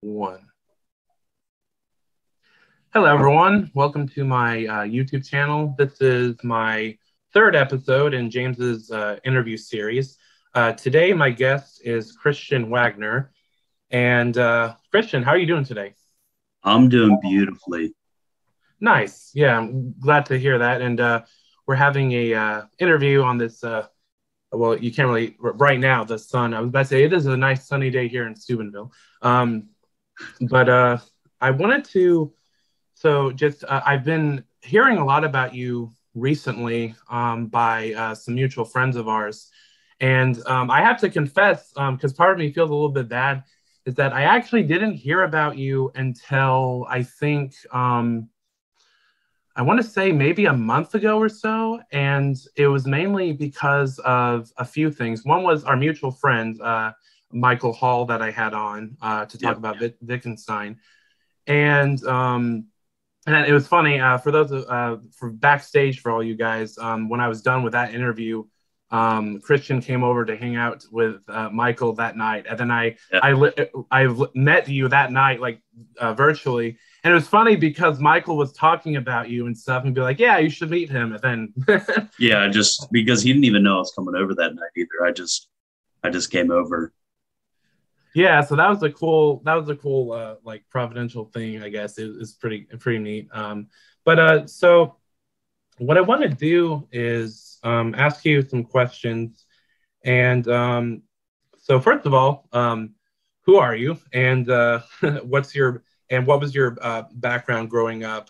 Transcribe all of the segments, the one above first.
One. Hello, everyone. Welcome to my YouTube channel. This is my third episode in James's interview series. Today, my guest is Christian Wagner. And Christian, how are you doing today? I'm doing beautifully. Nice. Yeah, I'm glad to hear that. And we're having a interview on this. Well, you can't really right now. The sun. I was about to say it is a nice sunny day here in Steubenville. But I wanted to. So just I've been hearing a lot about you recently by some mutual friends of ours, and I have to confess, because part of me feels a little bit bad, is that I actually didn't hear about you until I think I want to say maybe a month ago or so, and it was mainly because of a few things. One was our mutual friend, Michael Hall, that I had on to talk Yep. about Wittgenstein, and and it was funny for those for backstage for all you guys. When I was done with that interview, Christian came over to hang out with Michael that night, and then Yeah. I met you that night, like virtually. And it was funny because Michael was talking about you and stuff, and be like, "Yeah, you should meet him." And then Yeah, just because he didn't even know I was coming over that night either. I just came over. yeah, so that was a cool like providential thing, I guess. It was pretty neat. But what I want to do is ask you some questions. And so, first of all, who are you, and what was your background growing up?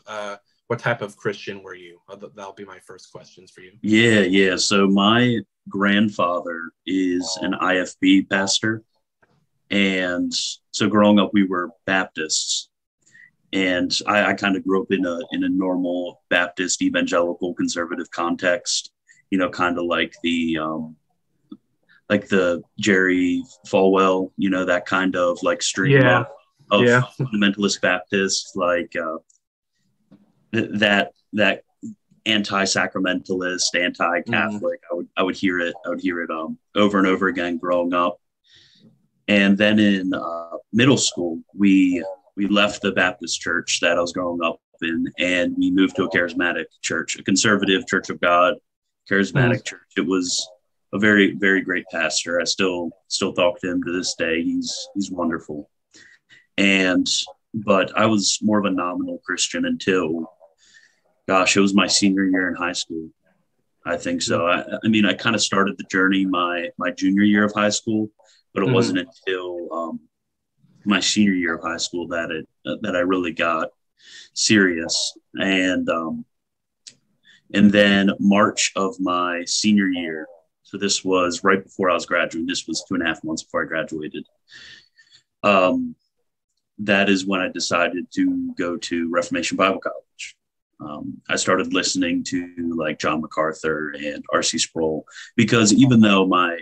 What type of Christian were you? That'll be my first questions for you. Yeah, yeah. So my grandfather is an IFB pastor. And so growing up we were Baptists. And I kind of grew up in a normal Baptist evangelical conservative context, kind of like the Jerry Falwell, that kind of like stream Yeah, of yeah. fundamentalist Baptists, like that anti-sacramentalist, Mm, anti-Catholic. I would hear it. I would hear it over and over again growing up. And then in middle school, we left the Baptist church that I was growing up in, and we moved to a charismatic church, a conservative Church of God, mm, charismatic church. It was a very, very great pastor. I still talk to him to this day. He's wonderful. And but I was more of a nominal Christian until, gosh, it was my senior year in high school. I think mm, so. I mean, I kind of started the journey my junior year of high school, but it mm. wasn't until my senior year of high school that I really got serious. And then March of my senior year, so this was right before I was graduating. This was 2.5 months before I graduated. Um, that is when I decided to go to Reformation Bible College. I started listening to like John MacArthur and R.C. Sproul, because even though my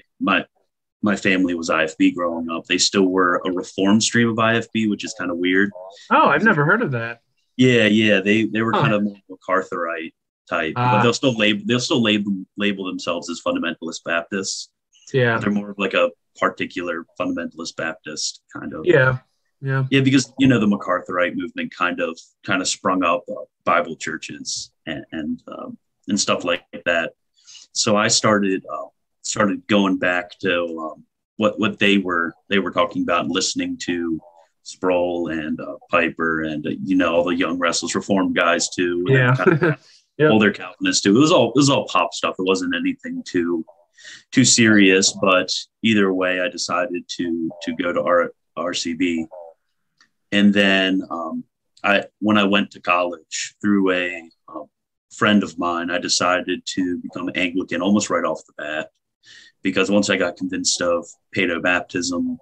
family was IFB growing up, they still were a reform stream of IFB, which is kind of weird. Oh, I've never heard of that. Yeah, yeah, they were Huh. kind of more MacArthurite type, but Ah, they'll still label themselves as fundamentalist Baptists, but yeah, they're more of like a particular fundamentalist Baptist kind of. yeah, yeah. Yeah, because the MacArthurite movement kind of sprung up Bible churches and stuff like that. So I started going back to what they were talking about, and listening to Sproul and Piper and all the Young Restless Reformed guys too, and Yeah. kind of Yep. all their Calvinists too. It was all pop stuff. It wasn't anything too serious, but either way, I decided to go to RCB. And then I when I went to college through a friend of mine, I decided to become Anglican almost right off the bat, because once I got convinced of paedo baptism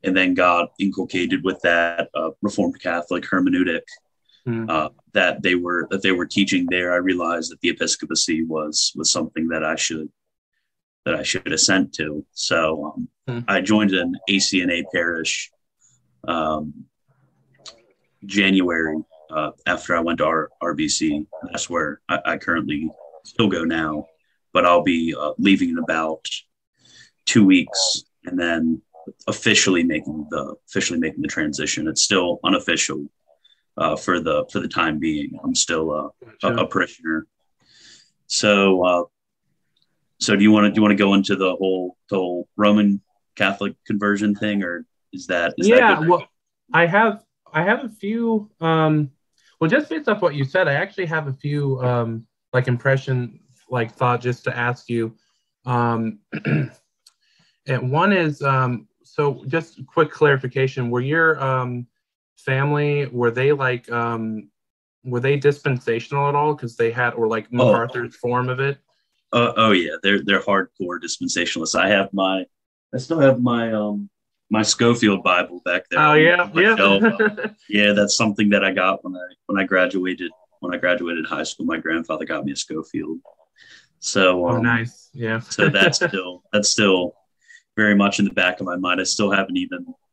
and then got inculcated with that Reformed Catholic hermeneutic Mm, that they were teaching there, I realized that the episcopacy was something that I should assent to. So mm. I joined an ACNA parish um, January, after I went to RBC. That's where I currently still go now, but I'll be leaving in about 2 weeks, and then officially making the transition. It's still unofficial for the time being. I'm still a parishioner. So do you want to go into the whole Roman Catholic conversion thing, or is that good? Well, I have a few well, just based off what you said, I actually have a few thought just to ask you. And one is so just quick clarification, were your family, were they dispensational at all, because they had, or like MacArthur's form of it? Oh yeah, they're hardcore dispensationalists. I still have my Schofield Bible back there. Oh yeah, yeah. Yeah, that's something that I got when I graduated high school. My grandfather got me a Schofield. So nice. Yeah. So that's still very much in the back of my mind.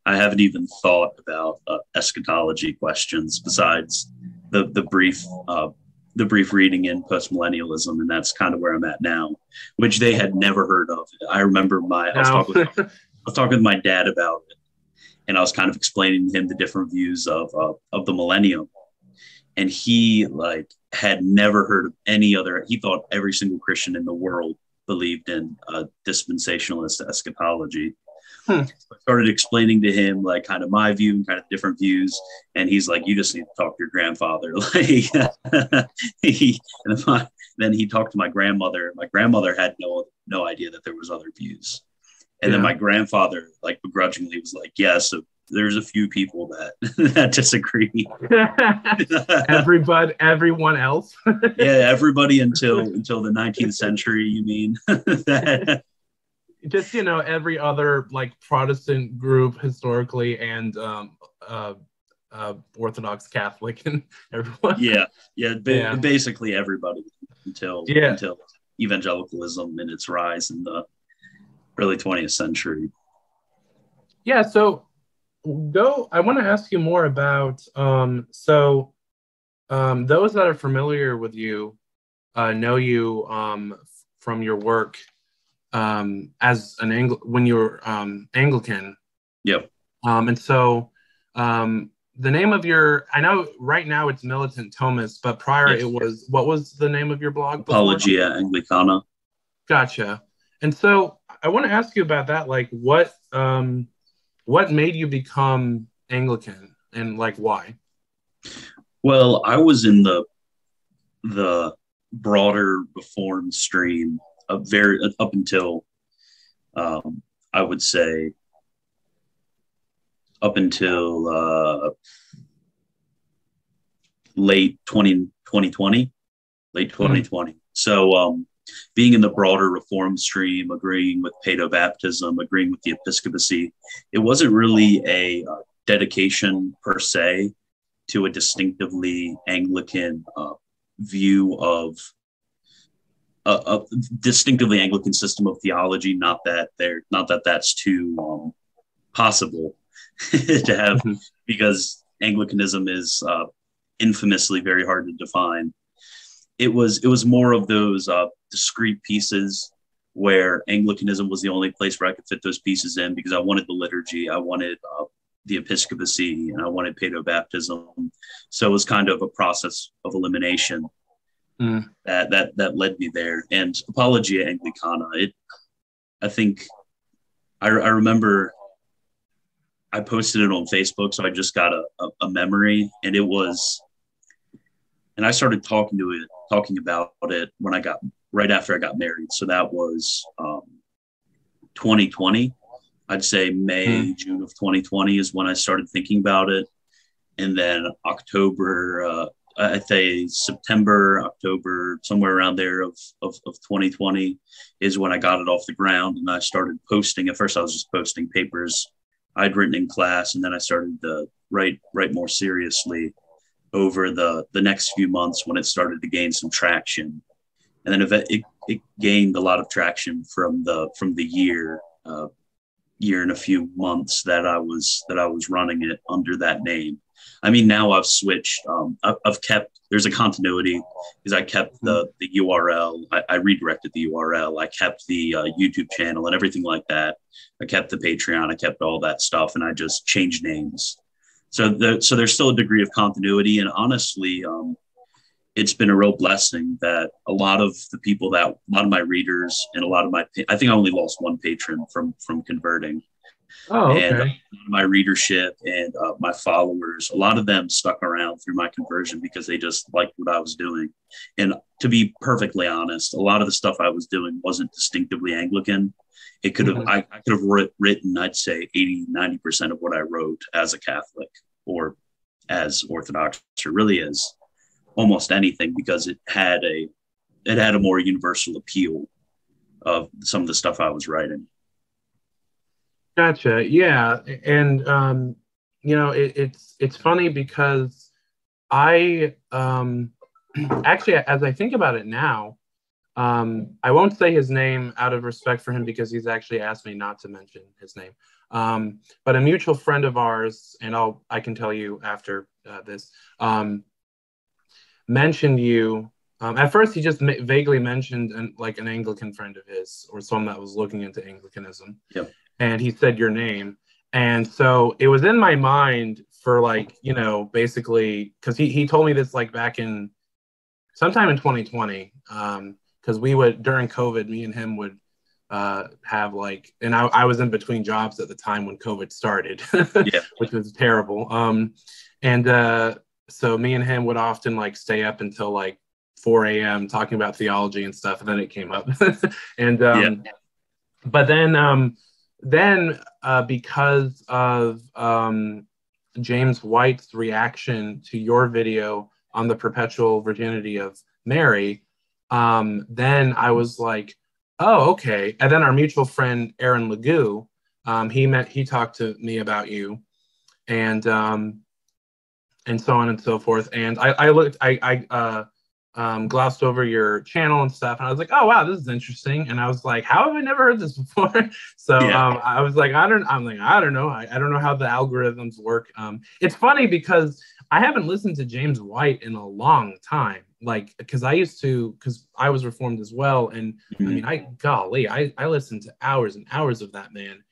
I haven't even thought about eschatology questions besides the brief reading in postmillennialism, and that's kind of where I'm at now, which they had never heard of. I remember I was talking with my dad about it, and I was kind of explaining to him the different views of the millennium, and he had never heard of any other. He thought every single Christian in the world believed in dispensationalist eschatology. So I started explaining to him kind of my view and kind of different views, and he's like, "You just need to talk to your grandfather." Then he talked to my grandmother. My grandmother had no idea that there was other views, and then my grandfather begrudgingly was like, "Yeah, so there's a few people that disagree." Everyone else. Yeah, everybody until the 19th century. You mean just every other Protestant group historically, and Orthodox Catholic, and everyone. Yeah. Basically everybody until evangelicalism in its rise in the early 20th century. Yeah. So I want to ask you more about those that are familiar with you know you from your work as when you were Anglican. Yep. And so the name of I know right now it's Militant Thomist, but prior it was, what was the name of your blog before? Apologia Anglicana. Gotcha. And so I want to ask you about that. What made you become Anglican, and why? Well, I was in the broader Reformed stream up until I would say up until late 2020. So being in the broader Reformed stream, agreeing with paedobaptism, agreeing with the episcopacy, it wasn't really a dedication per se to a distinctively Anglican view of a distinctively Anglican system of theology. Not that that's too possible to have, because Anglicanism is infamously very hard to define. It was more of those discrete pieces where Anglicanism was the only place where I could fit those pieces in, because I wanted the liturgy, I wanted the episcopacy, and I wanted paedobaptism. So it was kind of a process of elimination that led me there. And Apologia Anglicana, I think I remember I posted it on Facebook, so I just got a memory, and I started talking about it when right after I got married. So that was 2020. I'd say May, June of 2020 is when I started thinking about it. And then October, I'd say September, October, somewhere around there of 2020 is when I got it off the ground, and I started posting. At first I was just posting papers I'd written in class, and then I started to write more seriously over the next few months when it started to gain some traction. And then it gained a lot of traction from the year and a few months that I was running it under that name. I mean, now I've switched. I've kept, there's a continuity because I kept the URL. I redirected the URL. I kept the YouTube channel and everything like that. I kept the Patreon. I kept all that stuff, and I just changed names. So there's still a degree of continuity. And honestly, it's been a real blessing that a lot of my readers and I think I only lost one patron from converting. Oh, And okay. my readership and my followers, a lot of them stuck around through my conversion because they just liked what I was doing. And to be perfectly honest, a lot of the stuff I was doing wasn't distinctively Anglican. It could have, I could have written, I'd say 80-90% of what I wrote as a Catholic or as Orthodox, or really as almost anything, because it had a more universal appeal of some of the stuff I was writing. Gotcha. Yeah, and it's funny because I actually, as I think about it now, I won't say his name out of respect for him because he's actually asked me not to mention his name. But a mutual friend of ours, and I can tell you after this, mentioned you. At first, he just vaguely mentioned an Anglican friend of his or someone that was looking into Anglicanism. Yep. And he said your name. And so it was in my mind for basically, because he told me this back in sometime in 2020. Because we would, during COVID, me and him would have and I was in between jobs at the time when COVID started, Yeah. which was terrible. So me and him would often stay up until 4 a.m. talking about theology and stuff. And then it came up. And but then because of James White's reaction to your video on the perpetual virginity of Mary, then I was like, oh, okay. And then our mutual friend, Aaron Legou, he talked to me about you and so on and so forth. And I glossed over your channel and stuff, and I was like, oh wow, this is interesting. And I was like, how have I never heard this before? So I was like, I don't know. I don't know how the algorithms work. It's funny because I haven't listened to James White in a long time. Because I was Reformed as well. And I mean, I listened to hours and hours of that man.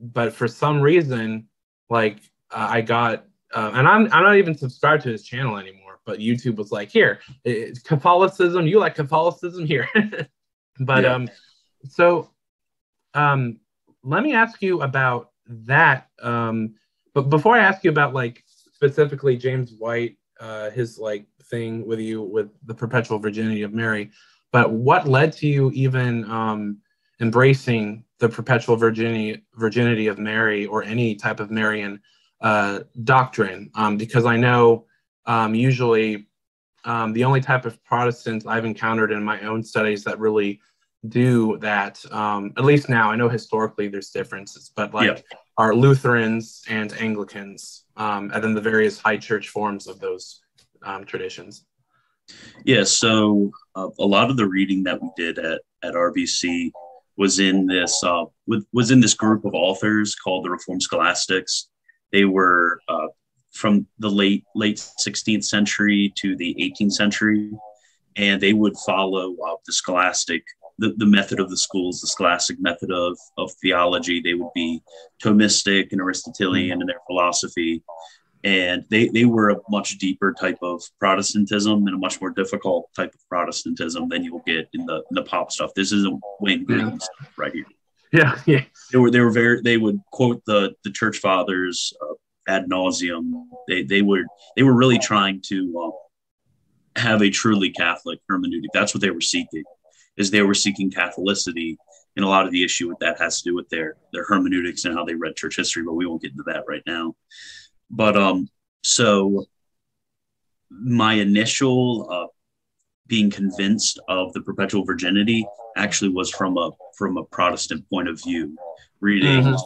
But for some reason, I got, and I'm not even subscribed to his channel anymore. But YouTube was like, here, it's Catholicism. You like Catholicism? Here. But let me ask you about that. But before I ask you about specifically James White, his thing with you with the perpetual virginity of Mary, but what led to you even embracing the perpetual virginity of Mary or any type of Marian doctrine? Because I know usually the only type of Protestants I've encountered in my own studies that really do that, at least now, I know historically there's differences, but are Lutherans and Anglicans, and then the various high church forms of those traditions. Yeah, so a lot of the reading that we did at RBC was in this group of authors called the Reformed Scholastics. They were from the late 16th century to the 18th century, and they would follow the scholastic, the method of the schools, the scholastic method of theology. They would be Thomistic and Aristotelian in their philosophy, and they were a much deeper type of Protestantism and a much more difficult type of Protestantism than you'll get in the pop stuff. This isn't Wayne Green stuff right here. Yeah. They would quote the church fathers ad nauseum. They were really trying to have a truly Catholic hermeneutic. That's what they were seeking. They were seeking Catholicity, and a lot of the issue with that has to do with their hermeneutics and how they read church history. But we won't get into that right now. But so my initial being convinced of the perpetual virginity actually was from a Protestant point of view, reading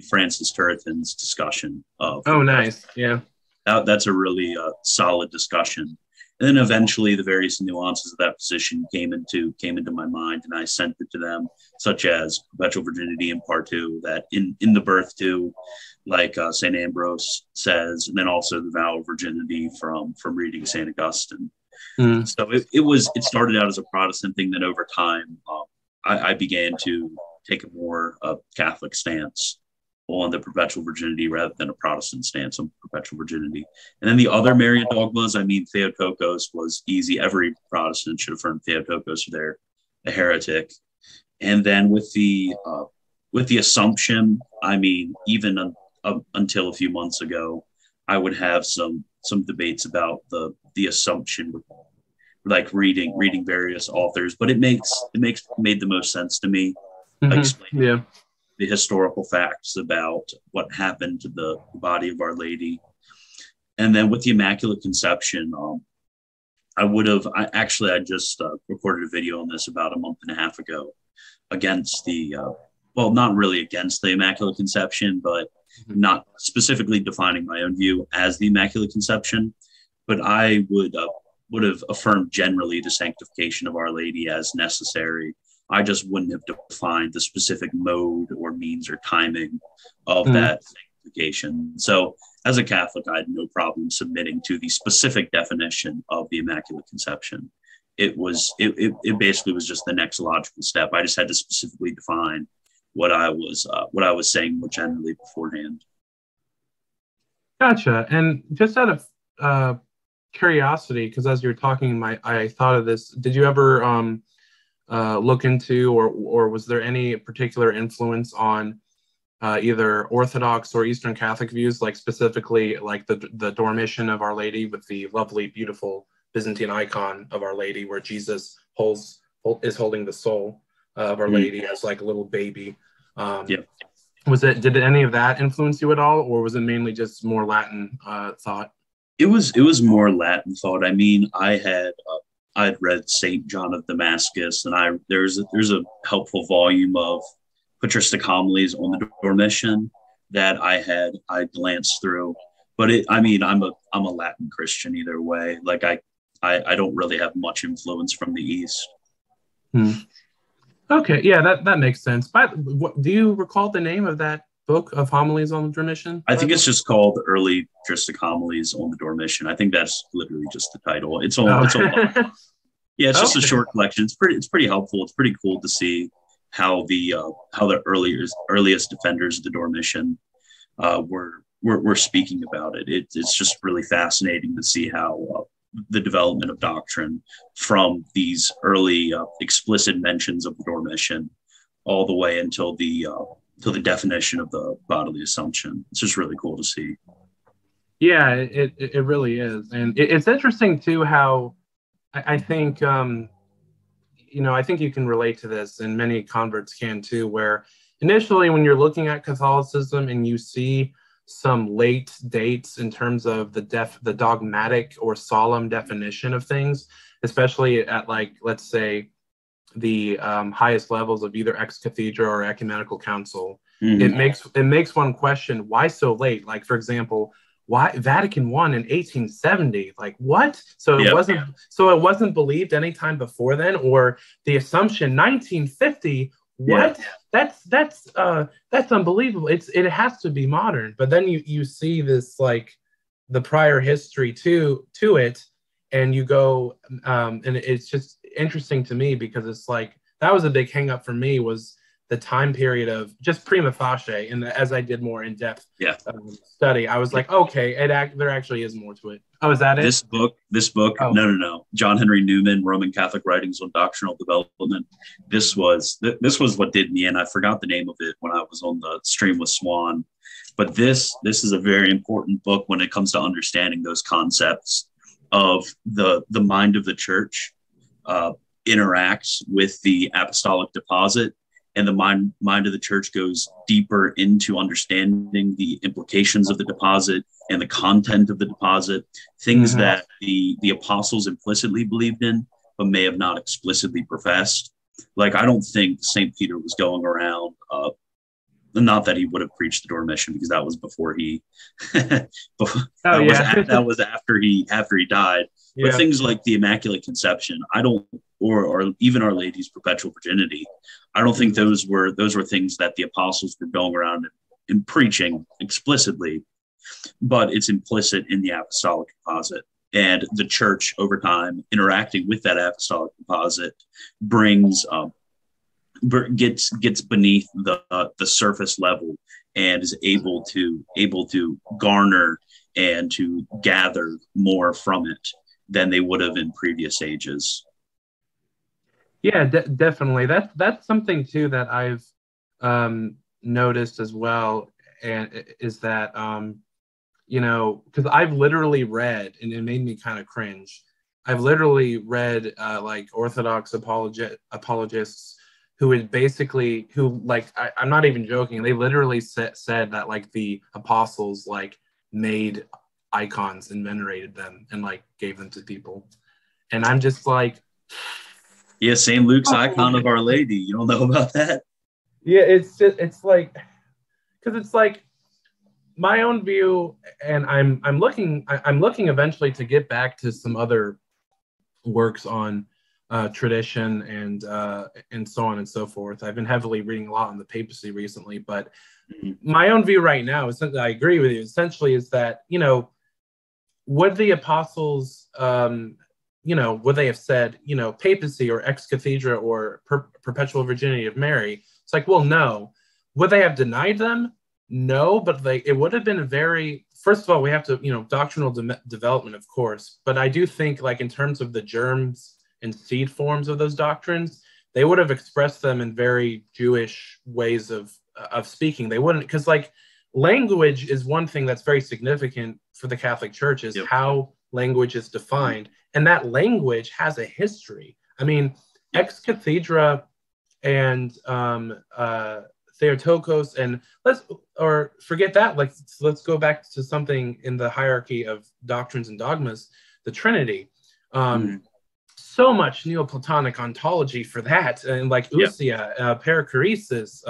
Francis Turretin's discussion of. Oh, nice. Yeah. That's a really solid discussion. And then eventually the various nuances of that position came into my mind, and I sent it to them, such as perpetual virginity in part 2, that in the birth to, like St. Ambrose says, and then also the vow of virginity from reading St. Augustine. So it started out as a Protestant thing. Then over time, I began to take a more Catholic stance on the perpetual virginity rather than a Protestant stance on perpetual virginity. And then the other Marian dogmas, I mean, Theotokos was easy. Every Protestant should affirm Theotokos, or they're a heretic. And then with the Assumption, I mean, even until a few months ago, I would have some debates about the Assumption, like reading various authors, but it made the most sense to me, explaining the historical facts about what happened to the body of Our Lady. And then with the Immaculate Conception, I just recorded a video on this about a month and a half ago against not really against the Immaculate Conception, but not specifically defining my own view as the Immaculate Conception. But I would have affirmed generally the sanctification of Our Lady as necessary. I just wouldn't have defined the specific mode or means or timing of that sanctification. So as a Catholic, I had no problem submitting to the specific definition of the Immaculate Conception. It basically was just the next logical step. I just had to specifically define what I was saying more generally beforehand. Gotcha. And just out of curiosity, because as you were talking, I thought of this. Did you ever look into, or was there any particular influence on either Orthodox or Eastern Catholic views, like specifically like the Dormition of Our Lady with the lovely, beautiful Byzantine icon of Our Lady, where Jesus is holding the soul of Our Lady as like a little baby? Did any of that influence you at all, or was it mainly just more Latin thought? It was more Latin thought. I mean, I'd read Saint John of Damascus, and there's a helpful volume of patristic homilies on the Dormition that I glanced through. But I'm a Latin Christian either way. Like I don't really have much influence from the East. Okay, yeah, that makes sense. But do you recall the name of that book of homilies on the Dormition? I think it's just called Early Patristic Homilies on the Dormition. I think that's literally just the title. It's just a short collection. It's pretty helpful. It's pretty cool to see how the earliest defenders of the Dormition were speaking about it. It's just really fascinating to see how the development of doctrine from these early explicit mentions of the Dormition all the way until the definition of the bodily Assumption. It's just really cool to see. Yeah, it really is. And it's interesting too how I think I think you can relate to this, and many converts can too, where initially when you're looking at Catholicism and you see some late dates in terms of the dogmatic or solemn definition of things, especially at, like, let's say the highest levels of either ex cathedra or ecumenical council, it makes one question, why so late? Like, for example, why Vatican I in 1870? Like, what? So it wasn't believed any time before then, or the Assumption 1950. What? Yeah. That's unbelievable. It has to be modern. But then you see this, like, the prior history to it, and you go and it's just interesting to me, because it's like that was a big hang up for me, was the time period of just prima facie. And as I did more in-depth study, I was like, okay, there actually is more to it. Oh, is that it? This book, oh. No. John Henry Newman, Roman Catholic Writings on Doctrinal Development. This was what did me in. I forgot the name of it when I was on the stream with Swan. But this is a very important book when it comes to understanding those concepts of the mind of the church interacts with the apostolic deposit. And the mind of the church goes deeper into understanding the implications of the deposit and the content of the deposit, things that the apostles implicitly believed in, but may have not explicitly professed. Like, I don't think St. Peter was going around not that he would have preached the Dormition, because that was before he that Oh yeah. was after he died. But Yeah. things like the Immaculate Conception, I don't, or even Our Lady's perpetual virginity, I don't think those were things that the apostles were going around and preaching explicitly, but it's implicit in the apostolic composite. And the church over time interacting with that apostolic composite brings gets beneath the surface level and is able to garner and to gather more from it than they would have in previous ages. Yeah, definitely. That's something too that I've noticed as well, and is that because I've literally read, and it made me kind of cringe. I've literally read like Orthodox apologists who would basically I'm not even joking. They literally said that like the apostles like made icons and venerated them and like gave them to people, and I'm just like. Yeah, St. Luke's icon of Our Lady. You don't know about that? Yeah, it's like, because it's like my own view, and I'm looking eventually to get back to some other works on tradition and so on and so forth. I've been heavily reading a lot on the papacy recently, but my own view right now is that I agree with you. Essentially, is that would the apostles would they have said, papacy or ex cathedra or perpetual virginity of Mary? It's like, well, no. Would they have denied them? No, but it would have been first of all, we have to, doctrinal development, of course. But I do think, like, in terms of the germs and seed forms of those doctrines, they would have expressed them in very Jewish ways of speaking. They wouldn't, because, like, language is one thing that's very significant for the Catholic Church, is how language is defined. And that language has a history. I mean, ex cathedra and Theotokos, and forget that. Like, let's go back to something in the hierarchy of doctrines and dogmas, the Trinity. So much Neoplatonic ontology for that, and like ousia, perichoresis,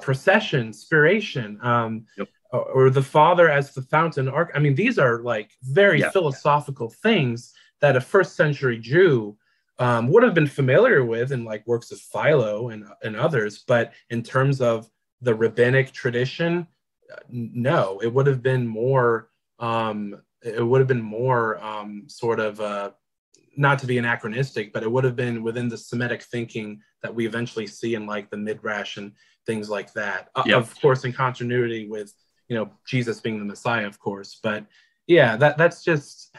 procession, spiration, or the Father as the fountain. I mean, these are like very philosophical things that a first century Jew would have been familiar with in like works of Philo and others. But in terms of the rabbinic tradition, no, it would have been more sort of not to be anachronistic, but it would have been within the Semitic thinking that we eventually see in like the Midrash and things like that. Of course, in continuity with Jesus being the Messiah, of course. But yeah, that's just.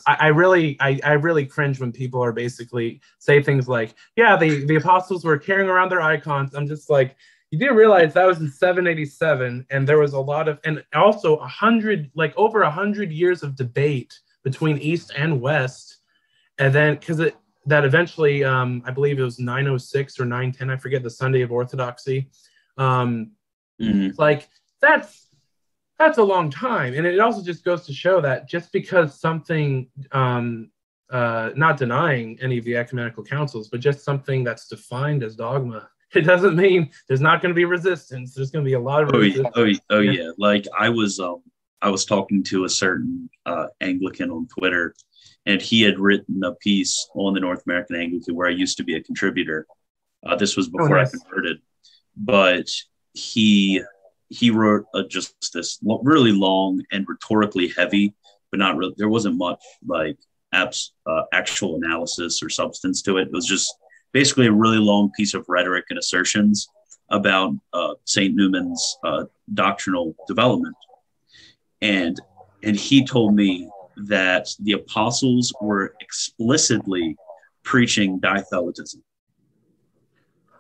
I really cringe when people are basically say things like, yeah, the apostles were carrying around their icons. I'm just like, you do realize that was in 787, and there was a lot of, and also over 100 years of debate between East and West, and then that eventually, I believe it was 906 or 910, I forget, the Sunday of Orthodoxy. Like that's a long time. And it also just goes to show that just because something, not denying any of the ecumenical councils, but just something that's defined as dogma, it doesn't mean there's not going to be resistance. There's going to be a lot of resistance. Yeah. Like I was talking to a certain Anglican on Twitter, and he had written a piece on the North American Anglican where I used to be a contributor. This was before I converted, but he wrote just this really long and rhetorically heavy, but not really. There wasn't much like actual analysis or substance to it. It was just basically a really long piece of rhetoric and assertions about St. Newman's doctrinal development. And he told me that the apostles were explicitly preaching dithelitism.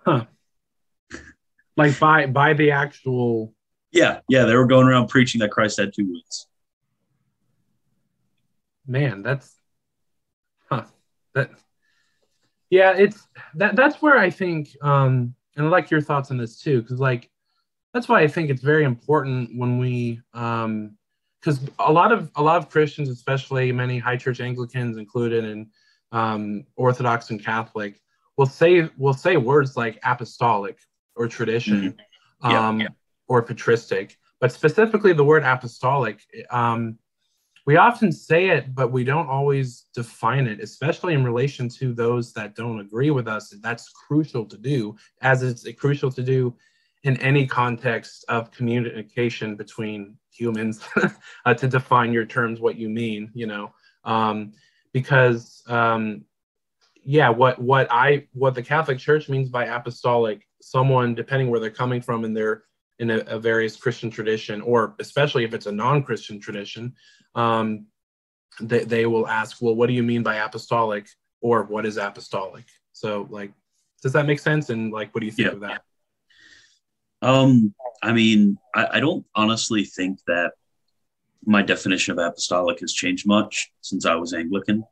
Huh. Like by the actual. Yeah, they were going around preaching that Christ had two wings. Man, that's that's where I think, and I like your thoughts on this too, because like that's why I think it's very important when we, because a lot of Christians, especially many high church Anglicans included, and Orthodox and Catholic, will say words like apostolic or tradition. Yeah. or patristic. But specifically the word apostolic, we often say it, but we don't always define it, especially in relation to those that don't agree with us. That's crucial to do, as it's crucial to do in any context of communication between humans, to define your terms, what you mean, because yeah, what the Catholic Church means by apostolic, someone, depending where they're coming from in a various Christian tradition, or especially if it's a non-Christian tradition, they will ask, well, what do you mean by apostolic, or what is apostolic? So, like, does that make sense? And like, what do you think of that? I mean, I don't honestly think that my definition of apostolic has changed much since I was Anglican.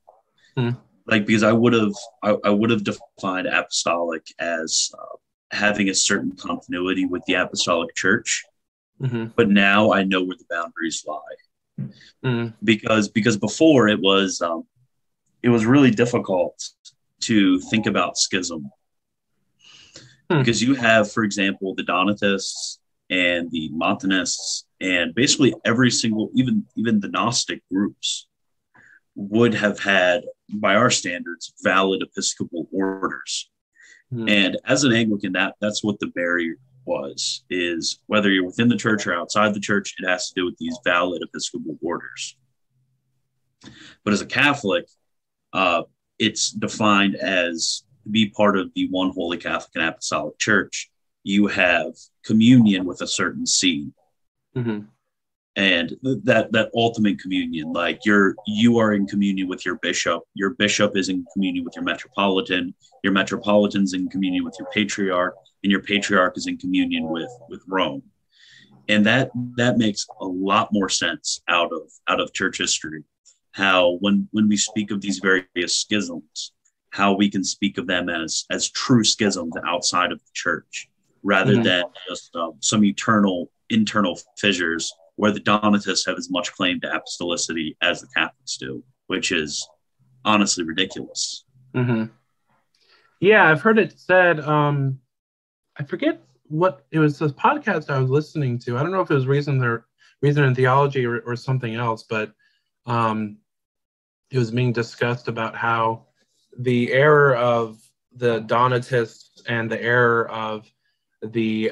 Like, because I would have defined apostolic as having a certain continuity with the apostolic church, but now I know where the boundaries lie. Because before it was really difficult to think about schism, because you have, for example, the Donatists and the Montanists, and basically every single, even the Gnostic groups would have had, by our standards, valid Episcopal orders. And as an Anglican, that's what the barrier was, is whether you're within the church or outside the church, it has to do with these valid Episcopal orders. But as a Catholic, it's defined as, to be part of the one holy Catholic and Apostolic Church, you have communion with a certain see. And that ultimate communion, like you are in communion with your bishop is in communion with your metropolitan's in communion with your patriarch, and your patriarch is in communion with Rome. And that makes a lot more sense out of church history, how when we speak of these various schisms, how we can speak of them as true schisms outside of the church, rather than just some eternal internal fissures, where the Donatists have as much claim to apostolicity as the Catholics do, which is honestly ridiculous. Yeah, I've heard it said, I forget what it was, this podcast I was listening to. I don't know if it was Reason in Theology or something else, but it was being discussed about how the error of the Donatists and the error of the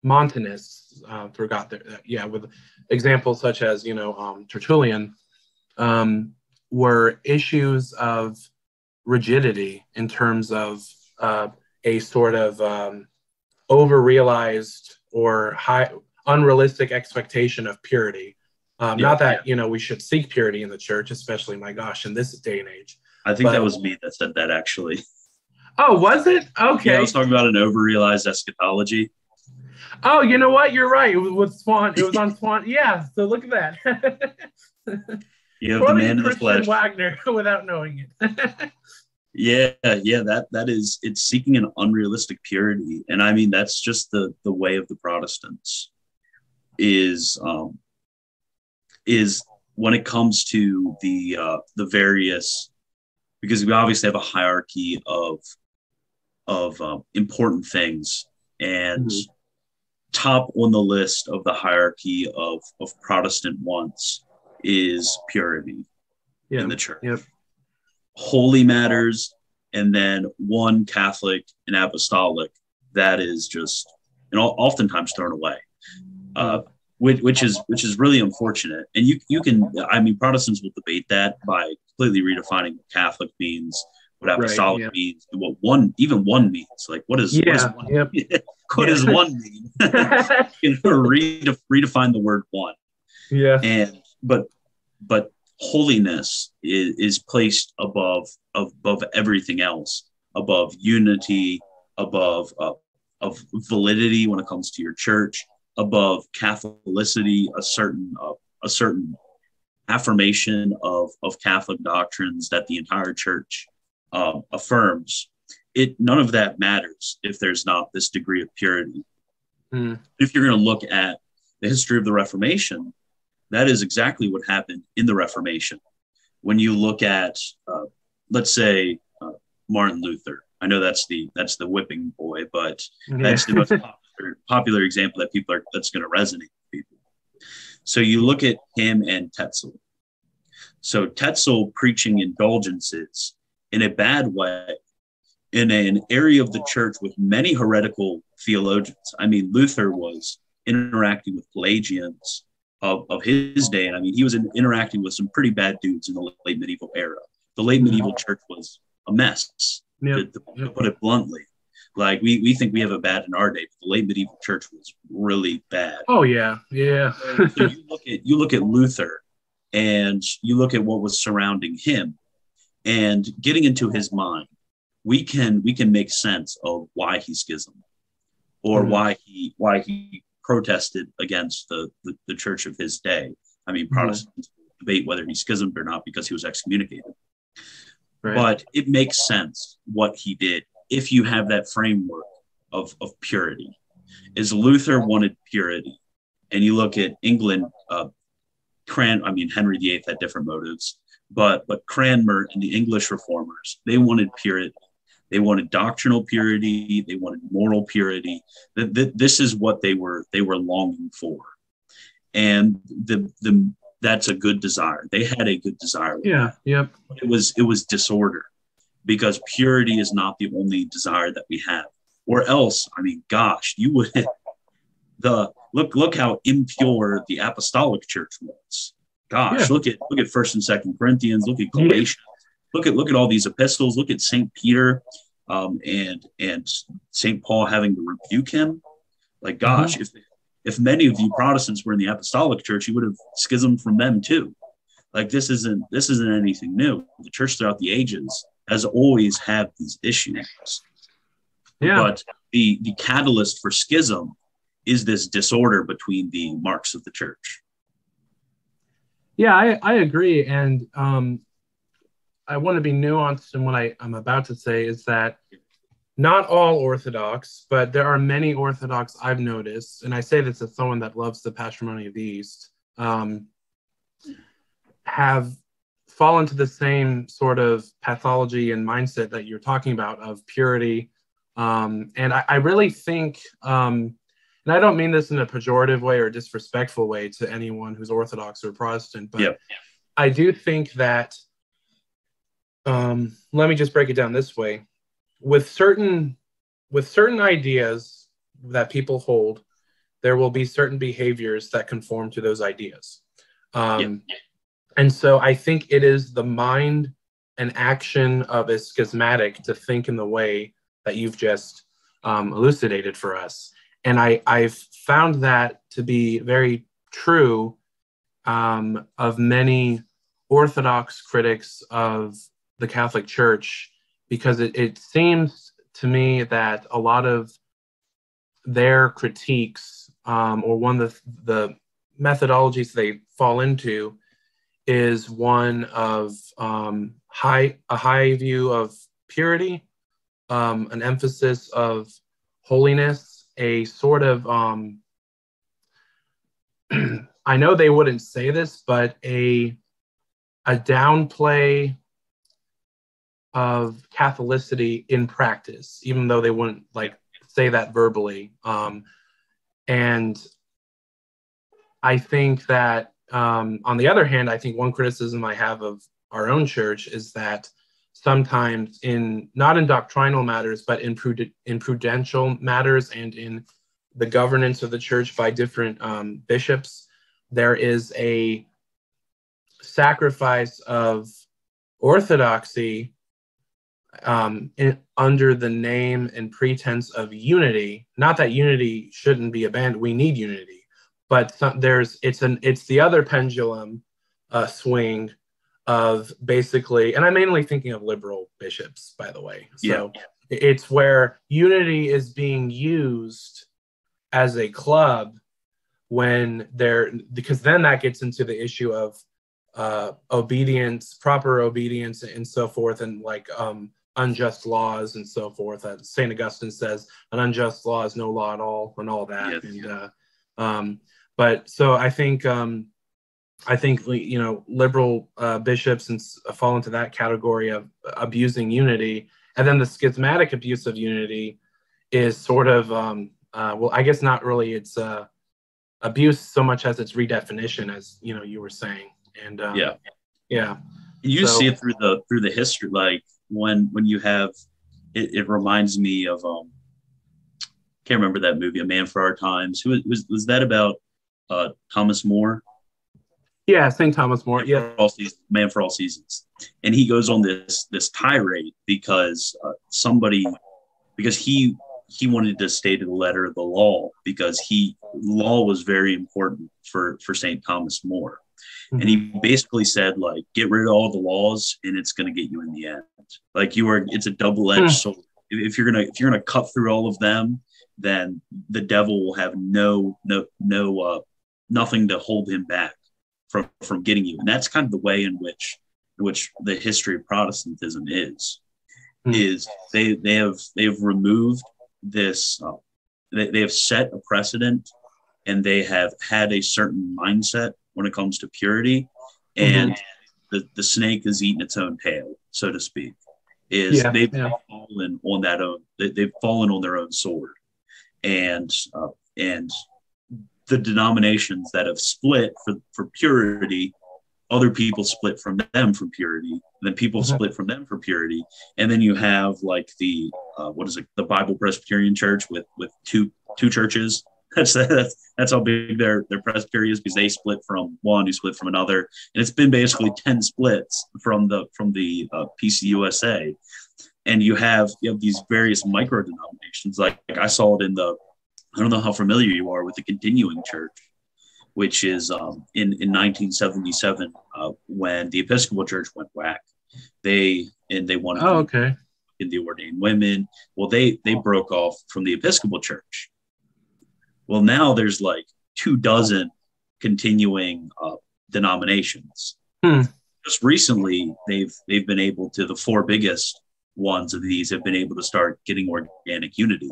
Montanists, forgot that, with examples such as Tertullian, were issues of rigidity in terms of a sort of over-realized or high unrealistic expectation of purity. Not that we should seek purity in the church, especially, my gosh, in this day and age. I think that was me that said that, actually. Oh, was it? Okay. Yeah, I was talking about an over-realized eschatology. Oh, you know what? You're right. It was with Swan. It was on Swan. Yeah. So look at that. You have the man in the Christian flesh. Wagner without knowing it. Yeah. That is, it's seeking an unrealistic purity, and I mean that's just the way of the Protestants. Is when it comes to the various, because we obviously have a hierarchy of important things, and top on the list of the hierarchy of Protestant wants is purity in the church. Holy matters, and then one Catholic and Apostolic, that is just, oftentimes thrown away, which is really unfortunate. And you can, I mean, Protestants will debate that by completely redefining what Catholic means, what Apostolic means, and what one means. Like, what is one? What does one mean? Redefine the word one. But holiness is placed above everything else, above unity, above of validity when it comes to your church, above Catholicity, a certain affirmation of Catholic doctrines that the entire church affirms. None of that matters if there's not this degree of purity. If you're going to look at the history of the Reformation, that is exactly what happened in the Reformation. When you look at, let's say, Martin Luther, I know that's the whipping boy, but Yeah. that's the most popular example that that's going to resonate with people. So you look at him and Tetzel. So Tetzel preaching indulgences in a bad way in an area of the church with many heretical theologians. I mean, Luther was interacting with Pelagians of his day. And I mean, he was interacting with some pretty bad dudes in the late medieval era. The late medieval church was a mess, to put it bluntly. Like we think we have it bad in our day, but the late medieval church was really bad. Oh yeah, yeah. So you look at Luther, and you look at what was surrounding him, and getting into his mind, we can make sense of why he schismed, or why he protested against the church of his day. I mean, Protestants debate whether he schismed or not because he was excommunicated. Right. But it makes sense what he did if you have that framework of purity. Is Luther wanted purity, and you look at England, Henry VIII had different motives, but Cranmer and the English reformers, they wanted purity. They wanted doctrinal purity. They wanted moral purity. This is what they were longing for, and that's a good desire. They had a good desire. Yeah. Yep. But it was disorder, because purity is not the only desire that we have. Or else, I mean, gosh, you would look how impure the apostolic church was. Gosh, look at First and Second Corinthians. Look at Galatians. Look at all these epistles. Look at St. Peter, and St. Paul having to rebuke him. Like, gosh, if many of you Protestants were in the apostolic church, you would have schismed from them too. Like, this isn't anything new. The church throughout the ages has always had these issues. Yeah. But the catalyst for schism is this disorder between the marks of the church. Yeah, I agree. And I want to be nuanced in what I'm about to say, is that not all Orthodox, but there are many Orthodox I've noticed, and I say this as someone that loves the patrimony of the East, have fallen to the same sort of pathology and mindset that you're talking about of purity. And I really think, and I don't mean this in a pejorative way or disrespectful way to anyone who's Orthodox or Protestant, but I do think that, let me just break it down this way. With certain ideas that people hold, there will be certain behaviors that conform to those ideas. And so I think it is the mind and action of a schismatic to think in the way that you've just elucidated for us. And I've found that to be very true of many Orthodox critics of the Catholic Church, because it seems to me that a lot of their critiques, or one of the methodologies they fall into, is one of a high view of purity, an emphasis of holiness, a sort of I know they wouldn't say this, but a downplay of Catholicity in practice, even though they wouldn't say that verbally. And I think that, on the other hand, I think one criticism I have of our own church is that sometimes not in doctrinal matters, but in prudential matters and in the governance of the church by different bishops, there is a sacrifice of orthodoxy under the name and pretense of unity. Not that unity shouldn't be abandoned. We need unity, but it's the other pendulum swing of basically, and I'm mainly thinking of liberal bishops, by the way. So it's where unity is being used as a club because then that gets into the issue of obedience, proper obedience, and so forth, and unjust laws and so forth. As St. Augustine says, an unjust law is no law at all, and all that. But so I think liberal bishops fall into that category of abusing unity, And then the schismatic abuse of unity is sort of, well, I guess not really its abuse so much as its redefinition, as you were saying. And yeah. You see it through the history, like when you have it reminds me of can't remember that movie, A Man for Our Times. Who was that about? Thomas More. Yeah, St. Thomas More. Man for All Seasons, and he goes on this tirade because he wanted to stay to the letter of the law, because law was very important for St. Thomas More. And he basically said, like, get rid of all the laws and it's going to get you in the end. Like, it's a double-edged sword. If you're going to cut through all of them, then the devil will have nothing to hold him back from getting you. And that's kind of the way in which the history of Protestantism is they've removed this, they have set a precedent, and they have had a certain mindset when it comes to purity, and the snake has eaten its own tail, so to speak. They've fallen on they've fallen on their own sword, and the denominations that have split for purity, other people split from them for purity, and then people split from them for purity, and then you have like the the Bible Presbyterian Church with two churches. That's how big their presbytery is, because they split from one who split from another, and it's been basically 10 splits from the PCUSA, and you have these various micro denominations. Like I saw it I don't know how familiar you are with the Continuing Church, which is in 1977 when the Episcopal Church went whack. They wanted in the ordained women. Well, they broke off from the Episcopal Church. Well, now there's like 24 continuing denominations. Just recently, they've been able to, the four biggest ones of these have been able to start getting organic unity.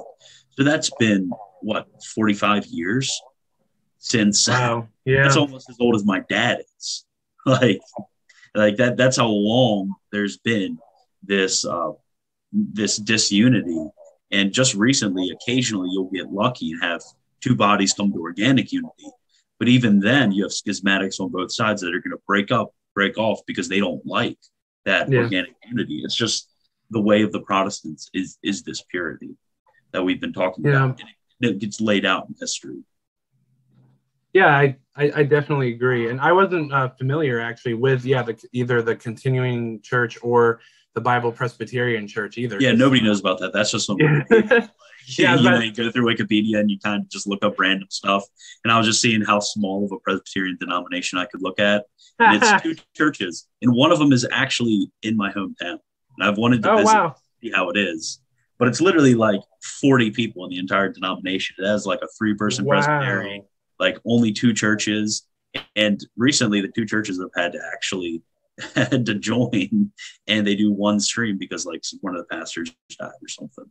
So that's been 45 years since. Wow. Yeah. That's almost as old as my dad is. Like that. That's how long there's been this disunity. And just recently, occasionally, you'll get lucky and have two bodies come to organic unity. But even then, you have schismatics on both sides that are going to break off because they don't like that organic unity. It's just the way of the Protestants is this purity that we've been talking about. And it gets laid out in history. Yeah, I definitely agree. And I wasn't familiar actually with either the Continuing Church or the Bible Presbyterian Church either. Yeah, nobody knows about that. That's just something. You go through Wikipedia and you kind of just look up random stuff. And I was just seeing how small of a Presbyterian denomination I could look at. And it's two churches. And one of them is actually in my hometown. And I've wanted to visit, see how it is. But it's literally like 40 people in the entire denomination. It has like a 3-person presbytery, like only 2 churches. And recently the 2 churches have had to join, and they do one stream because like one of the pastors died or something.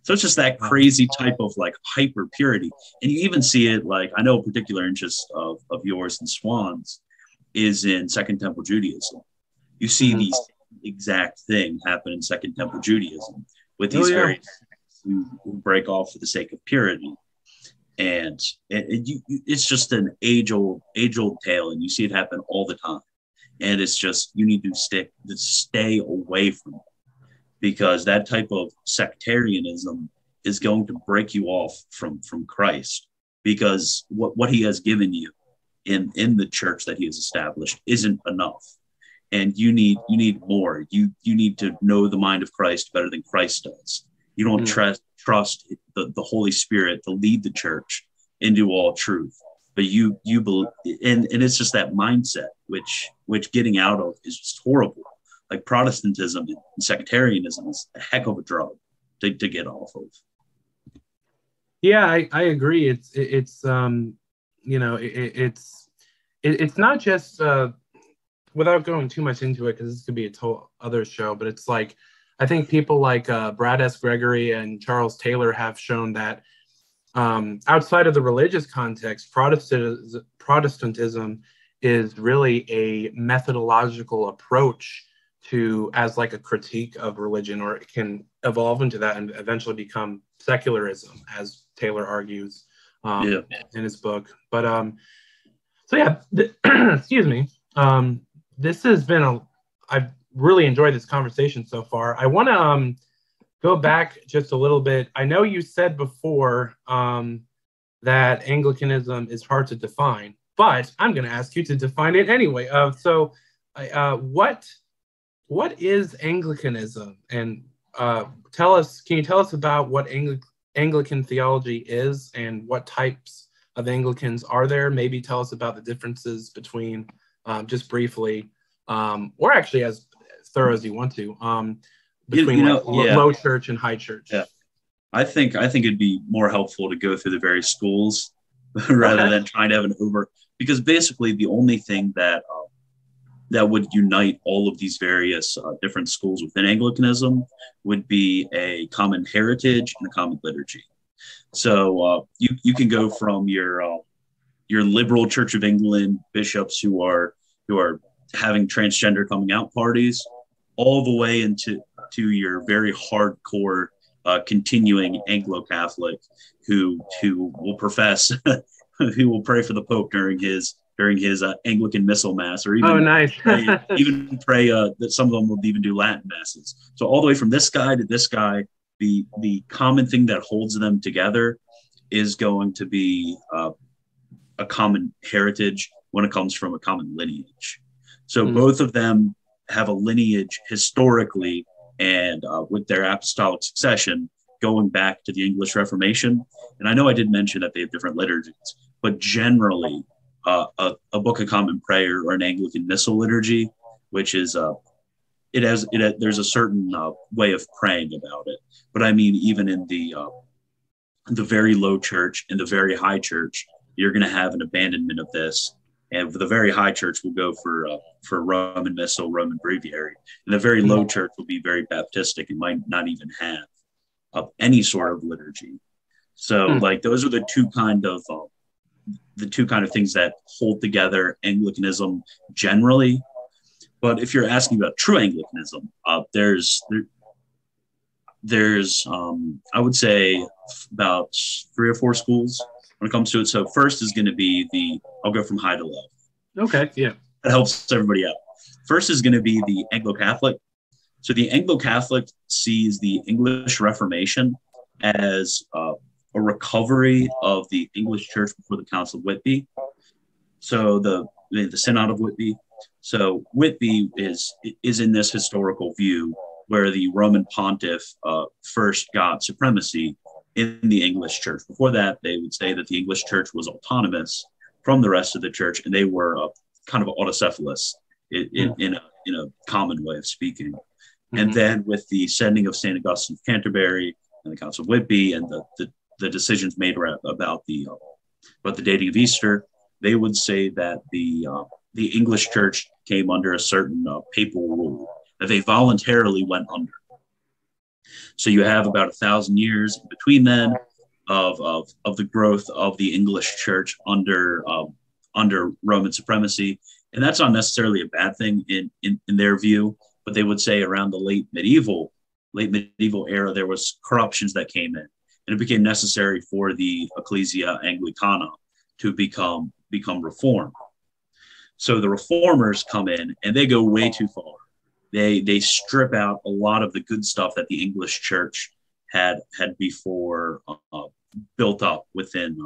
So it's just that crazy type of like hyper purity. And you even see it, like, I know a particular interest of yours and Swan's is in Second Temple Judaism. You see these exact thing happen in Second Temple Judaism with these various who break off for the sake of purity. And it's just an age-old tale, and you see it happen all the time. And it's just, you need to stay away from it, because that type of sectarianism is going to break you off from Christ, because what he has given you in the church that he has established isn't enough. And you need more. You need to know the mind of Christ better than Christ does. You don't trust the Holy Spirit to lead the church into all truth. But you believe, and it's just that mindset, which getting out of is just horrible. Like Protestantism and sectarianism is a heck of a drug to get off of. Yeah, I agree. It's not just without going too much into it, because this could be a total other show, but it's like, I think people like Brad S. Gregory and Charles Taylor have shown that outside of the religious context, Protestantism is really a methodological approach to as like a critique of religion, or it can evolve into that and eventually become secularism, as Taylor argues in his book. But so yeah, excuse me. This has been I've really enjoyed this conversation so far. I want to go back just a little bit. I know you said before that Anglicanism is hard to define, but I'm going to ask you to define it anyway. So what is Anglicanism? And can you tell us about what Anglican theology is and what types of Anglicans are there? Maybe tell us about the differences between, just briefly, or actually as thorough as you want to, between low church and high church. Yeah. I think it'd be more helpful to go through the various schools rather than trying to have because basically the only thing that would unite all of these various different schools within Anglicanism would be a common heritage and a common liturgy. So you can go from your liberal Church of England bishops who are having transgender coming out parties, all the way into your very hardcore continuing Anglo-Catholic who will profess who will pray for the Pope during his Anglican missal mass, or even pray that some of them will even do Latin masses. So all the way from this guy to this guy, the common thing that holds them together is going to be a common heritage when it comes from a common lineage. So both of them have a lineage historically and with their apostolic succession going back to the English Reformation. And I know I did mention that they have different liturgies, but generally a Book of Common Prayer or an Anglican Missal liturgy, which is there's a certain way of praying about it. But I mean, even in the very low church and the very high church, you're going to have an abandonment of this. And for the very high church, we'll go for Roman Missal, Roman Breviary. And the very low church will be very Baptistic and might not even have any sort of liturgy. So, like, those are the two kind of things that hold together Anglicanism generally. But if you're asking about true Anglicanism, there's I would say about 3 or 4 schools when it comes to it. So first is going to be I'll go from high to low. Okay, yeah. That helps everybody out. First is going to be the Anglo-Catholic. So the Anglo-Catholic sees the English Reformation as a recovery of the English Church before the Council of Whitby. So the Synod of Whitby. So Whitby is in this historical view where the Roman pontiff first got supremacy in the English church. Before that, they would say that the English church was autonomous from the rest of the church, and they were kind of autocephalous in a common way of speaking. And then with the sending of St. Augustine of Canterbury and the Council of Whitby and the decisions made about the dating of Easter, they would say that the English church came under a certain papal rule that they voluntarily went under. So you have about 1,000 years in between then of the growth of the English church under Roman supremacy. And that's not necessarily a bad thing in their view, but they would say around the late medieval era, there was corruptions that came in, and it became necessary for the Ecclesia Anglicana to become reformed. So the reformers come in and they go way too far. They strip out a lot of the good stuff that the English church had before built up within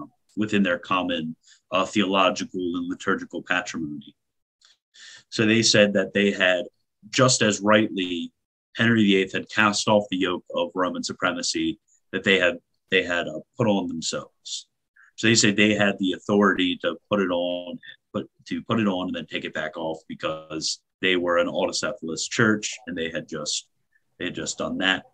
their common theological and liturgical patrimony. So they said that they had, just as rightly, Henry VIII had cast off the yoke of Roman supremacy that they had put on themselves. So they said they had the authority to put it on and then take it back off because they were an autocephalous church and they had just done that.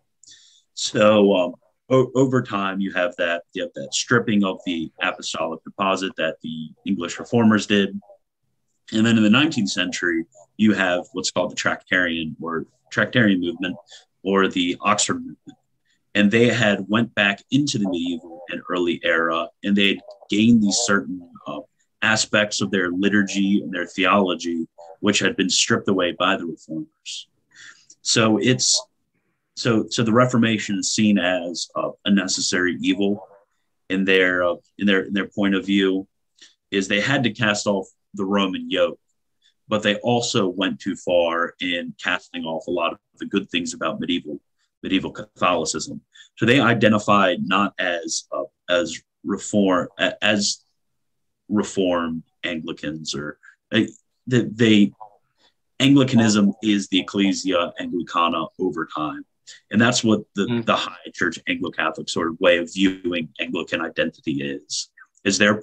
So over time, you have that stripping of the apostolic deposit that the English reformers did. And then in the 19th century, you have what's called the Tractarian movement or the Oxford movement. And they had went back into the medieval and early era, and they had gained these certain aspects of their liturgy and their theology, which had been stripped away by the reformers. So the Reformation is seen as a necessary evil in their point of view. Is they had to cast off the Roman yoke, but they also went too far in casting off a lot of the good things about medieval Catholicism. So they identified not as reformed Anglicans, or they Anglicanism is the Ecclesia Anglicana over time. And that's what the high church Anglo-Catholic sort of way of viewing Anglican identity is they're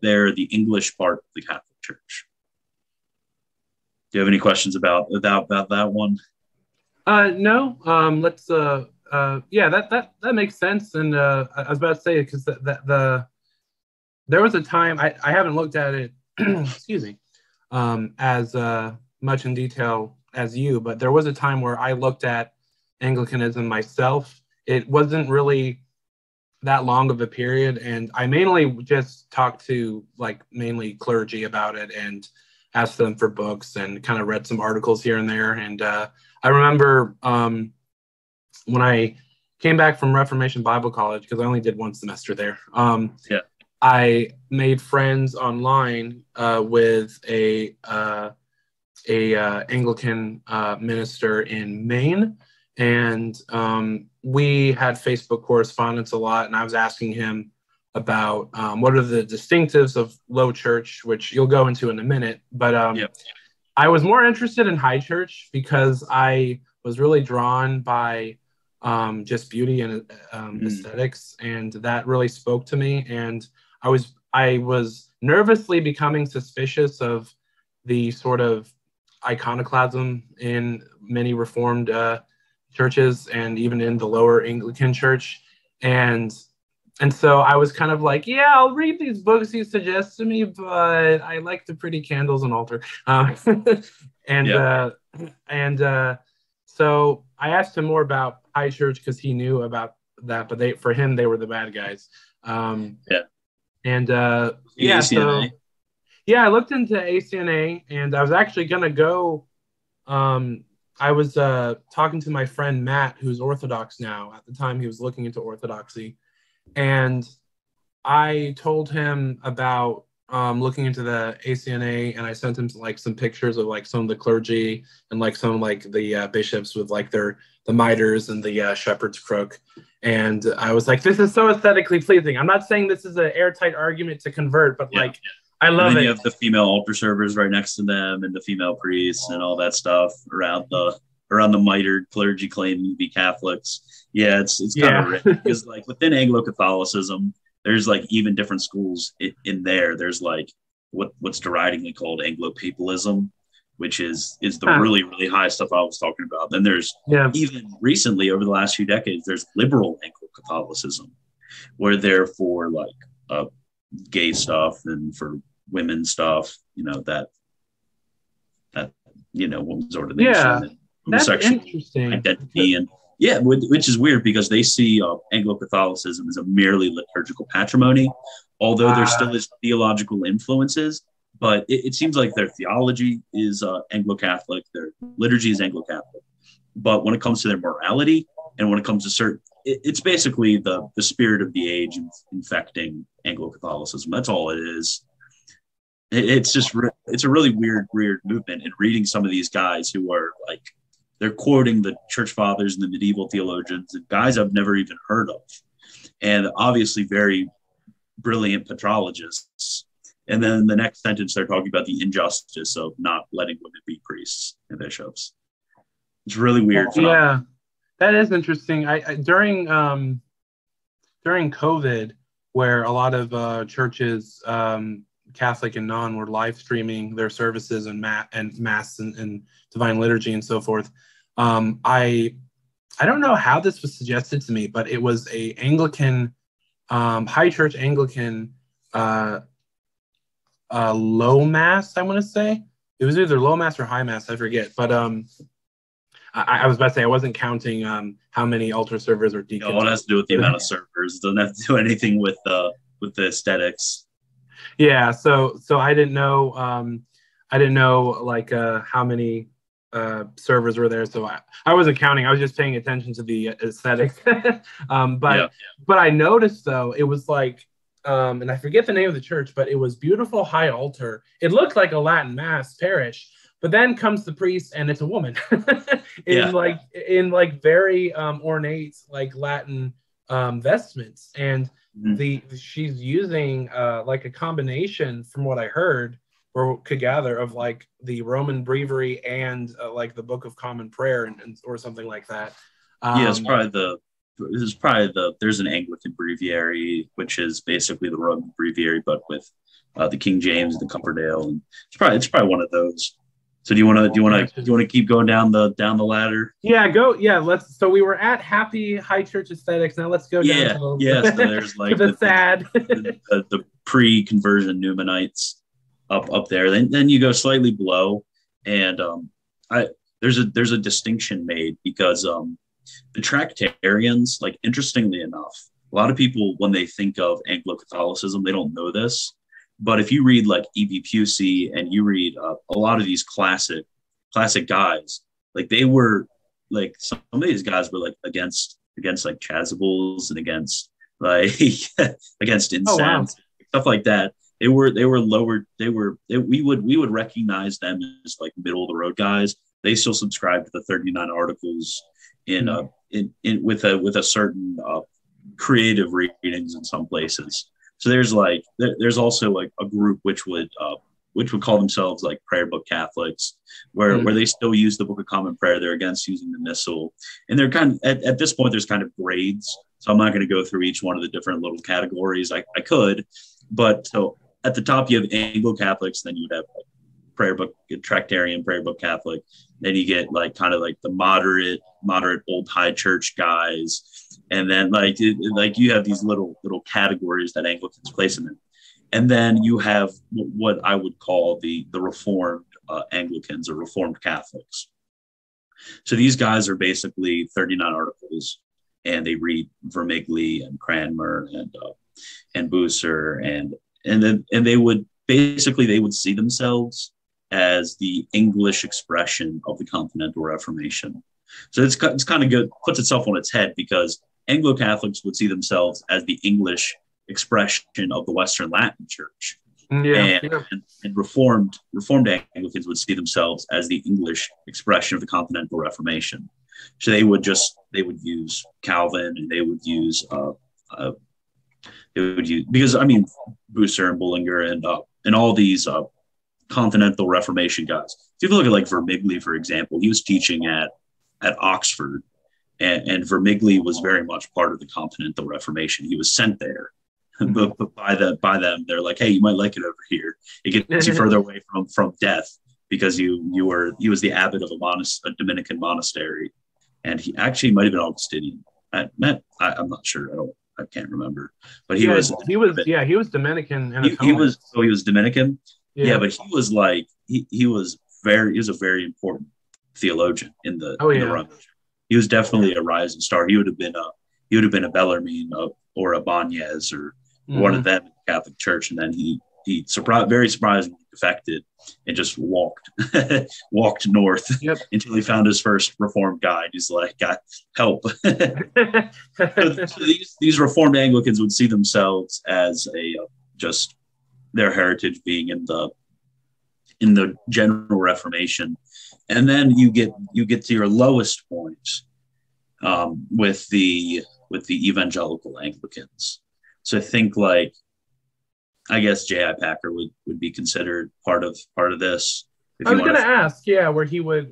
they're the English part of the Catholic Church. Do you have any questions about that one? No. Yeah, that makes sense. And I was about to say, because there was a time, I haven't looked at it, excuse me, as much in detail as you, but there was a time where I looked at Anglicanism myself. It wasn't really that long of a period, and I mainly just talked to mainly clergy about it and asked them for books and kind of read some articles here and there. And I remember when I came back from Reformation Bible College, because I only did one semester there. I made friends online with a Anglican minister in Maine, and we had Facebook correspondence a lot, and I was asking him about what are the distinctives of low church, which you'll go into in a minute. But I was more interested in high church because I was really drawn by just beauty and aesthetics, and that really spoke to me. And I was nervously becoming suspicious of the sort of iconoclasm in many Reformed churches and even in the lower Anglican church. And so I was kind of like, yeah, I'll read these books you suggest to me, but I like the pretty candles and altar. So I asked him more about high church because he knew about that, but for him, they were the bad guys. I looked into ACNA, and I was actually going to go. I was talking to my friend Matt, who's Orthodox now. At the time, he was looking into Orthodoxy. And I told him about looking into the ACNA, and I sent him some pictures of some of the clergy and some of the bishops with the miters and the shepherd's crook. And I was like, this is so aesthetically pleasing. I'm not saying this is an airtight argument to convert, but I love it. And then you have the female altar servers right next to them, and the female priests and all that stuff around the mitered clergy claiming to be Catholics. Yeah, it's kind of rich because within Anglo-Catholicism, there's even different schools in there. There's what's deridingly called Anglo-Papalism, which is the really, really high stuff I was talking about. Then there's even recently, over the last few decades, there's liberal Anglo-Catholicism, where they're for gay stuff and for women stuff, that women's ordination and homosexual identity. And which is weird because they see Anglo-Catholicism as a merely liturgical patrimony, although there still is theological influences. But it seems like their theology is Anglo-Catholic, their liturgy is Anglo-Catholic. But when it comes to their morality and when it comes to it's basically the spirit of the age infecting Anglo-Catholicism. That's all it is. It's a really weird movement. And reading some of these guys who are they're quoting the church fathers and the medieval theologians and guys I've never even heard of, and obviously very brilliant patrologists. And then the next sentence, they're talking about the injustice of not letting women be priests and bishops. It's really weird. Yeah, that is interesting. During COVID, where a lot of churches, Catholic and non, were live streaming their services and mass and divine liturgy and so forth. I don't know how this was suggested to me, but it was a Anglican, high church Anglican low mass, I want to say. It was either low mass or high mass, I forget. But I was about to say I wasn't counting how many altar servers or deacons. No, it has to do with the amount of servers. It doesn't have to do anything with the aesthetics. Yeah, so I didn't know how many servers were there, so I wasn't counting. I was just paying attention to the aesthetics. But I noticed though it was like, and I forget the name of the church, but it was beautiful high altar. It looked like a Latin mass parish, but then comes the priest and it's a woman in like very ornate like Latin vestments, and she's using like a combination from what I heard or could gather of like the Roman Breviary and like the Book of Common Prayer and or something like that. There's an Anglican Breviary, which is basically the Roman Breviary, but with the King James and the Coverdale, and it's probably one of those. So do you want to keep going down the ladder? Yeah, go. Yeah, let's. So we were at happy high church aesthetics. Now let's go down to So there's like to the sad, the pre-conversion Newmanites up there. Then you go slightly below, and there's a distinction made because the Tractarians, like interestingly enough, a lot of people when they think of Anglo-Catholicism, they don't know this. But if you read like E.V. Pusey and you read a lot of these classic guys, like they were like some of these guys were like against like chasubles and against like against incense, stuff like that. They were lower. We would recognize them as like middle of the road guys. They still subscribe to the 39 Articles with a certain creative readings in some places. So there's also like a group which would call themselves like prayer book Catholics, where they still use the Book of Common Prayer. They're against using the Missal, and they're kind of at this point there's kind of grades. So I'm not going to go through each one of the different little categories. I could, but so at the top you have Anglo Catholics, then you would have like prayer book Tractarian, prayer book Catholic. Then you get like kind of like the moderate old high church guys. And then like you have these little categories that Anglicans place them in. And then you have what I would call the Reformed Anglicans or Reformed Catholics. So these guys are basically 39 Articles, and they read Vermigli and Cranmer and Bucer and they would see themselves as the English expression of the Continental Reformation. So it's kind of good, puts itself on its head, because Anglo-Catholics would see themselves as the English expression of the Western Latin Church. And Reformed Anglicans would see themselves as the English expression of the Continental Reformation. So they would use Calvin, and they would use because I mean Bucer and Bullinger and all these Continental Reformation guys. So if you look at like Vermigli, for example, he was teaching at Oxford. And Vermigli was very much part of the Continental Reformation. He was sent there, but by them, they're like, "Hey, you might like it over here. It gets you further away from death because he was the abbot of a Dominican monastery, and he actually might have been Augustinian. I'm not sure. I can't remember, but he was Dominican. And he was Dominican. Yeah, but he was like he was a very important theologian in the Roman Church. He was definitely a rising star. He would have been a Bellarmine or a Banez or one of them in the Catholic Church, and then he very surprisingly defected and just walked north until he found his first Reformed guide. He's like, "God, help!" So these Reformed Anglicans would see themselves as just their heritage being in the general Reformation. And then you get to your lowest point with the evangelical Anglicans. So I think I guess J.I. Packer would be considered part of this. I was going to ask, where he would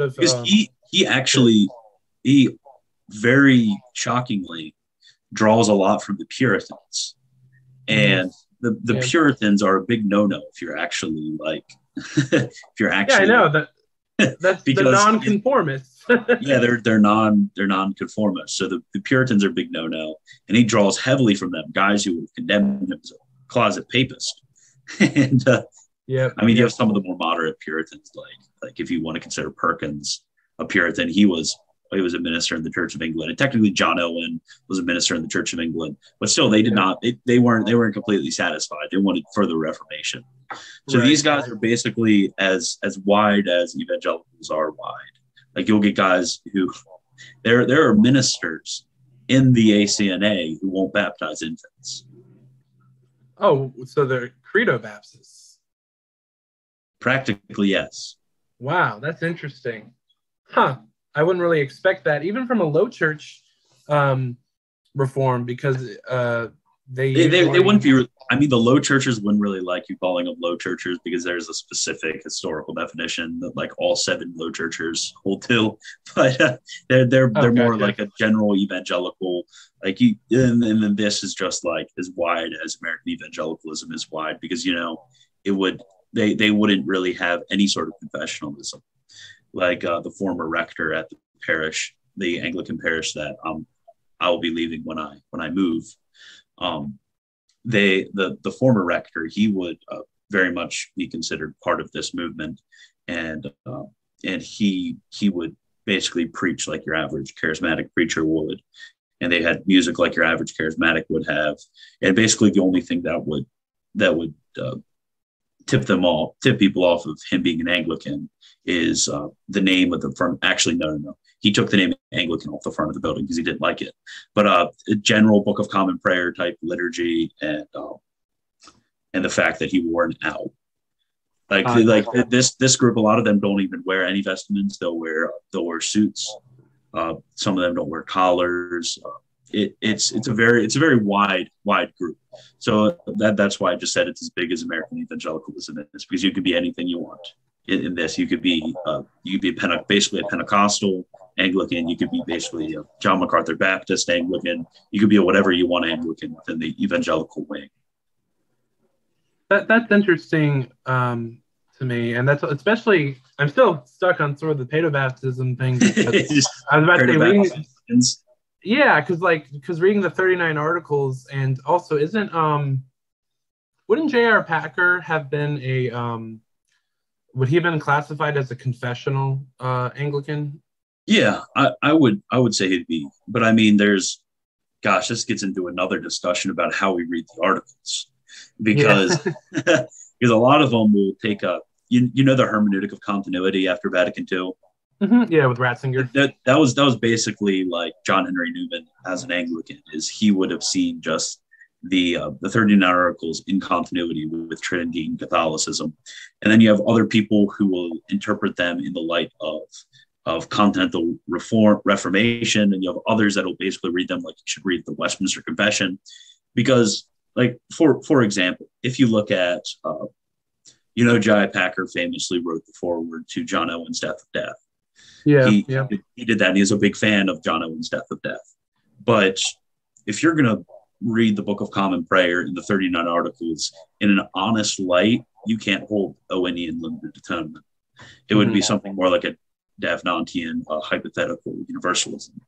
have. Because he very shockingly draws a lot from the Puritans, and the Puritans are a big no-no if you're actually I know that. That's because the nonconformists. they're nonconformists. So the Puritans are big no-no, and he draws heavily from them, guys who would condemn him as a closet papist. And you have some of the more moderate Puritans, like if you want to consider Perkins a Puritan, he was a minister in the Church of England, and technically John Owen was a minister in the Church of England, but still they did not. They weren't completely satisfied. They wanted further reformation. So these guys are basically as wide as evangelicals are wide. Like you'll get guys who there are ministers in the ACNA who won't baptize infants. Oh, so they're credo Baptists. Practically, yes. Wow, that's interesting. Huh. I wouldn't really expect that, even from a low church reform, because they wouldn't be. I mean, the low churches wouldn't really like you calling them low churches because there's a specific historical definition that like all 7 low churches hold to. But they're more like a general evangelical. Like you, and then this is just like as wide as American evangelicalism is wide, because they wouldn't really have any sort of confessionalism. Like the former rector at the parish, the Anglican parish that I will be leaving when I move. The former rector, he would very much be considered part of this movement, and he would basically preach like your average charismatic preacher would, and they had music like your average charismatic would have, and basically the only thing that would tip people off of him being an Anglican is the name of the front. Actually, no. He took the name Anglican off the front of the building because he didn't like it. But a general Book of Common Prayer type liturgy, and the fact that he wore an owl. This group, a lot of them don't even wear any vestments. They'll wear suits. Some of them don't wear collars. It's a very wide group. So that's why I just said it's as big as American evangelicalism is, because you could be anything you want in this. You could be basically a Pentecostal Anglican. You could be basically a John MacArthur Baptist Anglican. You could be a whatever you want Anglican within the evangelical wing. That's interesting to me, and that's especially. I'm still stuck on sort of the paedobaptism thing. I was about to say reading. Yeah, because reading the 39 articles, and also wouldn't J.R. Packer have been would he have been classified as a confessional Anglican? Yeah, I would say he'd be, but I mean, this gets into another discussion about how we read the articles, because because a lot of them will take the hermeneutic of continuity after Vatican II. Mm-hmm. Yeah, with Ratzinger. That was basically like John Henry Newman as an Anglican, is he would have seen just the 39 articles in continuity with Tridentine Catholicism, and then you have other people who will interpret them in the light of continental reformation, and you have others that will basically read them like you should read the Westminster Confession, because like for example, if you look at J.I. Packer famously wrote the foreword to John Owen's Death of Death. Yeah, he did that, and he was a big fan of John Owen's Death of Death. But if you're going to read the Book of Common Prayer in the 39 articles in an honest light, you can't hold Owenian limited atonement. It would be something more like a Davenantian hypothetical universalism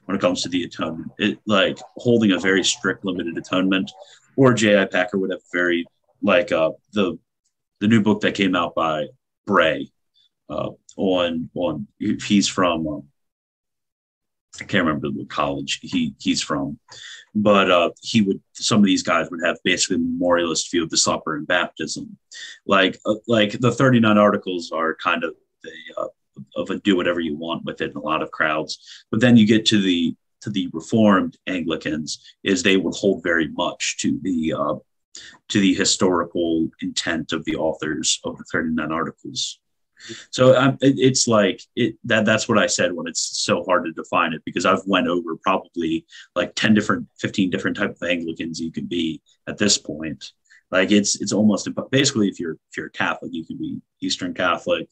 when it comes to the atonement. It like holding a very strict limited atonement, or J.I. Packer would have very like the new book that came out by Bray. On he's from I can't remember what college he's from, but some of these guys would have basically a memorialist view of the supper and baptism, like the 39 articles are kind of a do whatever you want with it in a lot of crowds. But then you get to the Reformed Anglicans, is they would hold very much to the historical intent of the authors of the 39 articles. So it's like that's what I said when it's so hard to define it, because I've went over probably like 15 different types of Anglicans you can be at this point. Like it's almost basically if you're a Catholic, you can be Eastern Catholic,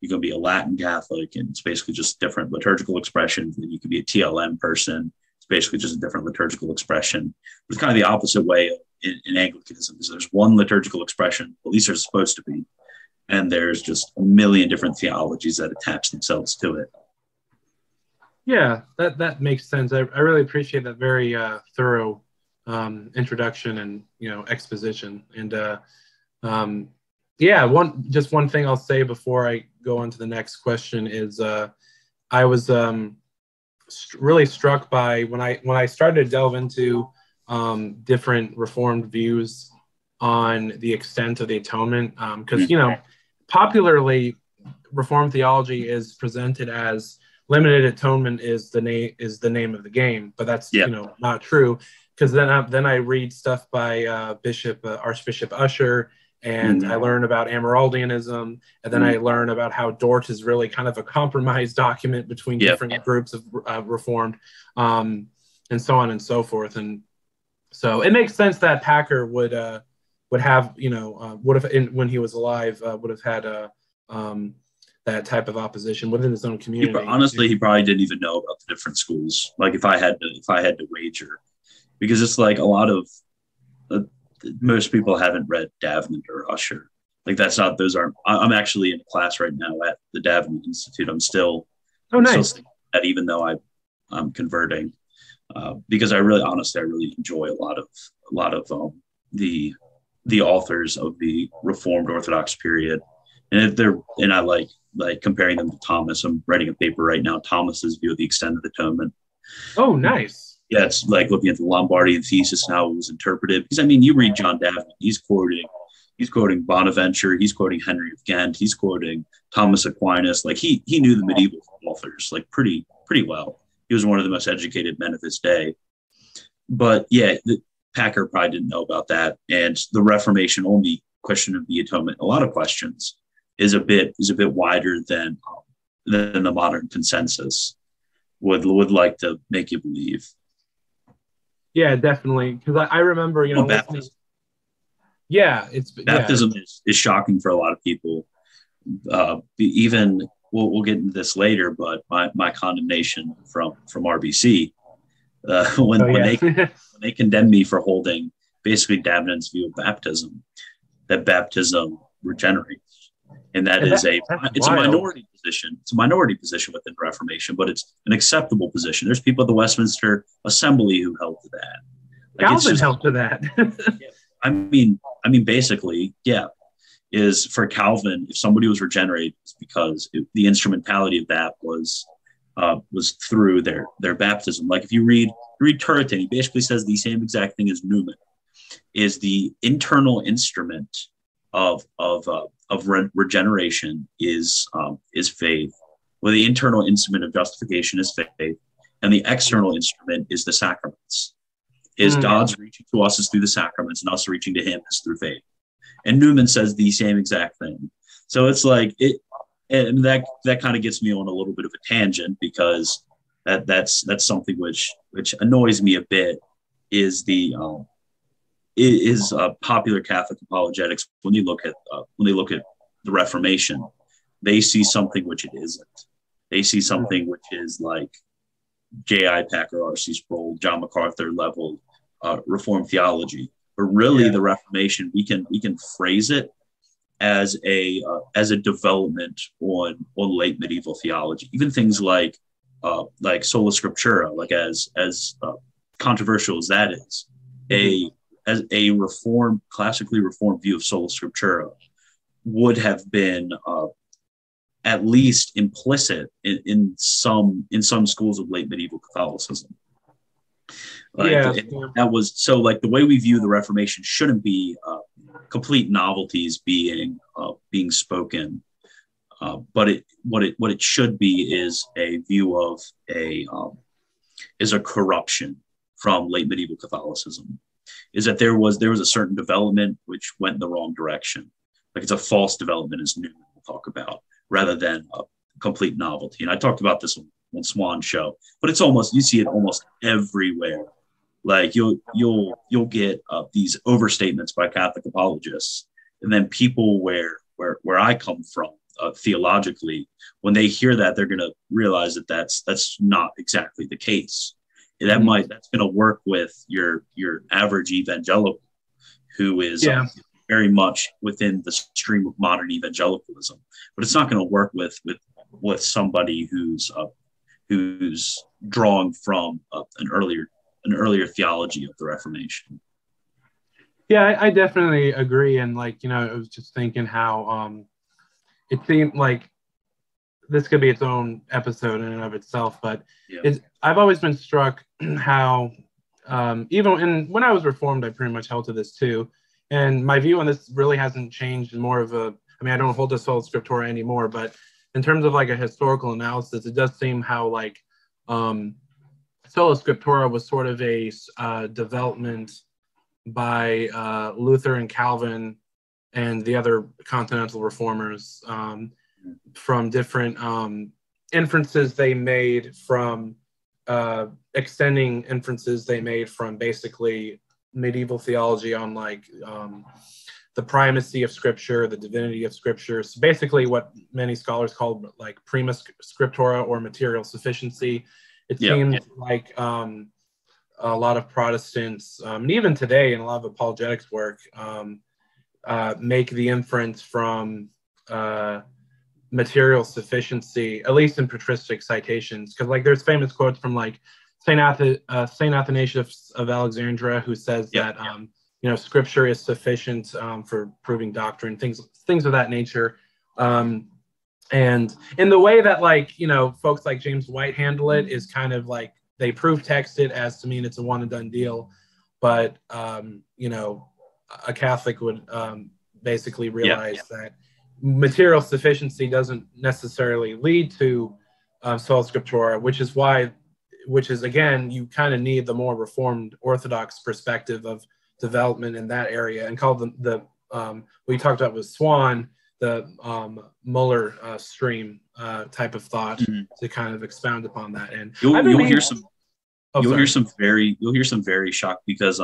you can be a Latin Catholic, and it's basically just different liturgical expressions. And you can be a TLM person. It's basically just a different liturgical expression. It's kind of the opposite way in Anglicanism. Is there's one liturgical expression, at least there's supposed to be, and there's just a million different theologies that attach themselves to it. Yeah, that makes sense. I really appreciate that very thorough introduction and exposition. And one thing I'll say before I go on to the next question is I was really struck by when I started to delve into different Reformed views on the extent of the atonement, because popularly Reformed theology is presented as limited atonement is the name of the game, but that's not true, because then I read stuff by Archbishop Usher, and I learn about Amyraldianism, and then I learn about how Dort is really kind of a compromise document between different groups of Reformed, and so on and so forth. And so it makes sense that Packer would have when he was alive would have had that type of opposition within his own community. Honestly, he probably didn't even know about the different schools. Like if I had to wager, because it's like a lot of most people haven't read Davenant or Usher. Like those aren't. I'm actually in a class right now at the Davenant Institute. I'm still nice. That even though I'm converting, because I really enjoy a lot of the authors of the Reformed Orthodox period, and I like comparing them to Thomas. I'm writing a paper right now, Thomas's view of the extent of the atonement. Oh, nice. Yeah, it's like looking at the Lombardian thesis and how it was interpreted. Because I mean, you read John Davenant, he's quoting Bonaventure, he's quoting Henry of Ghent, he's quoting Thomas Aquinas. Like he knew the medieval authors like pretty well. He was one of the most educated men of his day. But yeah, Packer probably didn't know about that, and the Reformation only question of the atonement, a lot of questions, is a bit wider than the modern consensus would like to make you believe. Yeah, definitely. Because I remember, baptism. Baptism is shocking for a lot of people. Even we'll get into this later, but my condemnation from RBC when they condemned me for holding basically Davenant's view of baptism, that baptism regenerates, and it's a minority position. It's a minority position within the Reformation, but it's an acceptable position. There's people at the Westminster Assembly who held to that. Calvin held to that. I mean, basically, is for Calvin, if somebody was regenerated, it's because the instrumentality of that was through their baptism. Like if you read Turretin, he basically says the same exact thing as Newman, is the internal instrument of regeneration is faith. Well, the internal instrument of justification is faith, and the external instrument is the sacraments. God's reaching to us is through the sacraments, and us reaching to Him is through faith. And Newman says the same exact thing. So it's like and that kind of gets me on a little bit of a tangent, because that's something which annoys me a bit, is the popular Catholic apologetics. When they look at the Reformation, they see something which it isn't. They see something which is like J.I. Packer, R.C. Sproul, John MacArthur level Reformed theology. But really, the Reformation, we can phrase it as a development on late medieval theology. Even things like sola scriptura, like as controversial as that is, as a classically reformed view of sola scriptura would have been at least implicit in some schools of late medieval Catholicism. That was so. Like the way we view the Reformation shouldn't be complete novelties being spoken, but what it should be is a view of a corruption from late medieval Catholicism. Is that there was a certain development which went in the wrong direction. Like it's a false development, as Newman will talk about, rather than a complete novelty. And I talked about this on Swan's show, but you see it almost everywhere. Like you'll get these overstatements by Catholic apologists, and then people where I come from theologically, when they hear that, they're going to realize that that's not exactly the case. That's going to work with your average evangelical who is very much within the stream of modern evangelicalism, but it's not going to work with somebody who's drawing from an earlier theology of the Reformation. Yeah, I definitely agree. And I was just thinking how it seemed like this could be its own episode in and of itself, but Yeah. I've always been struck how when I was Reformed, I pretty much held to this too. And my view on this really hasn't changed. More of I mean, I don't hold to sola scriptura anymore, but in terms of like a historical analysis, it does seem how like sola scriptura was sort of a development by Luther and Calvin and the other continental reformers from different inferences they made from extending inferences they made from basically medieval theology on like the primacy of scripture, the divinity of scripture. So basically what many scholars call like prima scriptura or material sufficiency. It seems like a lot of Protestants, and even today in a lot of apologetics work, make the inference from material sufficiency, at least in patristic citations, because like there's famous quotes from like Saint Athanasius of Alexandria, who says that Scripture is sufficient for proving doctrine, things of that nature. And in the way that like folks like James White handle it is kind of like they proof text it as to mean it's a one and done deal, but a Catholic would basically realize that material sufficiency doesn't necessarily lead to sola scriptura, which is again, you kind of need the more Reformed Orthodox perspective of development in that area, and called the we talked about with Swan, the Muller stream type of thought to kind of expound upon that. And you'll hear some very shocked because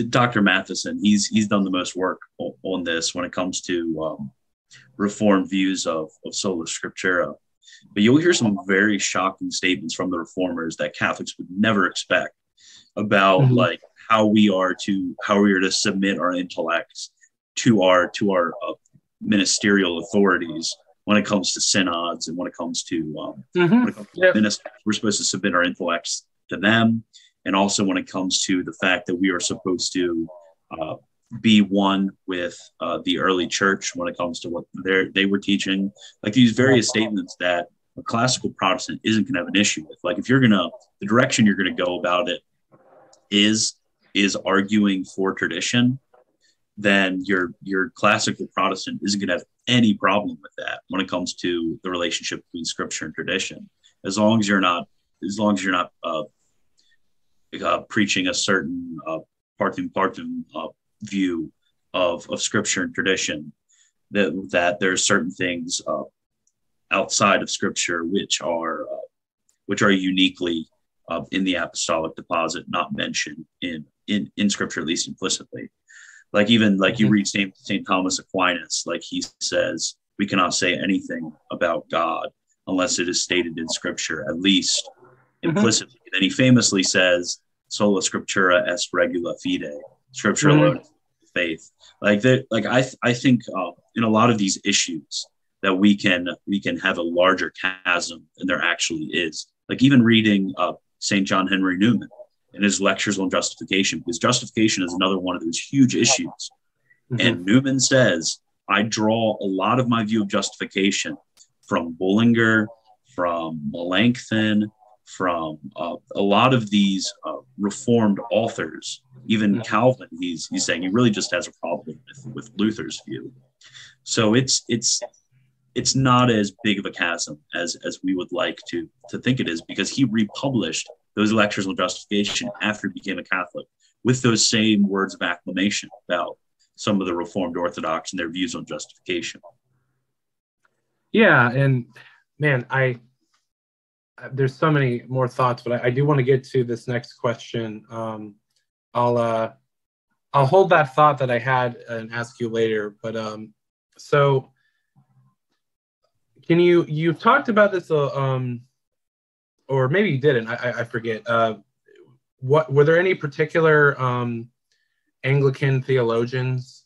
Dr. Matheson, he's done the most work on this when it comes to Reformed views of sola scriptura. But you'll hear some very shocking statements from the Reformers that Catholics would never expect about like how we are to submit our intellects to our ministerial authorities when it comes to synods and when it comes to ministers. We're supposed to submit our intellects to them, and also when it comes to the fact that we are supposed to be one with the early church when it comes to what they were teaching, like these various statements that a classical Protestant isn't going to have an issue with. Like if the direction you're going to go about it is arguing for tradition, then your classical Protestant isn't going to have any problem with that when it comes to the relationship between scripture and tradition, as long as you're not preaching a certain partum view of scripture and tradition, that there are certain things outside of scripture which are uniquely in the apostolic deposit, not mentioned in scripture, at least implicitly. Like even like you read St. Thomas Aquinas, like he says, we cannot say anything about God unless it is stated in scripture, at least implicitly. Then he famously says, sola scriptura est regula fide, scripture alone is faith. Like that, like I think in a lot of these issues that we can have a larger chasm than there actually is. Like even reading St. John Henry Newman in his lectures on justification, because justification is another one of those huge issues. And Newman says, I draw a lot of my view of justification from Bullinger, from Melanchthon, from a lot of these Reformed authors. Even Calvin, he's saying he really just has a problem with Luther's view. So it's not as big of a chasm as we would like to think it is, because he republished those lectures on justification after he became a Catholic with those same words of acclamation about some of the Reformed Orthodox and their views on justification. Yeah, and man, there's so many more thoughts, but I do want to get to this next question. I'll hold that thought that I had and ask you later. But so you've talked about this, or maybe you didn't. I forget. What were there any particular Anglican theologians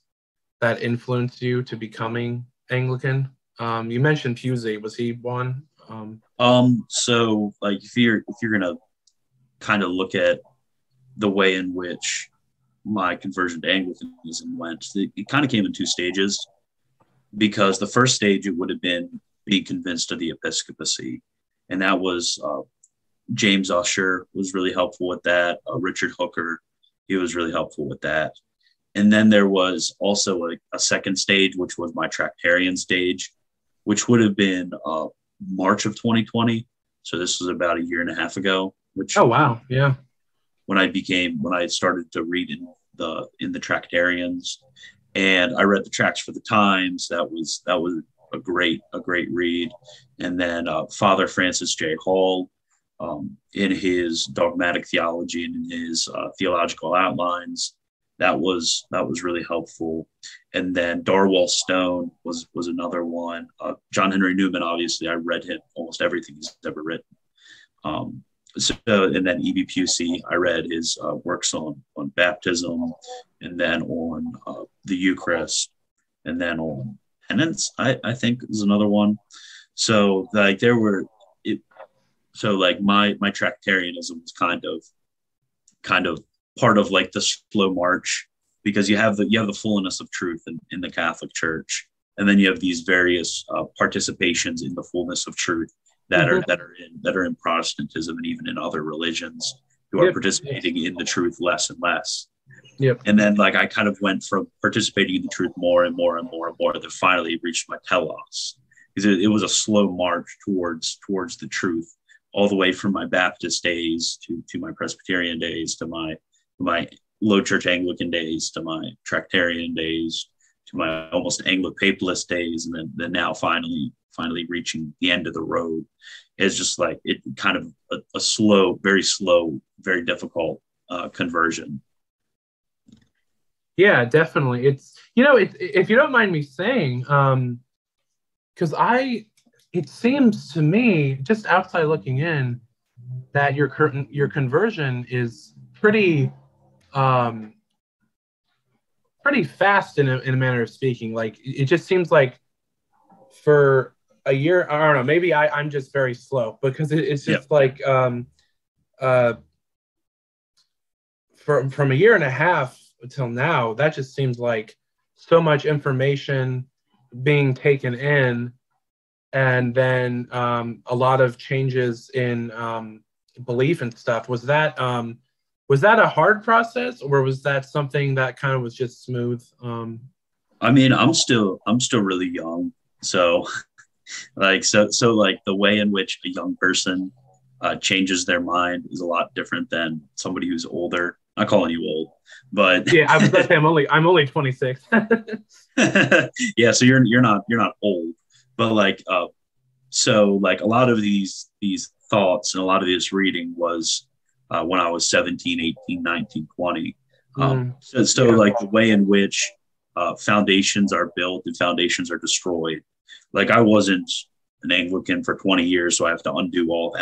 that influenced you to becoming Anglican? You mentioned Pusey. Was he one? So like if you're gonna kind of look at the way in which my conversion to Anglicanism went, it kind of came in two stages, because the first stage, it would have been being convinced of the episcopacy. And that was James Ussher was really helpful with that. Richard Hooker, he was really helpful with that. And then there was also a second stage, which was my Tractarian stage, which would have been March of 2020. So this was about a year and a half ago. Which, oh wow, yeah. When I started to read in the Tractarians, and I read the Tracts for the Times. That was a great read. And then Father Francis J. Hall, in his dogmatic theology and in his theological outlines, that was really helpful. And then Darwell Stone was another one. John Henry Newman, obviously, I read him almost everything he's ever written. And then E.B. Pusey, I read his works on baptism, and then on the Eucharist, and then on penance, I think is another one. So like my Tractarianism was kind of part of like the slow march, because you have the fullness of truth in the Catholic Church, and then you have these various participations in the fullness of truth that are in Protestantism and even in other religions, who are participating in the truth less and less. Yep. And then like I kind of went from participating in the truth more and more and more and more, that finally reached my telos. Because it was a slow march towards the truth, all the way from my Baptist days to my Presbyterian days, to my Low Church Anglican days, to my Tractarian days, to my almost Anglo-Papalist days, and then now finally reaching the end of the road. Is just like it kind of a slow, very difficult conversion. Yeah, definitely. It's, if you don't mind me saying, because it seems to me, just outside looking in, that your conversion is pretty fast in a manner of speaking. Like it just seems like for a year, I don't know, maybe I'm just very slow, because it's just like from a year and a half until now, that just seems like so much information being taken in, and then a lot of changes in belief and stuff. Was that a hard process, or was that something that kind of was just smooth? I mean, I'm still really young, so like the way in which a young person changes their mind is a lot different than somebody who's older. Not calling you old, but yeah, I was gonna say I'm only 26. Yeah, so you're not old, but like so like a lot of these thoughts and a lot of this reading was when I was 17, 18, 19, 20. Like the way in which foundations are built and foundations are destroyed. Like I wasn't an Anglican for 20 years, so I have to undo all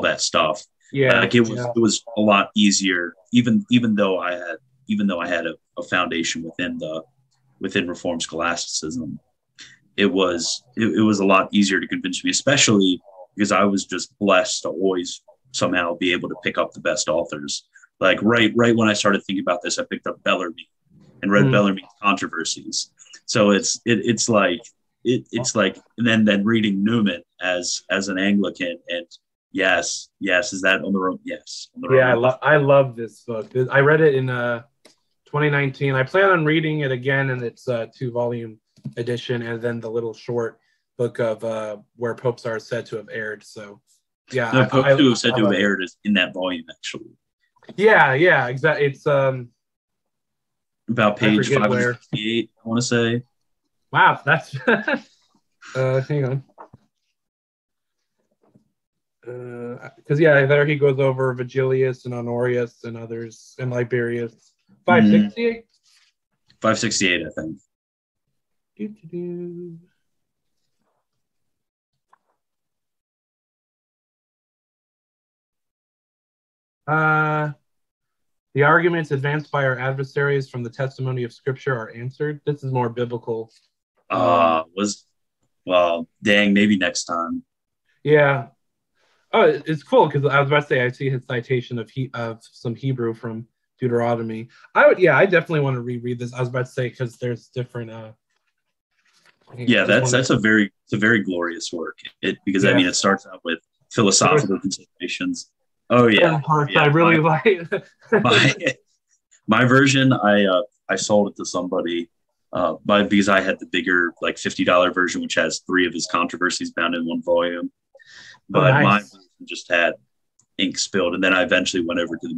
that stuff. Yeah, like it was a lot easier, even though I had a foundation within Reformed scholasticism. It was a lot easier to convince me, especially because I was just blessed to always somehow be able to pick up the best authors. Like right when I started thinking about this, I picked up Bellarmine and read Bellarmine's Controversies. So it's like and then reading Newman as an Anglican, and yes, is that on the road? Yes, on the road. Yeah, I love this book. I read it in 2019. I plan on reading it again in its 2-volume edition, and then the little short book of where popes are said to have erred. So yeah, no, popes who have said to have erred is in that volume actually. Yeah, exactly. It's about page 568, I want to say. Wow, that's hang on. Because there he goes over Vigilius and Honorius and others, and Liberius. 568? 568, I think. The arguments advanced by our adversaries from the testimony of Scripture are answered. This is more biblical. Dang, maybe next time. Yeah. Oh, it's cool because I was about to say I see his citation of some Hebrew from Deuteronomy. I definitely want to reread this. I was about to say because there's different Yeah, Just that's a very glorious work. Because I yeah. mean it starts out with First, philosophical considerations. Oh yeah, certain parts I yeah. really like. My my version, I sold it to somebody, because I had the bigger like $50 version, which has three of his controversies bound in one volume. Oh, But my nice. version just had ink spilled, and then I eventually went over to the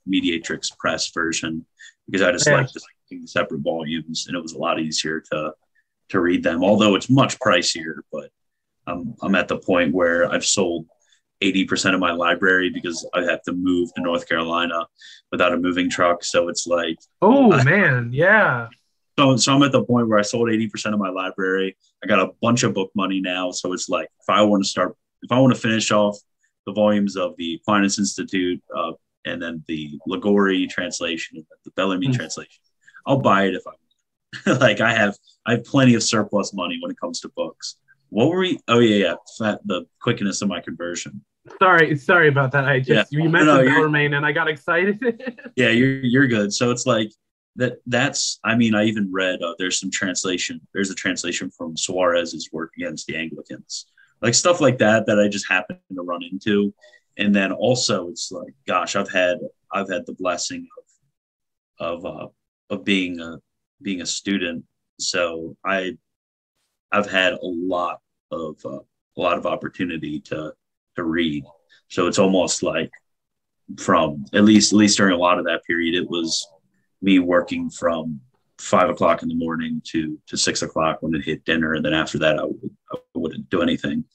Mediatrix Press version because I just Yeah. liked just the separate volumes, and it was a lot easier to read them. Although it's much pricier, but I'm at the point where I've sold 80% of my library because I have to move to North Carolina without a moving truck. So it's like, Oh man, yeah. so I'm at the point where I sold 80% of my library. I got a bunch of book money now. So it's like, if I want to finish off the volumes of the Aquinas Institute, and then the Ligori translation and the Bellamy Hmm. translation, I'll buy it if I like. I have plenty of surplus money when it comes to books. What were we? Oh yeah. The quickness of my conversion. Sorry about that. I Yeah. just you No, mentioned Bellarmine and I got excited. yeah, you're good. So it's like that's I mean, I even read there's there's a translation from Suarez's work against the Anglicans. Like stuff like that I just happened to run into. And then also it's like, gosh, I've had the blessing of being a student. So I've had a lot of opportunity to read. So it's almost like from at least during a lot of that period, it was me working from 5 o'clock in the morning to 6 o'clock when it hit dinner, and then after that I wouldn't do anything.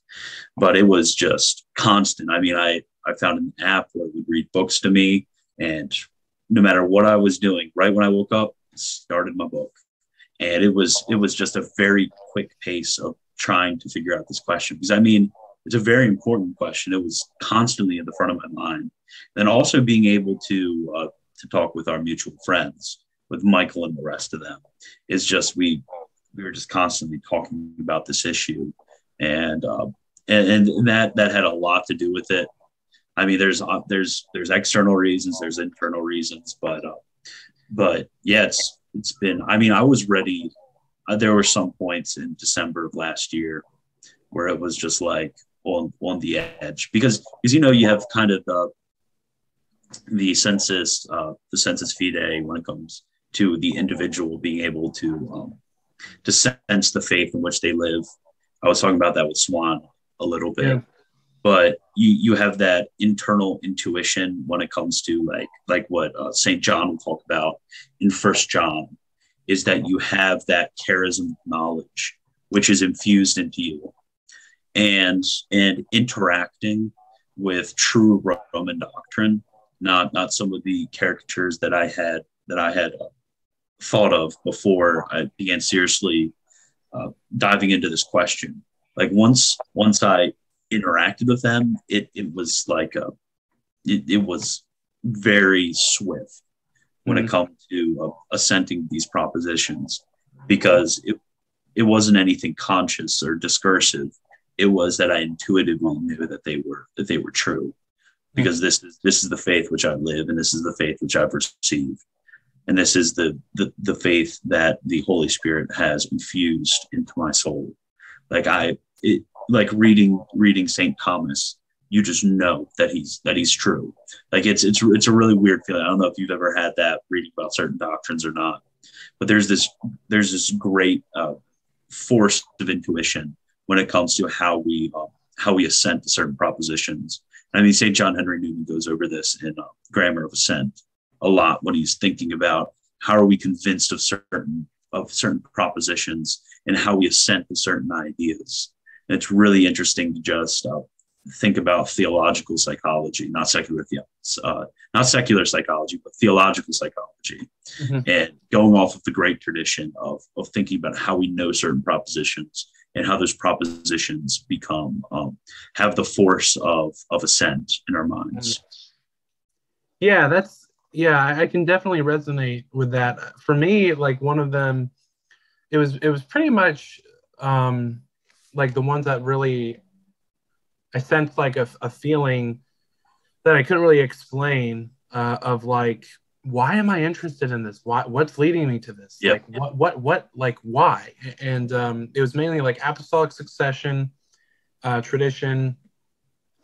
But it was just constant. I mean, I found an app where it would read books to me, and no matter what I was doing, right when I woke up, started my book. And it was just a very quick pace of trying to figure out this question, because I mean it's a very important question. It was constantly in the front of my mind. Then also being able to talk with our mutual friends, with Michael and the rest of them, is just we were just constantly talking about this issue, and and that had a lot to do with it. I mean, there's external reasons, there's internal reasons, but yeah, it's been. I mean, I was ready. There were some points in December of last year where it was just like on the edge, because you have kind of the census fide when it comes to the individual being able to sense the faith in which they live. I was talking about that with Swan a little Yeah. bit, but you have that internal intuition when it comes to like what St. John will talk about in First John, is that you have that charism of knowledge which is infused into you, and interacting with true Roman doctrine, not some of the caricatures that I had thought of before I began seriously diving into this question. Like once I interacted with them, it was like it was very swift when it Mhm. comes to assenting these propositions, because it wasn't anything conscious or discursive. It was that I intuitively knew that they were true, because this is the faith which I live, and this is the faith which I've received, and this is the faith that the Holy Spirit has infused into my soul. Like like reading Saint Thomas, you just know that he's true. Like it's a really weird feeling. I don't know if you've ever had that reading about certain doctrines or not, but there's this great force of intuition when it comes to how we assent to certain propositions. I mean, St. John Henry Newman goes over this in Grammar of Assent a lot when he's thinking about how are we convinced of certain propositions and how we assent to certain ideas. And it's really interesting to just think about theological psychology, not secular psychology, but theological psychology, Mhm. and going off of the great tradition of thinking about how we know certain propositions and how those propositions become have the force of assent in our minds. Yeah, yeah, I can definitely resonate with that. For me, like one of them, it was pretty much like the ones that really I sensed like a feeling that I couldn't really explain of like why am I interested in this? What's leading me to this? Yep. Like like why? And it was mainly like apostolic succession, tradition,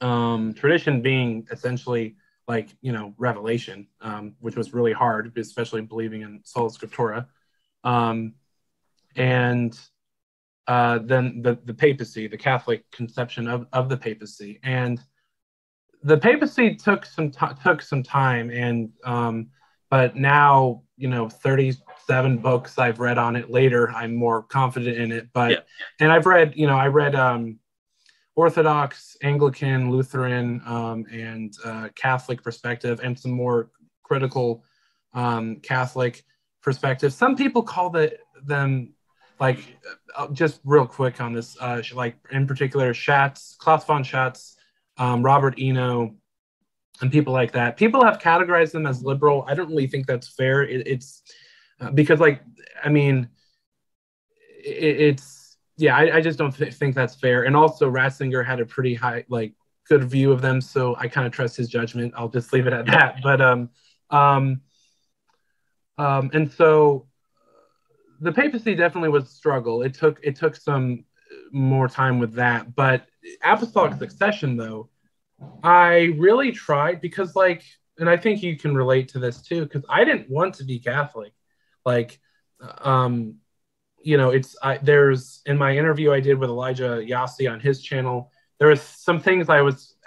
tradition being essentially like, revelation, which was really hard, especially believing in sola scriptura. And then the papacy, the Catholic conception of the papacy. And the papacy took some time, and but now, 37 books I've read on it later, I'm more confident in it. But and I read Orthodox, Anglican, Lutheran, and Catholic perspective, and some more critical Catholic perspective. Some people call them like, just real quick on this, like in particular Klaus von Schatz, Robert Eno, and people like that. People have categorized them as liberal. I don't really think that's fair. It's because, like, I mean, it's I just don't think that's fair. And also, Ratzinger had a pretty high, like, good view of them, so I kind of trust his judgment. I'll just leave it at that. But and so the papacy definitely was a struggle. It took some more time with that. But apostolic succession, though, I really tried, because, like, and I think you can relate to this too, because I didn't want to be Catholic. Like, there's, in my interview I did with Elijah Yassi on his channel, there was some things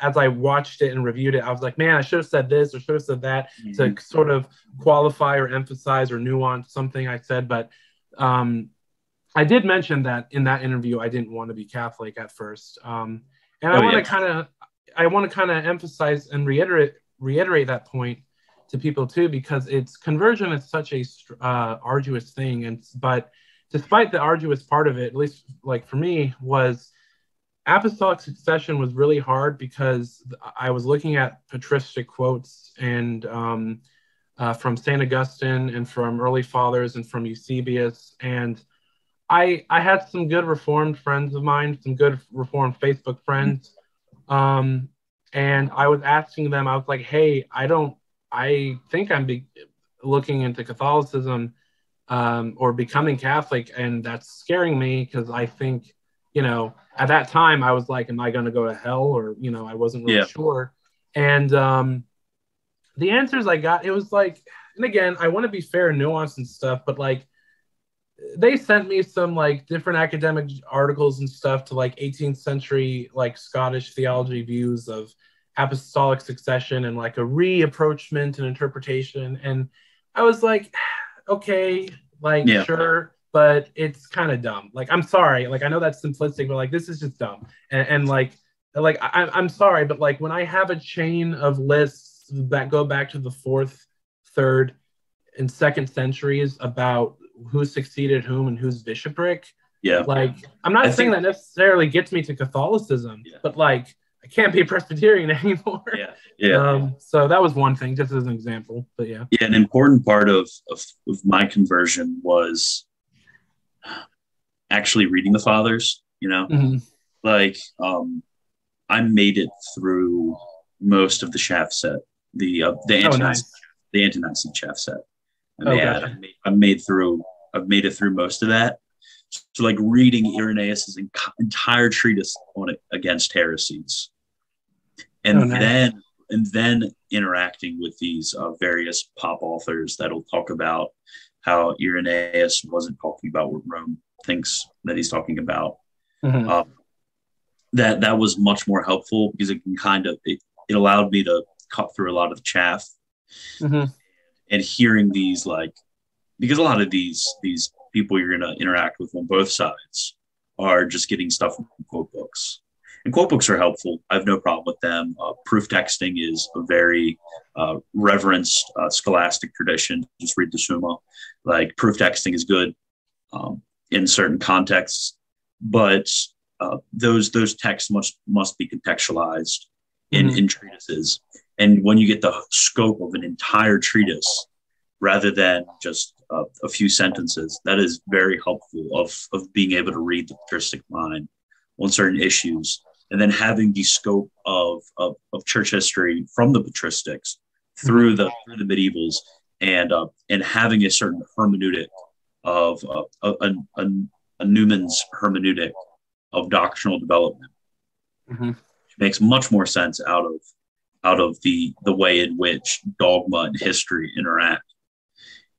as I watched it and reviewed it, I was like, man, I should have said this or should have said that, to sort of qualify or emphasize or nuance something I said. But I did mention that in that interview, I didn't want to be Catholic at first. And I want to kind of emphasize and reiterate that point to people too, because conversion is such a arduous thing. But despite the arduous part of it, at least like for me, was apostolic succession was really hard, because I was looking at patristic quotes and from St. Augustine and from early fathers and from Eusebius. And I had some good Reformed friends of mine, some good Reformed Facebook friends. And I was asking them, I was like, hey, I think I'm looking into Catholicism, or becoming Catholic, and that's scaring me, because I think, at that time I was like, am I going to go to hell? Or, I wasn't really sure. And the answers I got, it was like, and again, I want to be fair and nuanced and stuff, but like, they sent me some like different academic articles and stuff to like 18th century, like Scottish theology views of apostolic succession and like a reapproachment and interpretation. And I was like, okay, like, sure, but it's kind of dumb. Like, I'm sorry. Like, I know that's simplistic, but like, this is just dumb. And like I'm sorry, but like, when I have a chain of lists that go back to the 4th, 3rd, and 2nd centuries about who succeeded whom and whose bishopric, like, I'm not saying that necessarily gets me to Catholicism, but like, I can't be a Presbyterian anymore. So that was one thing, just as an example. But an important part of my conversion was actually reading the fathers. Like, I made it through most of the Schaff set, the anti-Nicene Schaff set. I've made it through most of that. So like, reading Irenaeus's entire treatise on it against heresies, and then interacting with these various pop authors that'll talk about how Irenaeus wasn't talking about what Rome thinks that he's talking about. That was much more helpful, because it can it allowed me to cut through a lot of chaff. And hearing these, like, because a lot of these people you're going to interact with on both sides are just getting stuff from quote books. And quote books are helpful. I have no problem with them. Proof texting is a very reverenced scholastic tradition. Just read the Summa. Like, proof texting is good in certain contexts, but those texts must be contextualized in treatises. And when you get the scope of an entire treatise rather than just a few sentences, that is very helpful of being able to read the patristic mind on certain issues, and then having the scope of church history from the patristics through the medievals and having a certain hermeneutic of a Newman's hermeneutic of doctrinal development, Mm-hmm. which makes much more sense out of the way in which dogma and history interact.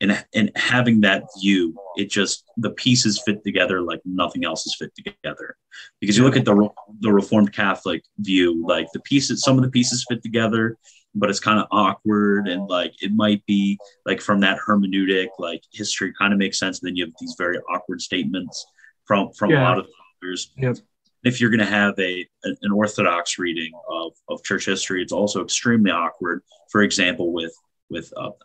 And having that view, it just, the pieces fit together like nothing else is fit together. Because you look at the Reformed Catholic view, like some of the pieces fit together, but it's kind of awkward, and like it might be like from that hermeneutic, like history kind of makes sense. And then you have these very awkward statements from a lot of others. Yep. If you're going to have an Orthodox reading of church history, it's also extremely awkward. For example, with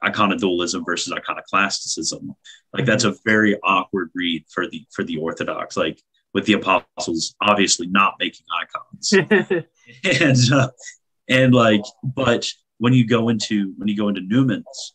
iconodualism versus iconoclasticism, like that's a very awkward read for the Orthodox, like with the apostles obviously not making icons, and like, but when you go into Newman's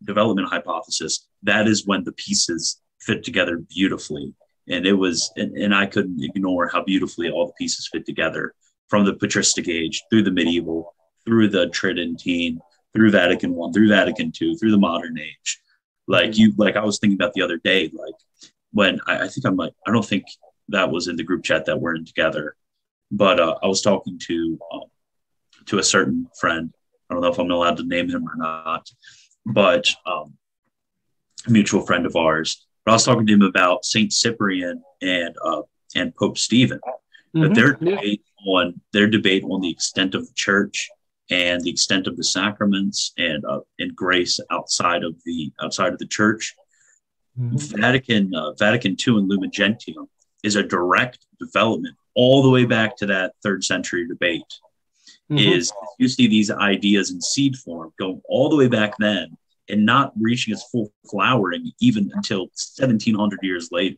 development hypothesis, that is when the pieces fit together beautifully. And it was, and I couldn't ignore how beautifully all the pieces fit together from the patristic age through the medieval, through the Tridentine, through Vatican I, through Vatican II, through the modern age. Like I was thinking about the other day, like when I don't think that was in the group chat that we're in together, but I was talking to a certain friend. I don't know if I'm allowed to name him or not, but a mutual friend of ours. But I was talking to him about Saint Cyprian and Pope Stephen, but their debate on the extent of the church and the extent of the sacraments and grace outside of the church. Mm-hmm. Vatican II and Lumen Gentium is a direct development all the way back to that 3rd century debate. Mm-hmm. Is you see these ideas in seed form going all the way back then and not reaching its full flowering even until 1700 years later.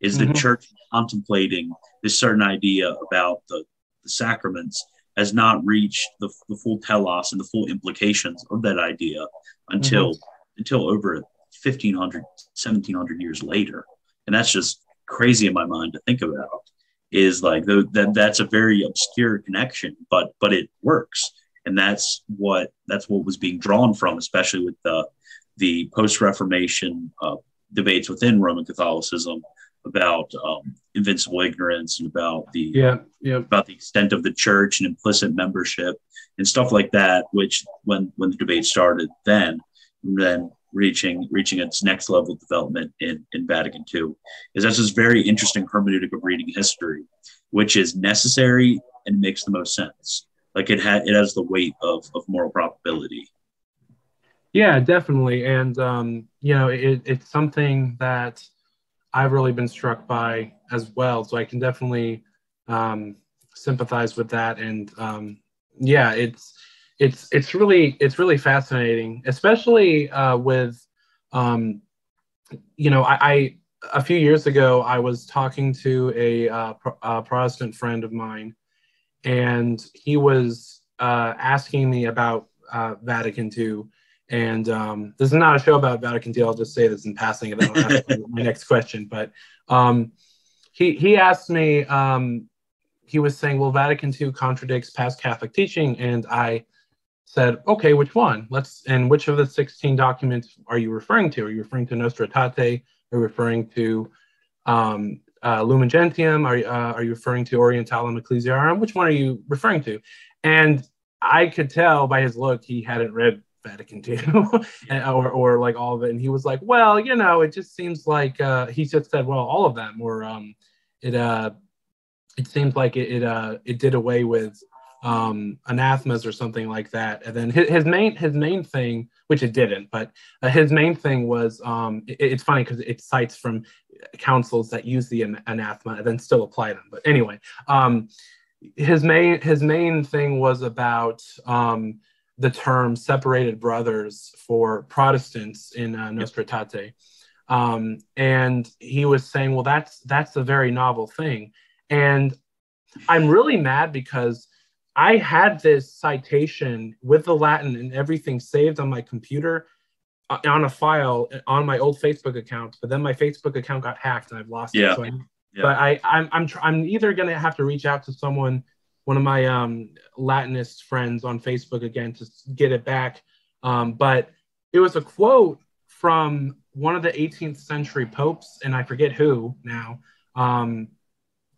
Is the church contemplating this certain idea about the sacraments has not reached the full telos and the full implications of that idea until over 1500, 1700 years later. And that's just crazy in my mind to think about. Is like that's a very obscure connection, but it works. And that's what was being drawn from, especially with the post-Reformation debates within Roman Catholicism about invincible ignorance and about the extent of the church and implicit membership and stuff like that. Which when the debate started, then reaching its next level of development in Vatican II, is that's this very interesting hermeneutic of reading history, which is necessary and makes the most sense. Like it has the weight of moral probability. Yeah, definitely. And, it's something that I've really been struck by as well. So I can definitely sympathize with that. And it's really fascinating, especially with, I a few years ago, I was talking to a Protestant friend of mine, and he was asking me about Vatican II. And this is not a show about Vatican II. I'll just say this in passing, and then I'll ask my next question. But he asked me, he was saying, well, Vatican II contradicts past Catholic teaching. And I said, okay, which one? And which of the 16 documents are you referring to? Are you referring to Nostra Aetate? Are you referring to Lumen Gentium? Are you referring to Orientalum Ecclesiarum? Which one are you referring to? And I could tell by his look he hadn't read Vatican II or like all of it. And he was like, well, it just seems like he just said, well, all of them, or it seems like it did away with anathemas or something like that. And then his main thing, which it didn't, but his main thing was it's funny because it cites from councils that use the anathema and then still apply them. But anyway, his main thing was about the term separated brothers for Protestants in Nostra Aetate. And he was saying, well, that's a very novel thing. And I'm really mad because I had this citation with the Latin and everything saved on my computer on a file on my old Facebook account, but then my Facebook account got hacked and I've lost it. So but I'm either going to have to reach out to one of my Latinist friends on Facebook again to get it back. But it was a quote from one of the 18th century popes, and I forget who now.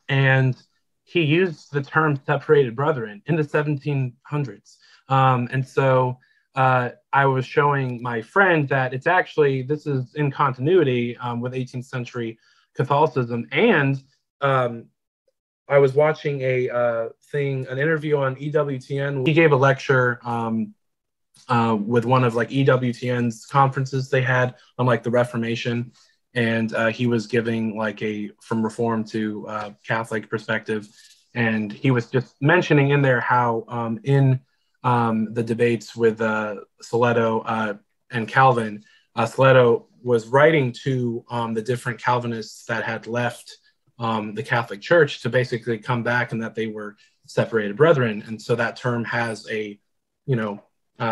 And he used the term separated brethren in the 1700s. And so I was showing my friend that it's actually, this is in continuity with 18th century Catholicism. And I was watching an interview on EWTN. He gave a lecture with one of like EWTN's conferences they had on like the Reformation. And he was giving like from Reform to Catholic perspective. And he was just mentioning in there how in the debates with Soleto and Calvin, Soleto was writing to the different Calvinists that had left the Catholic Church to basically come back, and that they were separated brethren. And so that term has a,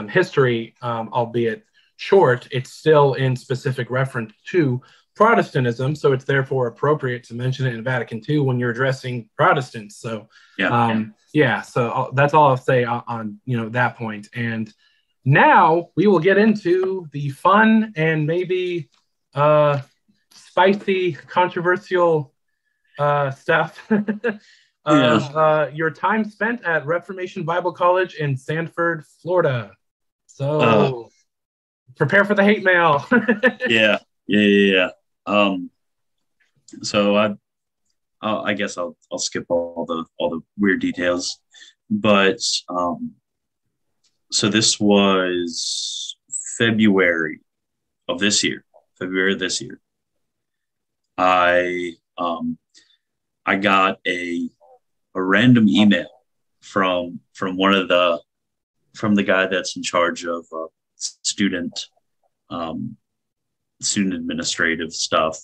history, albeit short. It's still in specific reference to Protestantism, so it's therefore appropriate to mention it in Vatican II when you're addressing Protestants. So, so that's all I'll say on that point. And now we will get into the fun and maybe spicy, controversial stuff. Your time spent at Reformation Bible College in Sanford, Florida. So prepare for the hate mail. Yeah. So I guess I'll skip all the weird details, but so this was February of this year. I got a random email from the guy that's in charge of student administrative stuff.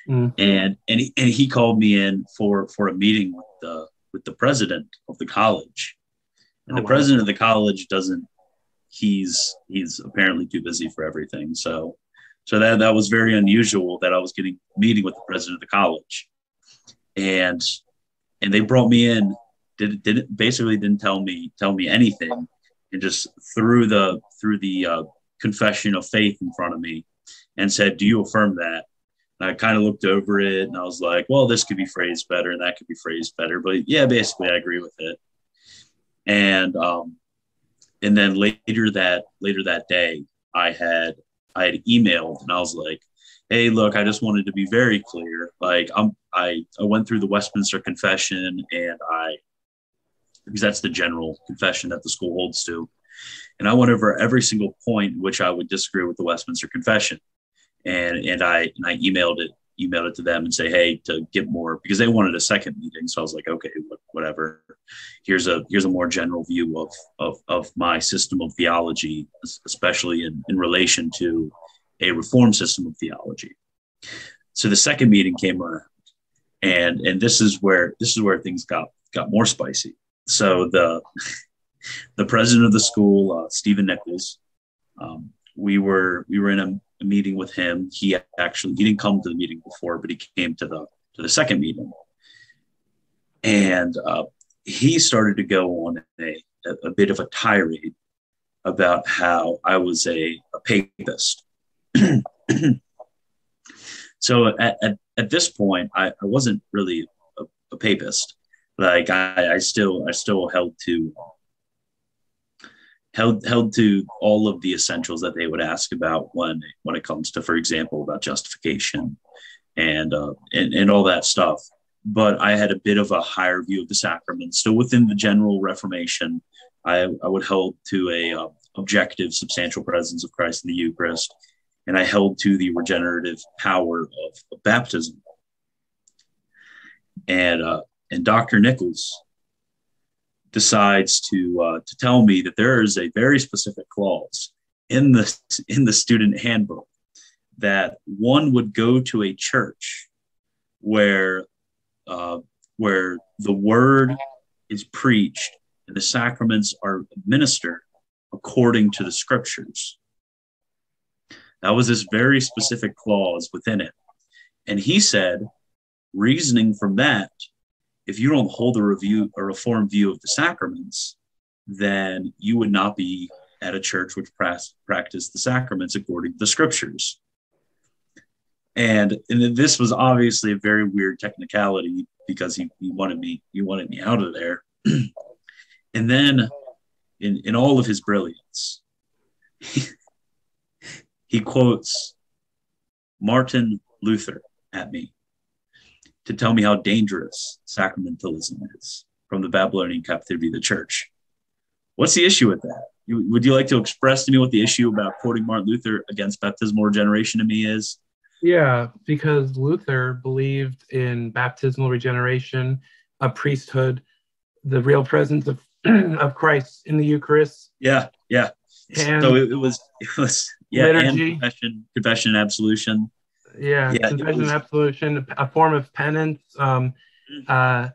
And he called me in for a meeting with the president of the college. And the president of the college he's apparently too busy for everything. So that was very unusual that I was getting a meeting with the president of the college. And they brought me in, didn't tell me anything, and just threw the confession of faith in front of me and said, "Do you affirm that?" And I kind of looked over it and I was like, well, this could be phrased better and that could be phrased better, but yeah, basically I agree with it. And then later that day, I had emailed and I was like, "Hey, look, I just wanted to be very clear. Like I went through the Westminster Confession, and because that's the general confession that the school holds to, and I went over every single point in which I would disagree with the Westminster Confession, and I emailed it to them and say, hey, to get more, because they wanted a second meeting. So I was like, okay, whatever. Here's a more general view of my system of theology, especially in relation to a reform system of theology." So the second meeting came around, and this is where things got more spicy. So the president of the school, Stephen Nichols, we were in a meeting with him. He didn't come to the meeting before, but he came to the second meeting, and he started to go on a bit of a tirade about how I was a papist. So at this point, I wasn't really a papist. Like I still held to all of the essentials that they would ask about when it comes to, for example, about justification and all that stuff. But I had a bit of a higher view of the sacraments. Still within the general Reformation, I would hold to a objective, substantial presence of Christ in the Eucharist, and I held to the regenerative power of baptism. And Dr. Nichols decides to tell me that there is a very specific clause in the student handbook that one would go to a church where the word is preached and the sacraments are administered according to the scriptures. That was this very specific clause within it. And he said, reasoning from that, if you don't hold a reformed view of the sacraments, then you would not be at a church which practiced the sacraments according to the scriptures. And this was obviously a very weird technicality because he wanted me out of there. And then in all of his brilliance, he quotes Martin Luther at me to tell me how dangerous sacramentalism is from the Babylonian captivity of the church. What's the issue with that? Would you like to express to me what the issue about quoting Martin Luther against baptismal regeneration to me is? Yeah, because Luther believed in baptismal regeneration, a priesthood, the real presence of of Christ in the Eucharist. Yeah. And so it was liturgy, and confession and absolution. Confession and absolution, a form of penance, a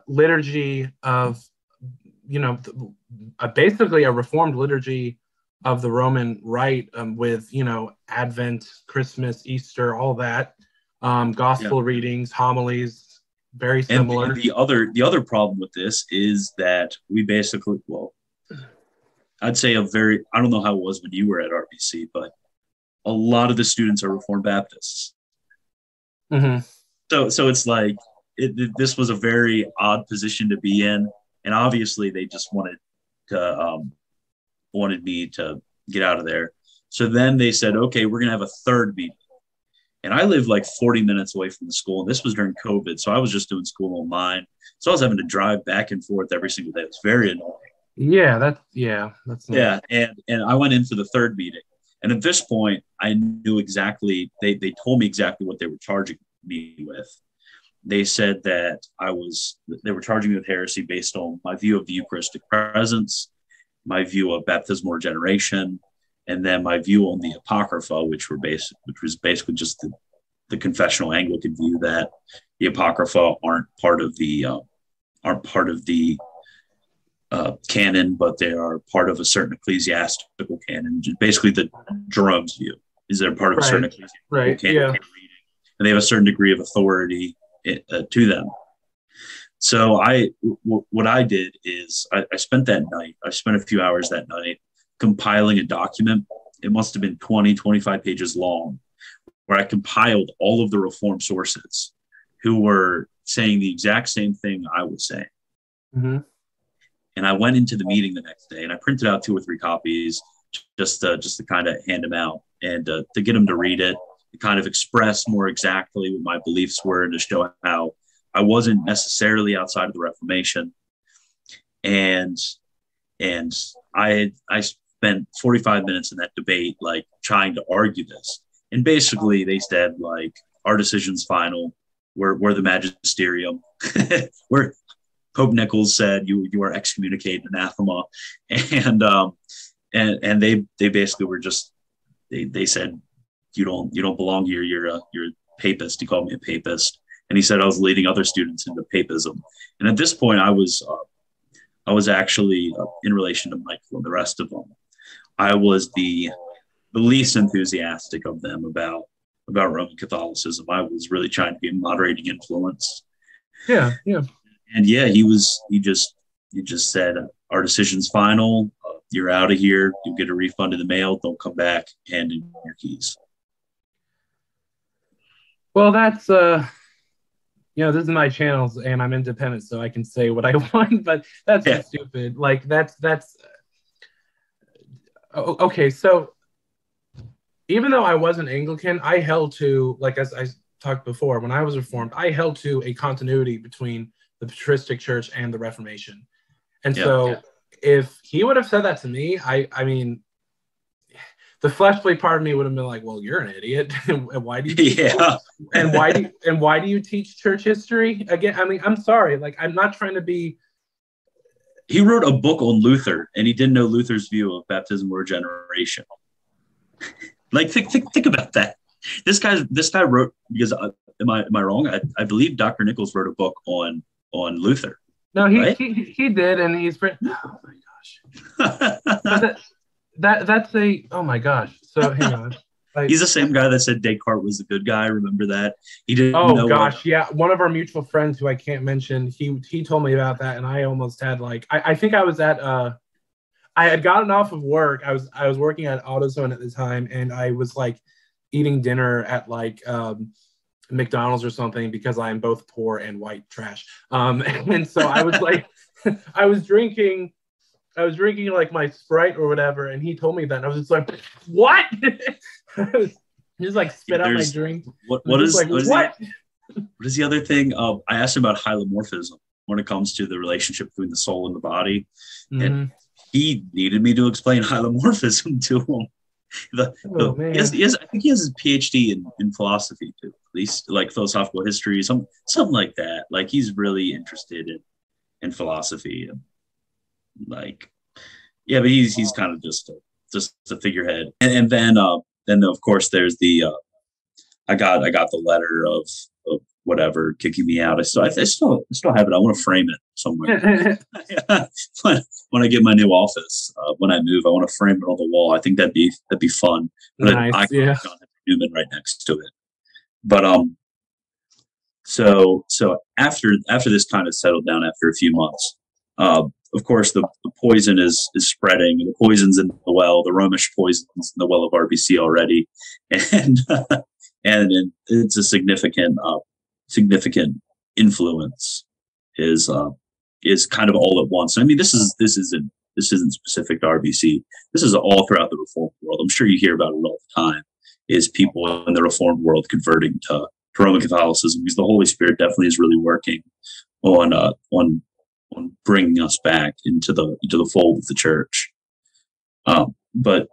liturgy of, basically a reformed liturgy of the Roman Rite, with Advent, Christmas, Easter, all that, gospel readings, homilies, very similar. And the other problem with this is that we basically, I'd say I don't know how it was when you were at RBC, but a lot of the students are Reformed Baptists. Mm-hmm. So it's like this was a very odd position to be in, and obviously they just wanted me to get out of there. So then they said, okay, we're gonna have a third meeting, and I lived like 40 minutes away from the school, and this was during COVID, so I was just doing school online. So I was having to drive back and forth every single day. It was very annoying. That's nice. And I went in for the third meeting. And at this point, I knew exactly, they told me exactly what they were charging me with. They said that they were charging me with heresy based on my view of the Eucharistic presence, my view of baptismal regeneration, and then my view on the Apocrypha, which was basically just the confessional Anglican view that the Apocrypha aren't part of the canon, but they are part of a certain ecclesiastical canon. Basically, the Jerome's view is they're part of a certain ecclesiastical canon, and they have a certain degree of authority to them. So what I did is I spent a few hours that night compiling a document. It must have been 25 pages long, where I compiled all of the Reformed sources who were saying the exact same thing I was saying. Mm-hmm. And I went into the meeting the next day and I printed out 2 or 3 copies just to kind of hand them out and to get them to read it, to kind of express more exactly what my beliefs were and to show how I wasn't necessarily outside of the Reformation. And I spent 45 minutes in that debate, like trying to argue this. And basically they said, like, our decision's final. We're the magisterium. Pope Nichols said you are excommunicated, anathema, and they basically were just they said you don't belong here. You're a papist. He called me a papist, and he said I was leading other students into papism. And at this point, I was actually in relation to Michael and the rest of them. I was the least enthusiastic of them about Roman Catholicism. I was really trying to be a moderating influence. Yeah. And he just said, our decision's final. You're out of here. You'll get a refund in the mail. Don't come back. Hand in your keys. Well, that's, this is my channel and I'm independent, so I can say what I want, but that's just stupid. Like that's, okay. So even though I wasn't Anglican, I held to, like, as I talked before, when I was Reformed, I held to a continuity between the patristic church and the Reformation. And if he would have said that to me, I mean, the fleshly part of me would have been like, well, you're an idiot. And why do you teach and why do you teach church history? Again, I mean, I'm sorry. Like, I'm not trying to be. He wrote a book on Luther, and he didn't know Luther's view of baptismal regeneration. Like, think about that. This guy wrote, because am I wrong? I believe Dr. Nichols wrote a book on Luther. No, he did, and he's written. Oh my gosh. That's a, oh my gosh. So hang on. He's the same guy that said Descartes was the good guy. Remember that? He didn't. Oh gosh, yeah. One of our mutual friends who I can't mention, he told me about that, and I almost had, like, I think I was at I had gotten off of work. I was working at AutoZone at the time, and I was like eating dinner at like McDonald's or something because I am both poor and white trash. And so I was like, I was drinking like my Sprite or whatever, and he told me that, and I was just like, what? He just like spit out my drink. What is what is the other thing? I asked him about hylomorphism when it comes to the relationship between the soul and the body, and he needed me to explain hylomorphism to him. I think he has his PhD in philosophy too, at least like philosophical history, something like that. Like he's really interested in philosophy, and like, yeah, but he's kind of just a figurehead. And then of course there's the I got the letter of whatever kicking me out. I still have it. I want to frame it somewhere. When I get my new office, when I move, I want to frame it on the wall. I think that'd be fun. But nice, I got John Newman right next to it. But so after this kind of settled down after a few months, of course the poison is spreading. The poison's in the well. The Romish poison's in the well of RBC already, and and it's a significant influence is kind of all at once. I mean, this isn't specific to RBC. This is all throughout the Reformed world. I'm sure you hear about it all the time. Is people in the Reformed world converting to Roman Catholicism, because the Holy Spirit definitely is really working on bringing us back into the fold of the church. But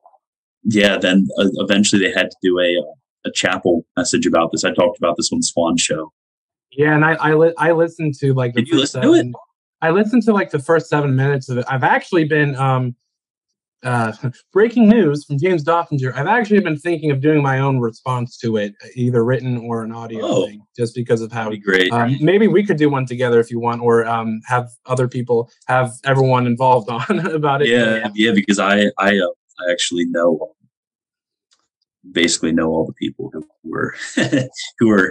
yeah, then eventually they had to do a chapel message about this. I talked about this on the Swan Show. Yeah, and I listened to like Did you listen to it? I listened to like the first 7 minutes of it. I've actually been breaking news from James Doffinger. I've actually been thinking of doing my own response to it, either written or an audio thing, just because of how great. Maybe we could do one together if you want, or have other people, have everyone involved on about it. Yeah, because I actually basically know all the people who were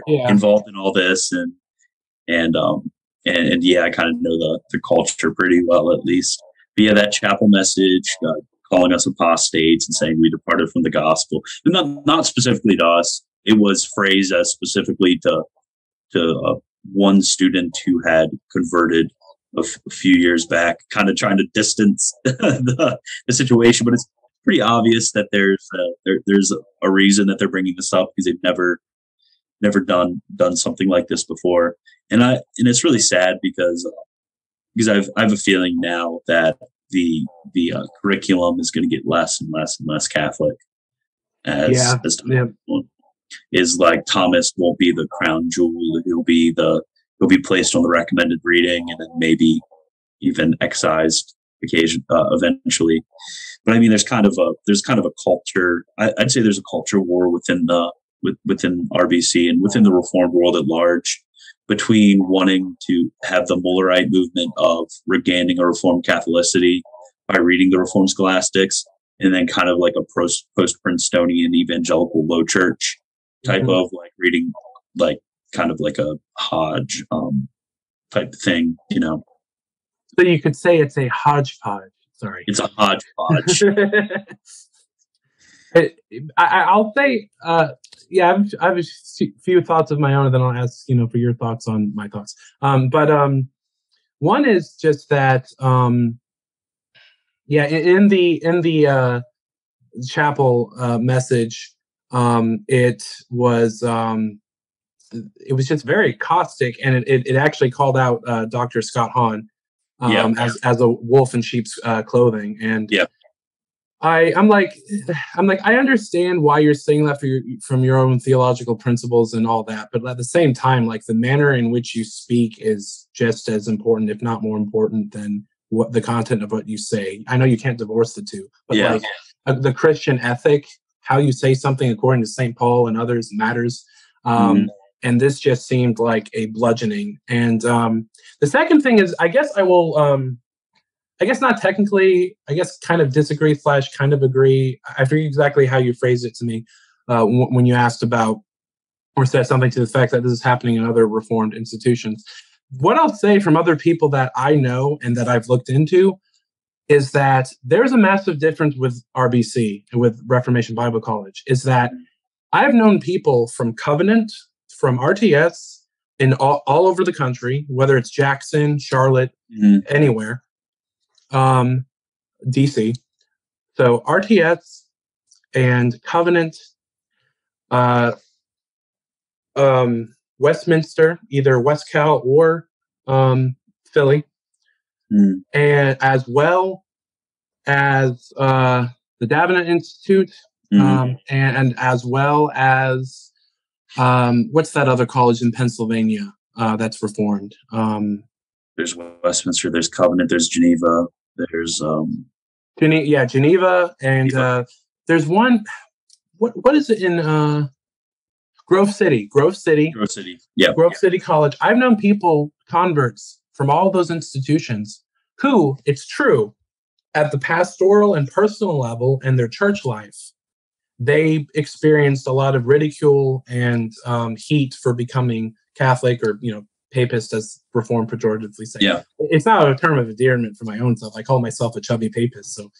involved in all this, and yeah, I kind of know the culture pretty well, at least. But yeah, that chapel message, calling us apostates and saying we departed from the gospel, not specifically to us. It was phrased as specifically to one student who had converted a few years back, kind of trying to distance the situation. But it's pretty obvious that there's a reason that they're bringing this up, because they've never done something like this before. And it's really sad because I have a feeling now that the curriculum is going to get less and less and less Catholic as time is. Like Thomas won't be the crown jewel. He'll be placed on the recommended reading, and then maybe even excised eventually. But I mean, there's kind of a culture. I'd say there's a culture war within RBC and within the Reformed world at large, between wanting to have the Mullerite movement of regaining a Reformed Catholicity by reading the Reformed Scholastics, and then kind of like a post-Princetonian evangelical low church type of like reading, like kind of like a Hodge type of thing, you know. So you could say it's a hodgepodge. Sorry, it's a hodgepodge. I'll say, I have a few thoughts of my own, and then I'll ask, for your thoughts on my thoughts. But one is just that, in the chapel message, it was just very caustic, and it actually called out Dr. Scott Hahn as a wolf in sheep's clothing, and I'm like, I understand why you're saying that from your own theological principles and all that, but at the same time, like the manner in which you speak is just as important, if not more important, than what the content of what you say. I know you can't divorce the two, but the Christian ethic, how you say something according to St. Paul and others matters. And this just seemed like a bludgeoning. And the second thing is, I guess I will. I guess not technically, I guess kind of disagree / kind of agree. I forget exactly how you phrased it to me when you asked about, or said something to the fact that this is happening in other Reformed institutions. What I'll say from other people that I know and that I've looked into, is that there's a massive difference with RBC and with Reformation Bible College, is that I've known people from Covenant, from RTS, in all over the country, whether it's Jackson, Charlotte, anywhere, DC. So RTS and Covenant, Westminster, either West Cal or Philly, and as well as the Davenant Institute, and as well as what's that other college in Pennsylvania that's Reformed? There's Westminster, there's Covenant, there's Geneva, there's Geneva, and there's one. What is it in Grove City? Yeah. Grove City College. I've known people, converts from all those institutions, who, it's true, at the pastoral and personal level and their church life, they experienced a lot of ridicule and heat for becoming Catholic or, papist, as Reformed pejoratively say. Yeah. It's not a term of endearment for my own self. I call myself a chubby papist, so,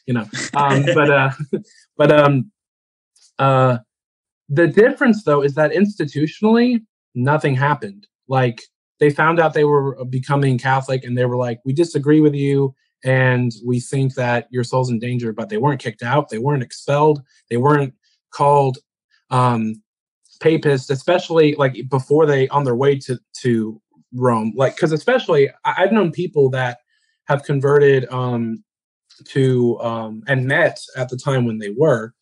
the difference, though, is that institutionally, nothing happened. Like, they found out they were becoming Catholic, and they were like, we disagree with you, and we think that your soul's in danger, but they weren't kicked out. They weren't expelled. They weren't called papist, especially, like, before they, on their way to Rome. Like, because especially, I've known people that have converted to, and met at the time when they were,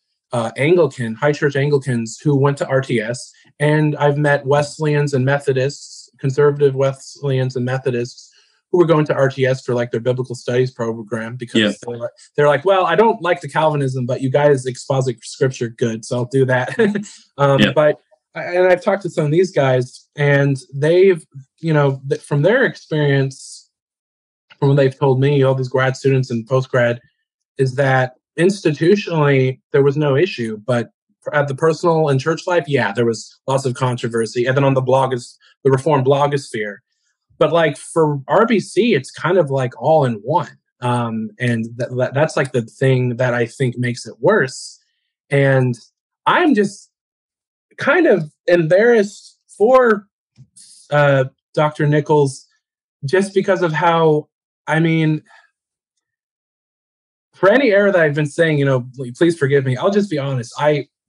Anglican, high church Anglicans who went to RTS, and I've met Wesleyans and Methodists, conservative Wesleyans and Methodists, who were going to RTS for like their biblical studies program because they're like, well, I don't like the Calvinism, but you guys exposit scripture good, so I'll do that. But I've talked to some of these guys, and they've, from their experience, from what they've told me, all these grad students and post-grad, is that institutionally there was no issue, but at the personal and church life, there was lots of controversy. And then on the Reformed blogosphere, but like for RBC, it's kind of like all in one. And that's like the thing that I think makes it worse. And I'm just kind of embarrassed for Dr. Nichols, just because of how, for any error that I've been saying, please forgive me. I'll just be honest.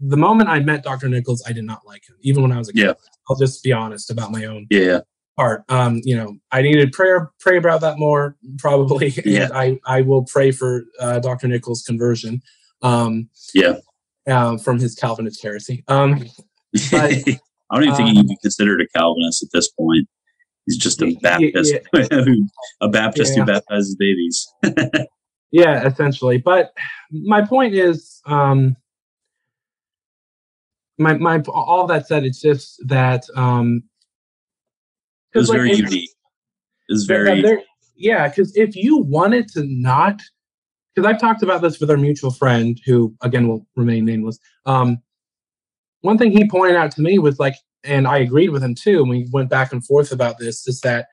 The moment I met Dr. Nichols, I did not like him, even when I was a kid. I'll just be honest about my own part. I needed pray about that more, probably. And I will pray for Dr. Nichols' conversion from his Calvinist heresy. But, I don't even think he can be considered a Calvinist at this point. He's just a Baptist, a Baptist who baptizes babies. Yeah, essentially. But my point is, my all that said, it's just that it was very unique. It's very because if you wanted to not, because I've talked about this with our mutual friend, who again will remain nameless. One thing he pointed out to me was like, and I agreed with him too, and we went back and forth about this, is that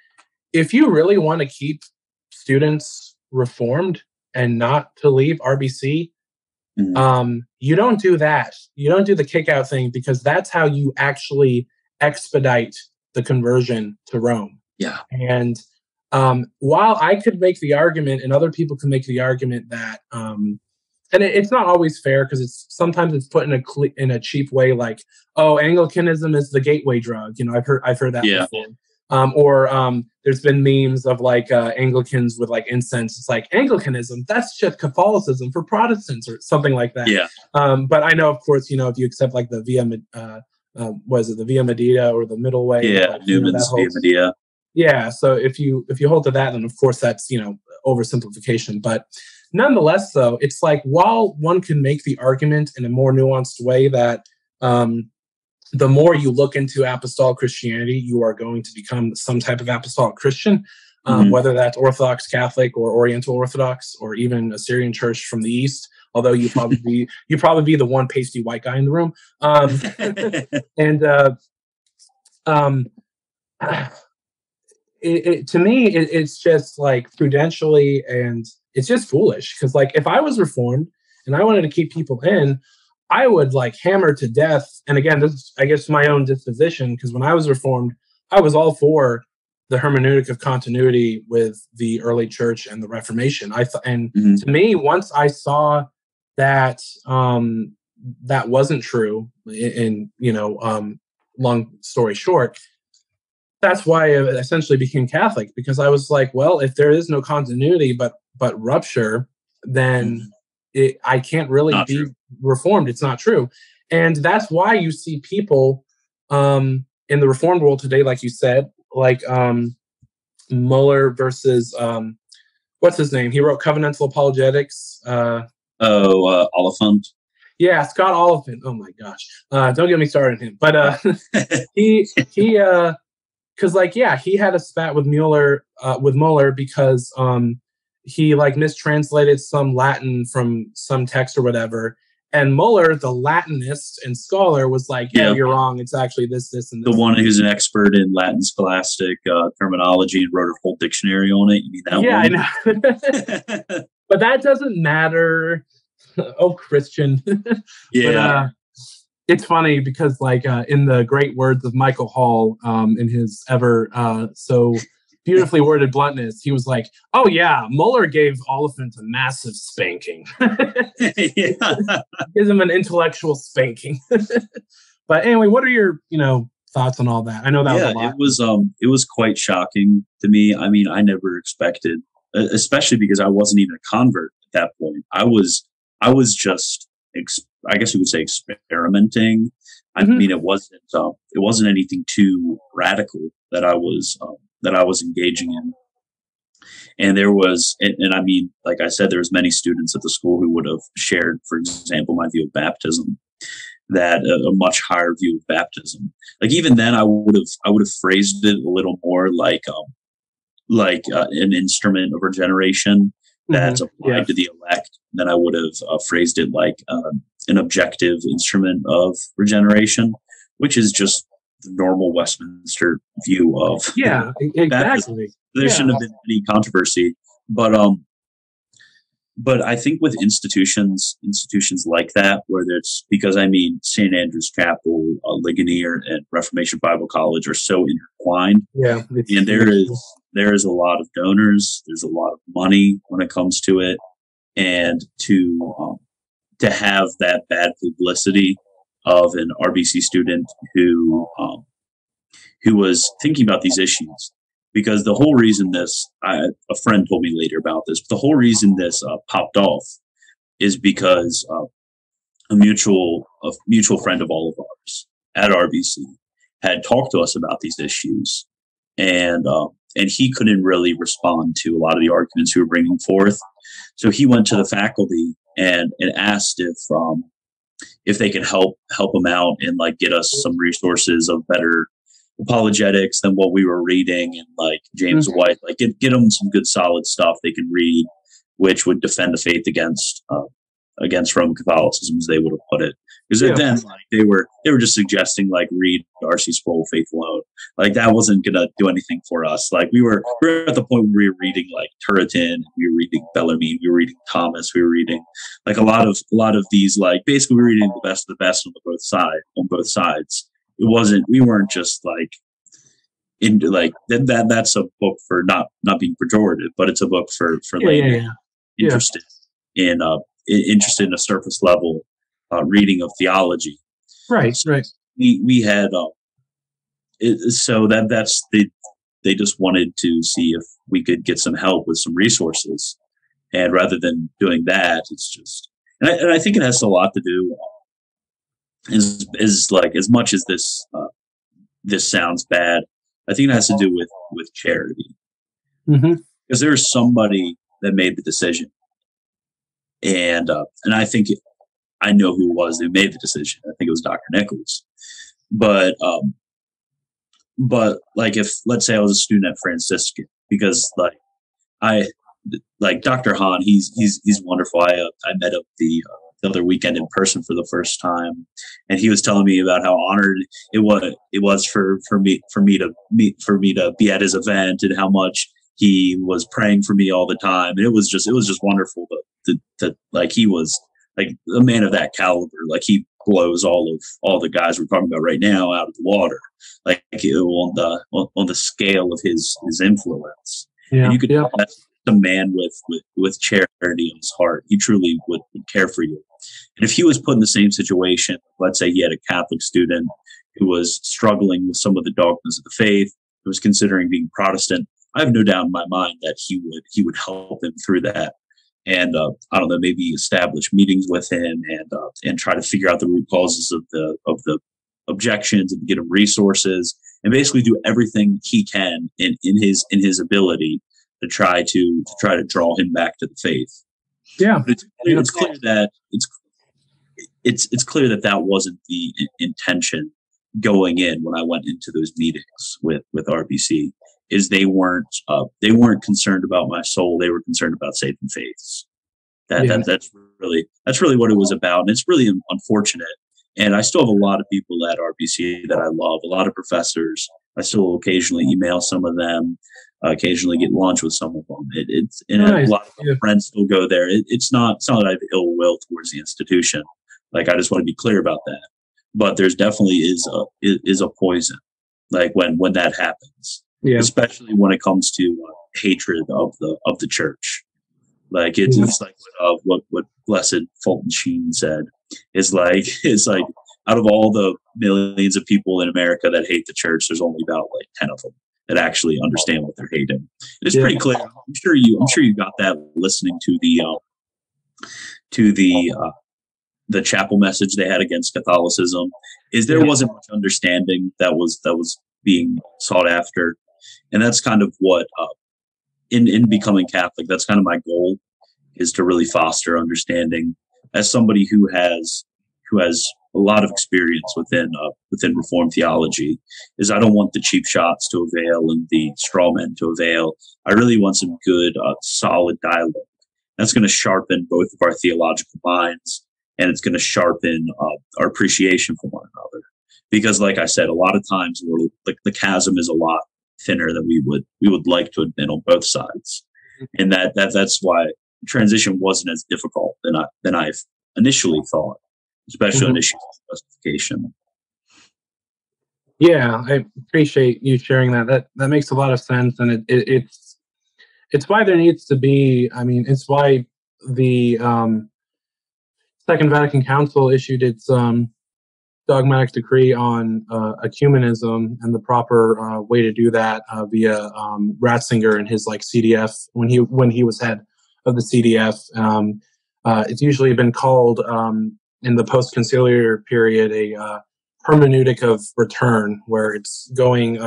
if you really want to keep students Reformed and not to leave RBC, you don't do that. You don't do the kick out thing, because that's how you actually expedite the conversion to Rome. Yeah. And while I could make the argument, and other people can make the argument that, and it's not always fair, because sometimes it's put in a cheap way, like, oh, Anglicanism is the gateway drug. I've heard that before. Or there's been memes of like Anglicans with like incense. It's like, Anglicanism, that's just Catholicism for Protestants, or something like that. Yeah. But I know, of course, if you accept like the Via Media or the middle way? Newman's Via Media. Yeah. So if you hold to that, then of course that's oversimplification. But nonetheless, though, it's like, while one can make the argument in a more nuanced way that the more you look into apostolic Christianity, you are going to become some type of apostolic Christian, whether that's Orthodox Catholic or Oriental Orthodox, or even Assyrian Church from the East. Although you probably be the one pasty white guy in the room, to me, it's just like prudentially, and it's just foolish. Because like if I was reformed and I wanted to keep people in, I would like hammer to death. And again, this is, I guess, my own disposition. Because when I was reformed, I was all for the hermeneutic of continuity with the early church and the Reformation. And to me, once I saw that that wasn't true, long story short, that's why I essentially became Catholic, because I was like, well, if there is no continuity but rupture, then I can't really not be true. Reformed. It's not true. And that's why you see people in the Reformed world today, like you said, like Muller versus what's his name? He wrote Covenantal Apologetics. Oliphant. Yeah, Scott Oliphant. Oh my gosh, don't get me started on him. But he because like he had a spat with Muller because he like mistranslated some Latin from some text or whatever. And Muller, the Latinist and scholar, was like, you're wrong. It's actually this, and this. The one who's an expert in Latin scholastic terminology and wrote a whole dictionary on it. You mean that one? I know. But that doesn't matter. Oh, Christian. Yeah. But, it's funny because, like, in the great words of Michael Hall, in his ever so beautifully worded bluntness, he was like, "Oh yeah, Muller gave Oliphant a massive spanking. Gives him an intellectual spanking." But anyway, what are your thoughts on all that? I know that was a lot. It was quite shocking to me. I mean, I never expected, especially because I wasn't even a convert at that point. I was just, I guess you would say, experimenting. I mean, it wasn't anything too radical that I was engaging in. And there was, and I mean, like I said, there was many students at the school who would have shared, for example, my view of baptism, that a much higher view of baptism. Like even then, I would have phrased it a little more like an instrument of regeneration that's applied to the elect. Then I would have phrased it like an objective instrument of regeneration, which is just the normal Westminster view of exactly. baptism. There shouldn't have been any controversy, but I think with institutions like that, where there's, because I mean, St. Andrew's Chapel, Ligonier, and Reformation Bible College are so intertwined. Yeah, and there is a lot of donors. There's a lot of money when it comes to it, and to have that bad publicity of an RBC student who was thinking about these issues. Because the whole reason a friend told me later about this, but the whole reason this popped off is because a mutual friend of all of ours at RBC had talked to us about these issues, and he couldn't really respond to a lot of the arguments we were bringing forth. So he went to the faculty and asked if they could help him out and like get us some resources of better apologetics than what we were reading, and like James White, like get them some good solid stuff they can read, which would defend the faith against Roman Catholicism, as they would have put it. Because then like they were just suggesting like read R.C. Sproul, Faith Alone. Like that wasn't gonna do anything for us. Like we were at the point where we were reading like Turretin, we were reading Bellarmine, we were reading Thomas, we were reading like a lot of these, like basically we were reading the best of the best on both sides. We weren't just like into like that's a book for not being pejorative, but it's a book for laymen interested in a surface level reading of theology. Right. We had so that's they just wanted to see if we could get some help with some resources, and rather than doing that, it's just, and I think it has a lot to do. Is like, as much as this sounds bad, I think it has to do with charity, because there's somebody that made the decision, and I think I know who it was who made the decision. I think it was Dr. Nichols, but like if, let's say I was a student at Franciscan, because like Dr. Hahn, he's wonderful. I met up the the other weekend in person for the first time, and he was telling me about how honored it was for me to be at his event, and how much he was praying for me all the time. And it was just wonderful that like he was like a man of that caliber. Like he blows all the guys we're talking about right now out of the water, like on the scale of his influence. Yeah. And you could tell that's a man with charity in his heart. He truly would care for you. And if he was put in the same situation, let's say he had a Catholic student who was struggling with some of the dogmas of the faith, who was considering being Protestant, I have no doubt in my mind that he would help him through that. And I don't know, maybe establish meetings with him and try to figure out the root causes of the objections, and get him resources, and basically do everything he can in his ability to try to draw him back to the faith. Yeah, but it's clear that it's clear that wasn't the intention going in when I went into those meetings with RBC. Is they weren't concerned about my soul. They were concerned about saving faiths. That's really what it was about. And it's really unfortunate. And I still have a lot of people at RBC that I love, a lot of professors. I still occasionally email some of them, occasionally get lunch with some of them. A lot of my friends still go there. It's not that I have ill will towards the institution. Like, I just want to be clear about that. But there's definitely is a poison, like when that happens. Yeah. Especially when it comes to hatred of the church. Like it's like what Blessed Fulton Sheen said. It's like out of all the millions of people in America that hate the church, there's only about like 10 of them that actually understand what they're hating. It's pretty clear. I'm sure you got that listening to the chapel message they had against Catholicism. There wasn't much understanding that was being sought after. And that's kind of what, in becoming Catholic, that's kind of my goal, is to really foster understanding. As somebody who has a lot of experience within Reformed theology, is I don't want the cheap shots to avail and the straw men to avail. I really want some good, solid dialogue. That's going to sharpen both of our theological minds, and it's going to sharpen our appreciation for one another. Because, like I said, a lot of times the chasm is a lot thinner than we would like to admit on both sides, and that's why transition wasn't as difficult than I've initially thought, especially on issues of justification. Yeah, I appreciate you sharing that. That makes a lot of sense, and it's why there needs to be. I mean, it's why the Second Vatican Council issued its dogmatic decree on ecumenism, and the proper way to do that via Ratzinger and his CDF when he was head of the CDF. It's usually been called in the post-conciliar period a hermeneutic of return, where it's going,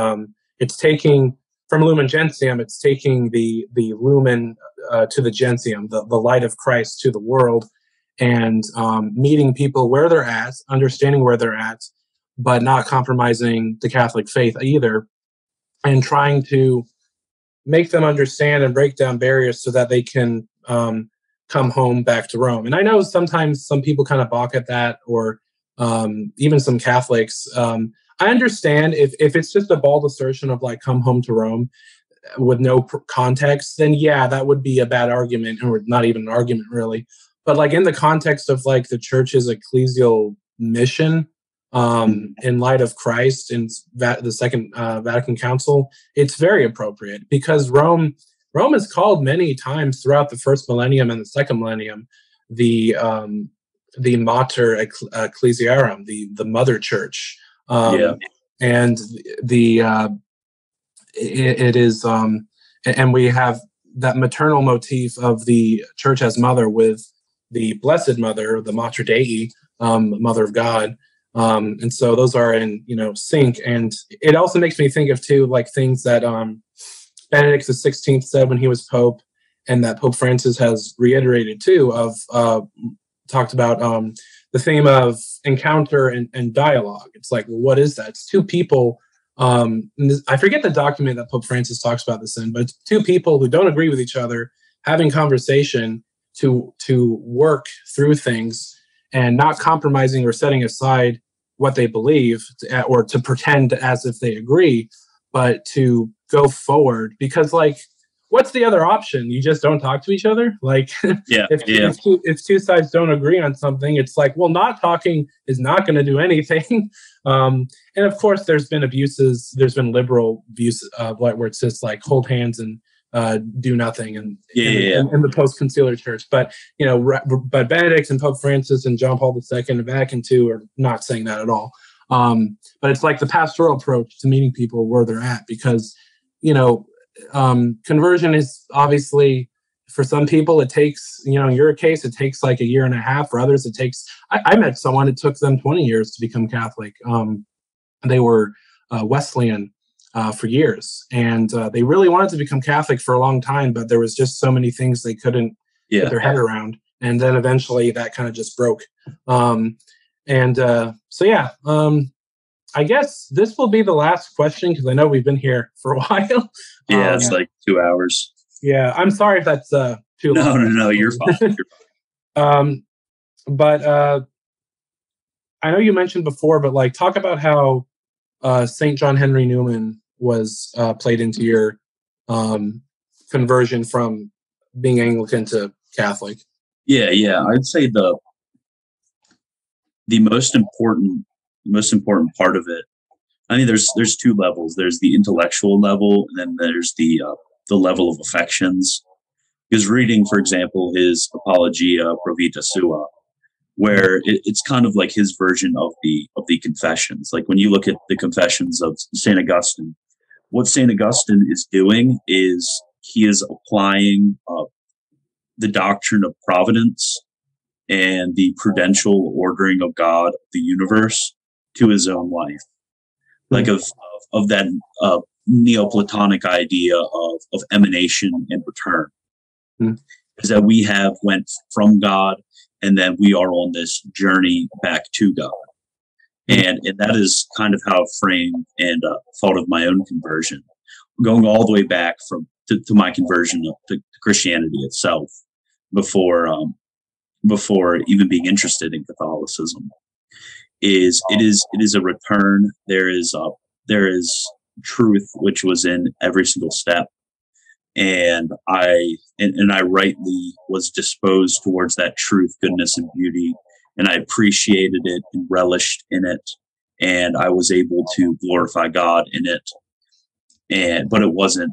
it's taking from lumen gentium, it's taking the lumen to the gentium, the light of Christ to the world, and meeting people where they're at, understanding where they're at, but not compromising the Catholic faith either, and trying to make them understand and break down barriers so that they can come home back to Rome. And I know sometimes some people kind of balk at that, or even some Catholics. I understand if it's just a bald assertion of come home to Rome with no context, then yeah, that would be a bad argument, or not even an argument really. But in the context of the church's ecclesial mission, in light of Christ and the Second Vatican Council, it's very appropriate, because Rome is called many times throughout the first millennium and the second millennium the Mater Ecclesiarum, the mother church, and it is, and we have that maternal motif of the church as mother with the Blessed Mother, the Mater Dei, Mother of God. And so those are in, sync. And it also makes me think of too, things that Benedict XVI said when he was Pope, and that Pope Francis has reiterated too, of talked about the theme of encounter and dialogue. It's what is that? It's two people. I forget the document that Pope Francis talks about this in, but it's two people who don't agree with each other having conversation to work through things and not compromising or setting aside what they believe or to pretend as if they agree, but to go forward. Because, like, what's the other option? You just don't talk to each other? Like, if two sides don't agree on something, it's like, well, not talking is not going to do anything. And of course, there's been abuses. There's been liberal views where it's just like hold hands and do nothing, and in the post-conciliar church. But but Benedict and Pope Francis and John Paul II and Vatican II are not saying that at all. But it's like the pastoral approach to meeting people where they're at, because conversion is obviously, for some people it takes, in your case, it takes like a year and a half. For others, it takes. I met someone, it took them 20 years to become Catholic. They were Wesleyan for years, and they really wanted to become Catholic for a long time, but there was just so many things they couldn't get their head around, and then eventually that kind of just broke. I guess this will be the last question, because I know we've been here for a while. It's like 2 hours. Yeah, I'm sorry if that's too long. No, you're fine. But I know you mentioned before, but like, talk about how St. John Henry Newman was played into your conversion from being Anglican to Catholic. Yeah. I'd say the most important part of it, I mean, there's two levels. There's the intellectual level, and then there's the level of affections. Because reading, for example, his Apologia Pro Vita Sua, where it's kind of like his version of the confessions. Like when you look at the confessions of St. Augustine, what St. Augustine is doing is he is applying the doctrine of providence and the prudential ordering of God, the universe, to his own life. Like of that Neoplatonic idea of emanation and return. Is that we have went from God, and then we are on this journey back to God. And that is kind of how I framed and thought of my own conversion, going all the way back to my conversion to Christianity itself, before even being interested in Catholicism. It is a return. There is truth which was in every single step, and I rightly was disposed towards that truth, goodness, and beauty, and I appreciated it and relished in it, and I was able to glorify God in it. But it wasn't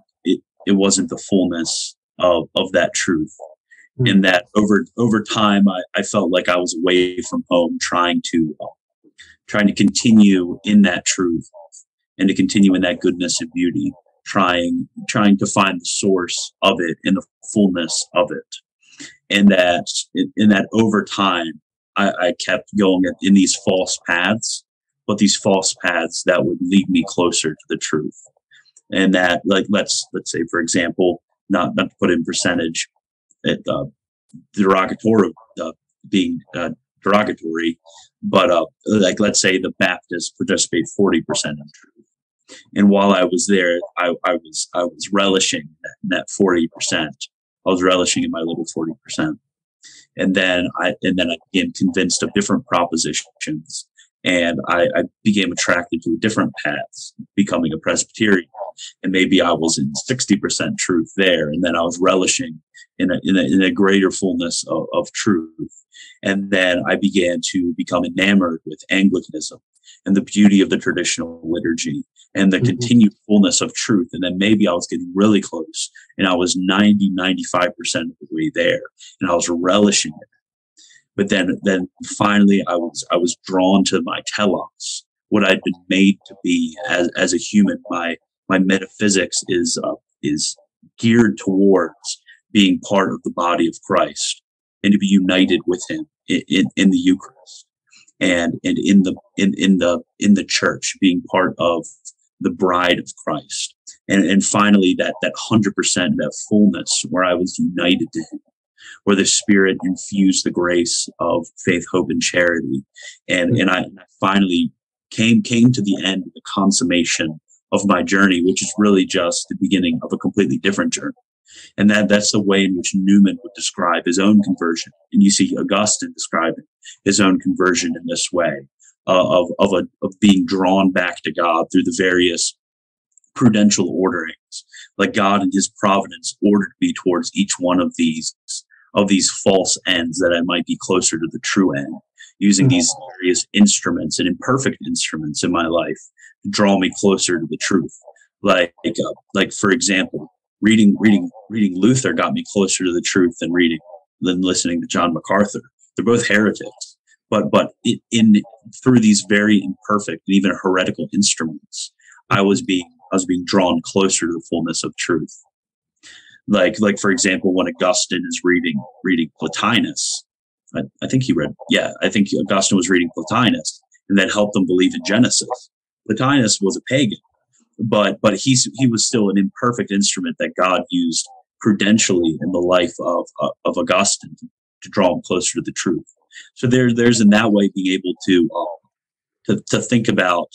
the fullness of that truth. And that over time, I felt like I was away from home, trying to continue in that truth and to continue in that goodness and beauty, trying to find the source of it and the fullness of it. And that over time, I kept going in these false paths, but these false paths that would lead me closer to the truth. And that, like, let's say, for example, not to put in percentage, derogatory, being derogatory, but like, let's say the Baptists participate 40% in truth, and while I was there, I was relishing in that 40%. I was relishing in my little 40%, and then I became convinced of different propositions, and I became attracted to different paths, becoming a Presbyterian, and maybe I was in 60% truth there, and then I was relishing in a greater fullness of truth. And then I began to become enamored with Anglicanism and the beauty of the traditional liturgy and the continued fullness of truth. And then maybe I was getting really close, and I was 95% of the way there, and I was relishing it. But then finally I was drawn to my telos, what I'd been made to be as a human. My metaphysics is geared towards being part of the body of Christ and to be united with him in the Eucharist and in the church, being part of the bride of Christ. And finally that 100%, that fullness where I was united to him, where the Spirit infused the grace of faith, hope, and charity. And I finally came to the end, the consummation of my journey, which is really just the beginning of a completely different journey. And that's the way in which Newman would describe his own conversion. And you see Augustine describing his own conversion in this way, of being drawn back to God through the various prudential orderings. Like God in his providence ordered me towards each one of these false ends, that I might be closer to the true end, using these various instruments and imperfect instruments in my life to draw me closer to the truth. Like for example, reading Luther got me closer to the truth than listening to John MacArthur. They're both heretics, but through these very imperfect and even heretical instruments, I was being drawn closer to the fullness of truth. Like for example, when Augustine is reading Plotinus, I think Augustine was reading Plotinus, and that helped him believe in Genesis. Plotinus was a pagan, but he was still an imperfect instrument that God used prudentially in the life of Augustine to draw him closer to the truth. So there's in that way being able to think about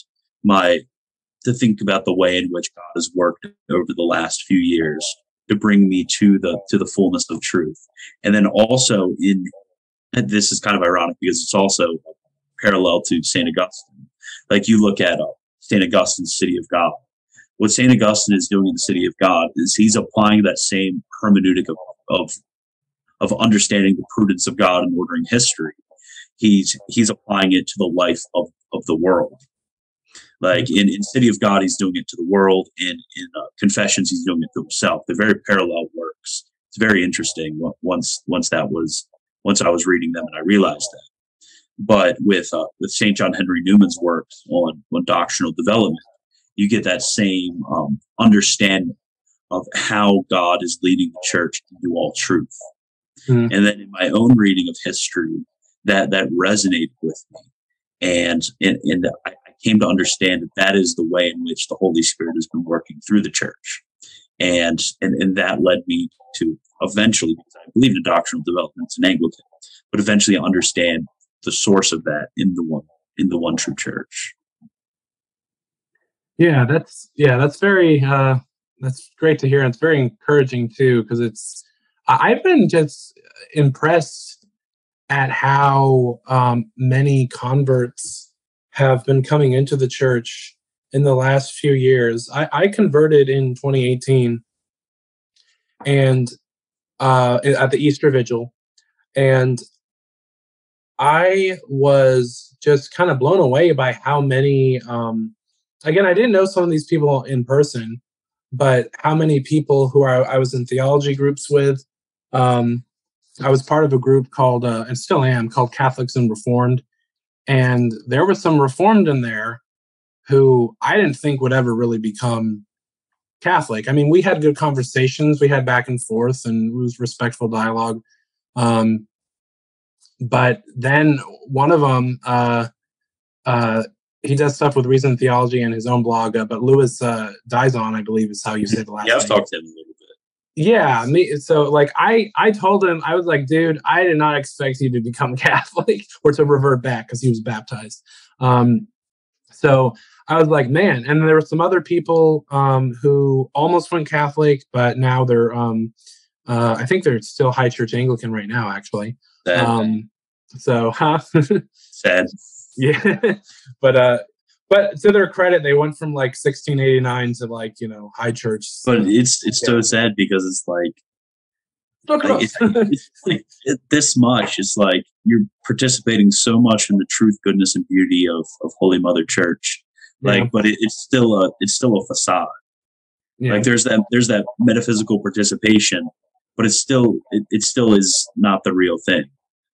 the way in which God has worked over the last few years to bring me to the fullness of truth. And then also and this is kind of ironic because it's also parallel to St. Augustine. Like you look at St. Augustine's City of God. What St. Augustine is doing in the City of God is he's applying that same hermeneutic of understanding the prudence of God and ordering history. He's applying it to the life of the world. Like in City of God, he's doing it to the world. In Confessions, he's doing it to himself. They're very parallel works. It's very interesting. Once I was reading them, and I realized that. But with St. John Henry Newman's works on doctrinal development, you get that same understanding of how God is leading the church into all truth. And then in my own reading of history, that resonated with me, and I came to understand that is the way in which the Holy Spirit has been working through the church, and that led me to eventually, because I believe in doctrinal development, it's an Anglican, but eventually understand the source of that in the one true church. That's very that's great to hear. And it's very encouraging too, because I've been just impressed at how many converts have been coming into the church in the last few years. I converted in 2018, and at the Easter Vigil, and I was just kind of blown away by how many. Again, I didn't know some of these people in person, but how many people who I was in theology groups with. I was part of a group called, and still am, called Catholicism Reformed. And there was some Reformed in there who I didn't think would ever really become Catholic. I mean, we had good conversations. We had back and forth, and it was respectful dialogue. But then one of them, he does stuff with Reason Theology and his own blog, but Louis Dizon, I believe is how you say the last name. I've talked to him a little bit. Yeah, so like I told him, I was like, dude, I did not expect you to become Catholic or to revert back, because he was baptized. So I was like, man. And there were some other people who almost went Catholic, but now they're I think they're still High Church Anglican right now, actually. So sad. Yeah. But to their credit, they went from like 1689 to like, High Church. But it's so sad, because it's like this much. It's like you're participating so much in the truth, goodness, and beauty of Holy Mother Church. Like, but it's still a facade. Yeah. Like there's that metaphysical participation, but it still is not the real thing.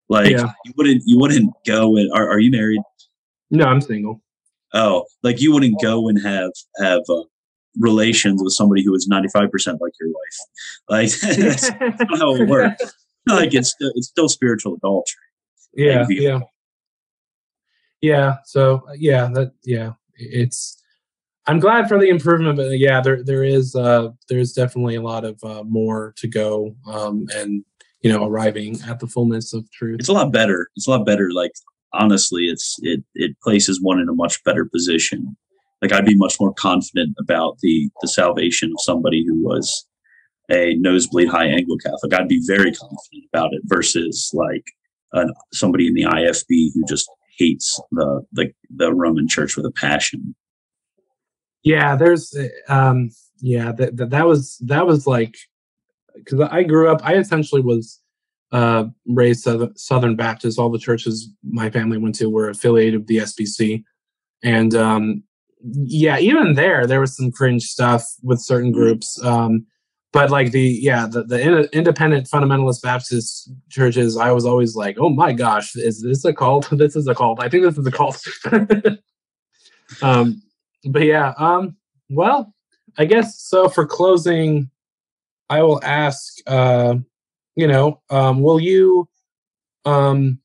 Like you wouldn't go and are you married? No, I'm single. Oh, like you wouldn't go and have relations with somebody who is 95% like your wife. Like that's not how it works. Like it's still spiritual adultery. Yeah, yeah. So it's. I'm glad for the improvement, but there's definitely a lot of more to go, and arriving at the fullness of truth. It's a lot better. Like, honestly, it places one in a much better position. Like, I'd be much more confident about the salvation of somebody who was a nosebleed high Anglo-Catholic, I'd be very confident about it versus like somebody in the IFB who just hates the Roman Church with a passion. Yeah, there's that was like, because I grew up, I essentially was raised Southern Baptist. All the churches my family went to were affiliated with the SBC, and even there was some cringe stuff with certain groups. But like the independent fundamentalist Baptist churches, I was always like, oh my gosh, is this a cult? This is a cult. I think this is a cult. But yeah, well, I guess so. For closing, I will ask, will you, when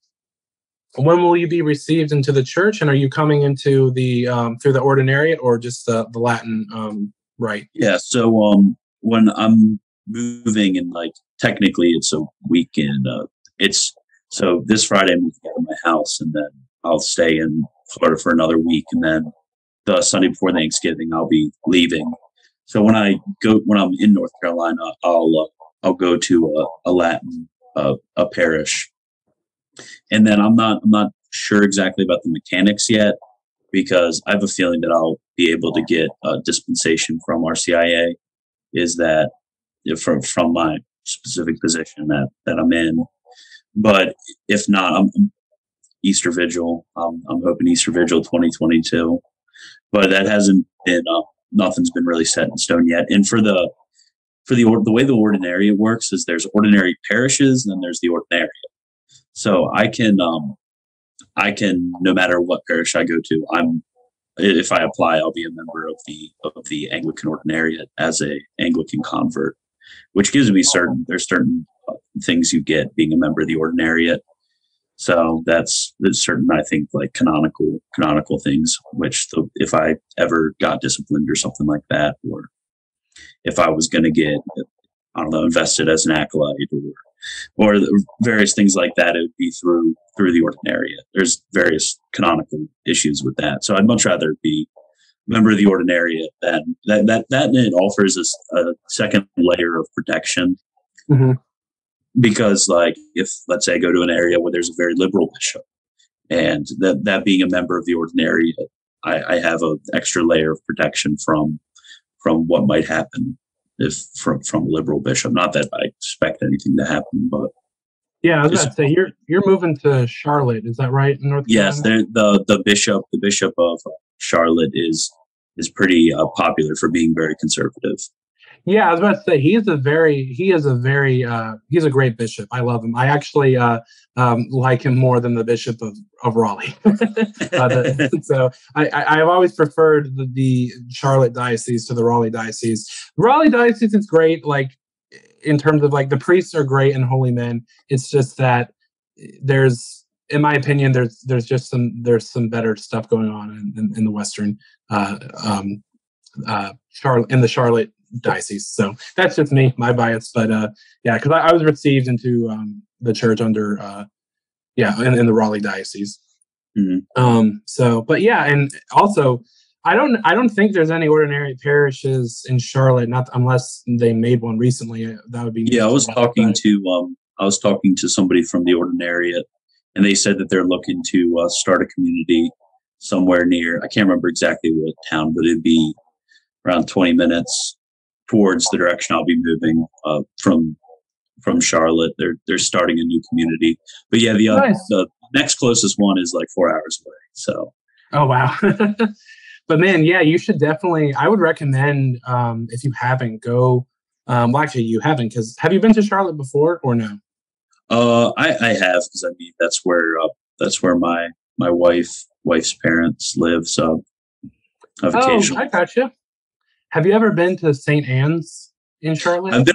will you be received into the church, and are you coming into the through the ordinariate or just the Latin rite? Yeah, so when I'm moving, and like technically it's a weekend, so this Friday I'm moving out of my house, and then I'll stay in Florida for another week, and then the Sunday before Thanksgiving I'll be leaving. So when I'm in North Carolina, I'll go to a Latin a parish, and then I'm not sure exactly about the mechanics yet, because I have a feeling that I'll be able to get a dispensation from RCIA. Is that from my specific position that I'm in? But if not, I'm Easter Vigil. I'm hoping Easter Vigil 2022, but that hasn't been. Nothing's been really set in stone yet. And for the way the ordinariate works is there's ordinary parishes, and then there's the ordinariate. So I can no matter what parish I go to, if I apply, I'll be a member of the Anglican Ordinariate as a Anglican convert, which gives me certain things you get being a member of the Ordinariate. So there's certain, I think, like canonical things, which if I ever got disciplined or something like that, or if I was going to get, I don't know, invested as an acolyte or various things like that, it would be through the Ordinariate. There's various canonical issues with that. So I'd much rather be a member of the Ordinariate than that it offers us a second layer of protection. Mm-hmm. Because like if, let's say, I go to an area where there's a very liberal bishop, and that being a member of the Ordinariate, I have an extra layer of protection from what might happen if from a liberal bishop. Not that I expect anything to happen, but yeah, I was about to say you're moving to Charlotte, is that right? In North Carolina? Yes, the bishop of Charlotte is pretty popular for being very conservative. Yeah, I was about to say he's a great bishop. I love him. I actually like him more than the bishop of Raleigh. So I've always preferred the Charlotte diocese to the Raleigh diocese. The Raleigh diocese is great, like in terms of like the priests are great and holy men. It's just that there's, in my opinion, there's some better stuff going on in the Western Charlotte, in the Charlotte diocese. So that's just me, my bias. But because I was received into the church under in the Raleigh diocese. Mm-hmm. But yeah, and also I don't think there's any ordinary parishes in Charlotte, not unless they made one recently. That would be I was talking to somebody from the Ordinariate, and they said that they're looking to start a community somewhere near, I can't remember exactly what town, but it'd be around 20 minutes towards the direction I'll be moving from Charlotte. They're starting a new community. But yeah, the next closest one is like 4 hours away. So. Oh, wow. But man, yeah, you should definitely, I would recommend, if you haven't, go, actually you haven't, because have you been to Charlotte before or no? I have, because I mean, that's where my wife's parents live. So I've occasionally. I gotcha. Have you ever been to St. Anne's in Charlotte? I've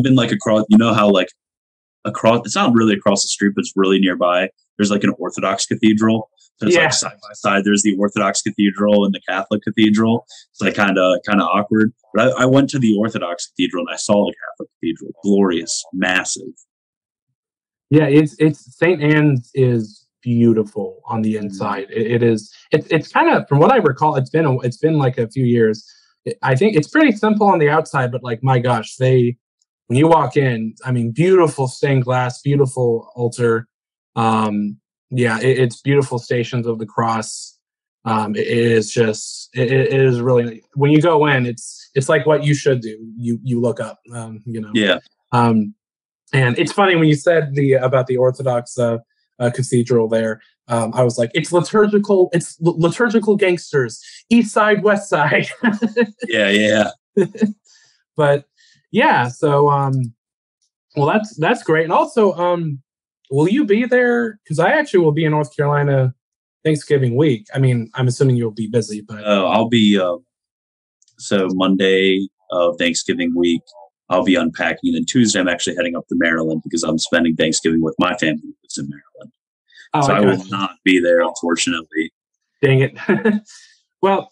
been like across, you know how like across, it's not really across the street, but it's really nearby. There's like an Orthodox cathedral. So it's like side by side. There's the Orthodox cathedral and the Catholic cathedral. It's like kind of awkward. But I went to the Orthodox cathedral and I saw the Catholic cathedral. Glorious, massive. Yeah, it's St. Anne's is beautiful on the inside. It's kind of, from what I recall, it's been like a few years. I think it's pretty simple on the outside, but like, my gosh, they when you walk in, I mean, beautiful stained glass, beautiful altar. It's beautiful Stations of the Cross. It is just, it is really, when you go in, it's like what you should do. You look up, Yeah. And it's funny when you said about the Orthodox cathedral there. I was like, it's liturgical gangsters, East Side, West Side. Yeah. But yeah, so well, that's great. And also, will you be there? Because I actually will be in North Carolina Thanksgiving week. I mean, I'm assuming you'll be busy, but I'll be so Monday of Thanksgiving week, I'll be unpacking, and then Tuesday I'm actually heading up to Maryland because I'm spending Thanksgiving with my family who lives in Maryland. So I will not be there, unfortunately. Dang it. Well,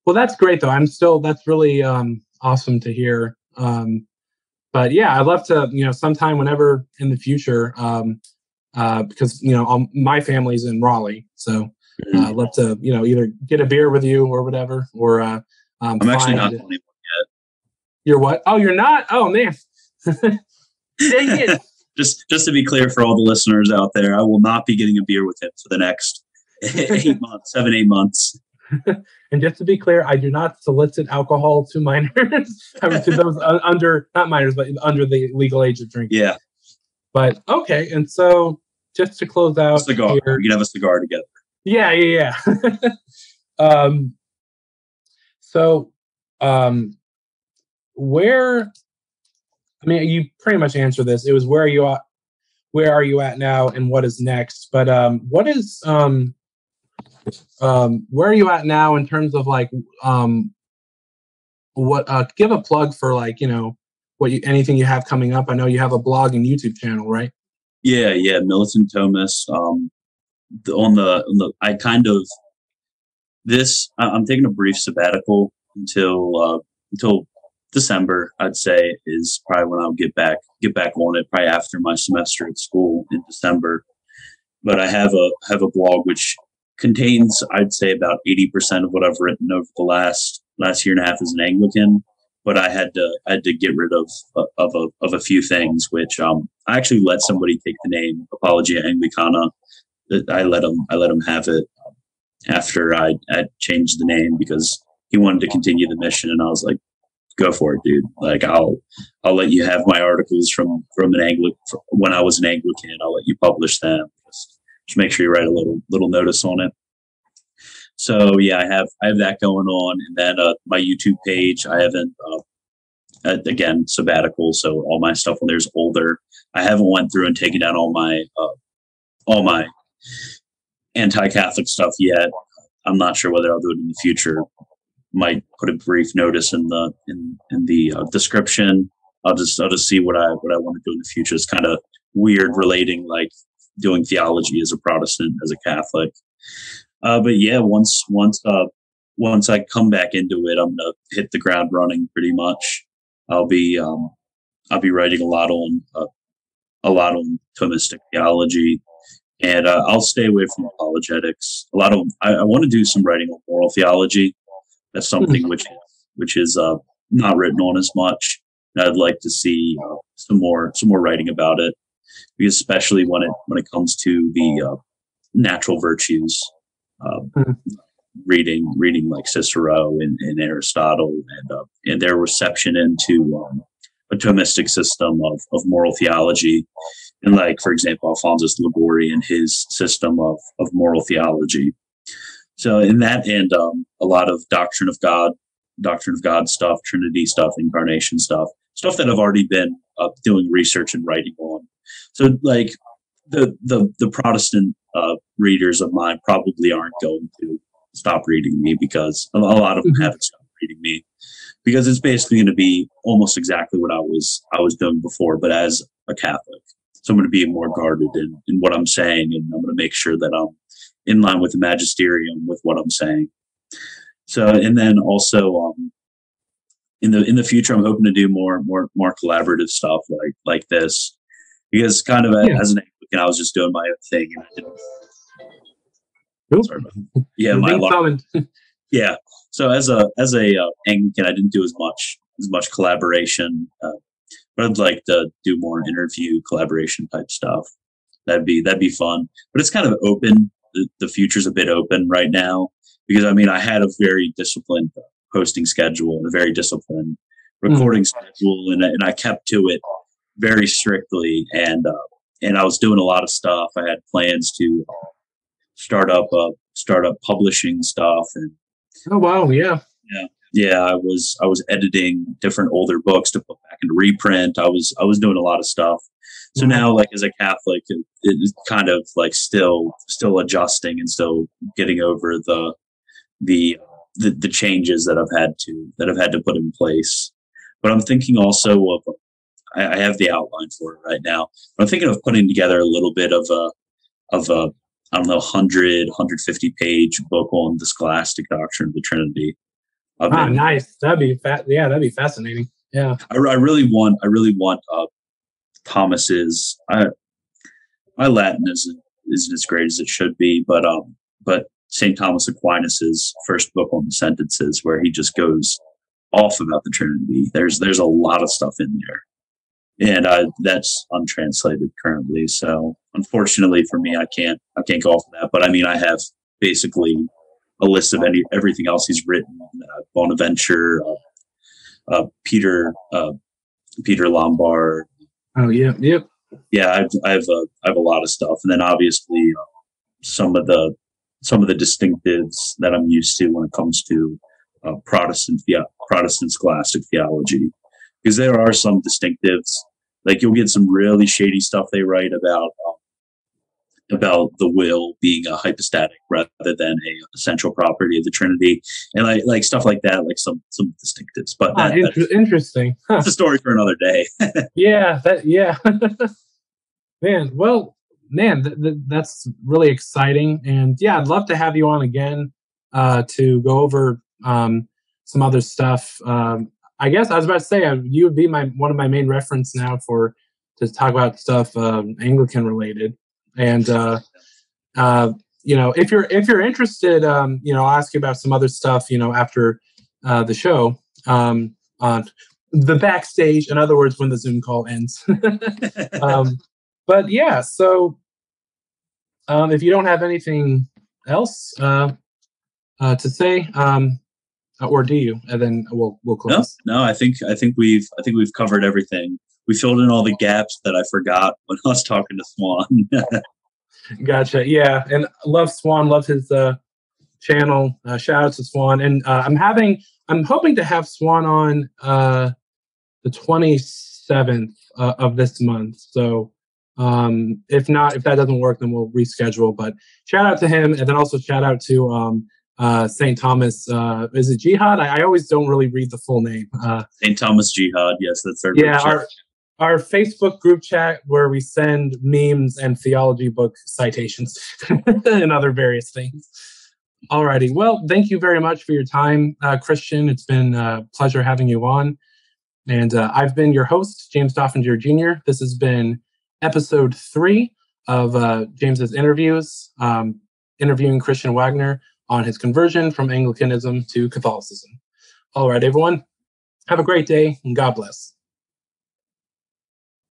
that's great though. That's really awesome to hear. But yeah, I'd love to, sometime whenever in the future, because my family's in Raleigh, so I'd love to either get a beer with you or whatever, or I'm actually not 21 yet. You're what? Oh, you're not? Oh man. Dang it. Just to be clear for all the listeners out there, I will not be getting a beer with him for the next 8 months, 7-8 months. And just to be clear, I do not solicit alcohol to minors. I mean, to those not minors, but under the legal age of drinking. Yeah. But okay, and so just to close out, a cigar. Here, we can have a cigar together. Yeah. Where? I mean, you pretty much answered this. It was where are you at now, and what is next? But what is where are you at now in terms of like what? Give a plug for like anything you have coming up. I know you have a blog and YouTube channel, right? Yeah, Militant Thomist. I'm taking a brief sabbatical until December. I'd say is probably when I'll get back on it. Probably after my semester at school in December. But I have a blog which contains, I'd say, about 80% of what I've written over the last year and a half as an Anglican. But I had to get rid of a few things, which I actually let somebody take the name Apologia Anglicana. I let him have it after I changed the name because he wanted to continue the mission, and I was like, "Go for it, dude! Like I'll let you have my articles from when I was an Anglican. I'll let you publish them. Just make sure you write a little notice on it." So yeah, I have that going on, and then my YouTube page. I haven't again sabbatical, so all my stuff on there's older. I haven't went through and taken down all my anti-Catholic stuff yet. I'm not sure whether I'll do it in the future. Might put a brief notice in the description. I'll just see what I want to do in the future. It's kind of weird relating like doing theology as a Protestant as a Catholic. But yeah, once I come back into it, I'm gonna hit the ground running pretty much. I'll be writing a lot on Thomistic theology, and I'll stay away from apologetics. I want to do some writing on moral theology. That's something which is not written on as much. And I'd like to see some more writing about it, because especially when it comes to the natural virtues, reading like Cicero and Aristotle and their reception into a Thomistic system of moral theology, and like for example Alphonsus Liguori and his system of moral theology. So in that, and a lot of doctrine of God stuff, Trinity stuff, incarnation stuff that I've already been doing research and writing on. So like the Protestant readers of mine probably aren't going to stop reading me, because a lot of them haven't stopped reading me, because it's basically going to be almost exactly what I was doing before, but as a Catholic. So I'm going to be more guarded in what I'm saying, and I'm going to make sure that I'm in line with the magisterium with what I'm saying. So, and then also in the future, I'm hoping to do more collaborative stuff like this, because kind of as an Anglican, I was just doing my own thing, and I didn't. Sorry about that. Yeah, yeah. So as a Anglican, I didn't do as much collaboration. but I'd like to do more interview collaboration type stuff. That'd be fun. But it's kind of open. The future's a bit open right now because I mean I had a very disciplined posting schedule and a very disciplined recording schedule, and I kept to it very strictly. And I was doing a lot of stuff. I had plans to start up publishing stuff. And oh wow, yeah. I was editing different older books to put back into reprint. I was doing a lot of stuff. So now, like as a Catholic, it's kind of like still adjusting and still getting over the changes that I've had to put in place. But I'm thinking also of I have the outline for it right now. I'm thinking of putting together a little bit of a I don't know 150 page book on the scholastic doctrine of the Trinity. Nice. That'd be that'd be fascinating. Yeah. I really want Thomas's. My Latin isn't as great as it should be, but St. Thomas Aquinas's first book on the sentences, where he just goes off about the Trinity. There's a lot of stuff in there, and that's untranslated currently. So unfortunately for me, I can't go off of that. But I mean, I have basically a list of everything else he's written. Bonaventure, Peter Lombard. Oh yeah, yep. Yeah, I have a lot of stuff, and then obviously some of the distinctives that I'm used to when it comes to Protestant scholastic theology, because there are some distinctives. Like you'll get some really shady stuff they write about the will being a hypostatic rather than a central property of the Trinity, and like stuff like that, like some distinctives. But that's interesting. Huh. That's a story for another day. Yeah. Man, well, that's really exciting, and yeah, I'd love to have you on again to go over some other stuff. I guess I was about to say you would be one of my main reference now to talk about stuff Anglican related. And if you're interested, I'll ask you about some other stuff, after the show, on the backstage. In other words, when the Zoom call ends. But yeah, so if you don't have anything else to say, or do you? And then we'll close. No, I think we've covered everything. We filled in all the gaps that I forgot when I was talking to Swan. Gotcha. Yeah, and love Swan. Love his channel. Shout out to Swan. And I'm hoping to have Swan on the 27th of this month. So if that doesn't work, then we'll reschedule. But shout out to him, and then also shout out to St. Thomas. Is it Jihad? I always don't really read the full name. St. Thomas Jihad. Yes, that's our group chat. Our Facebook group chat where we send memes and theology book citations and other various things. Alrighty. Well, thank you very much for your time, Christian. It's been a pleasure having you on. And I've been your host, James Stoffinger Jr. This has been episode 3 of James's interviews, interviewing Christian Wagner on his conversion from Anglicanism to Catholicism. All right, everyone. Have a great day, and God bless.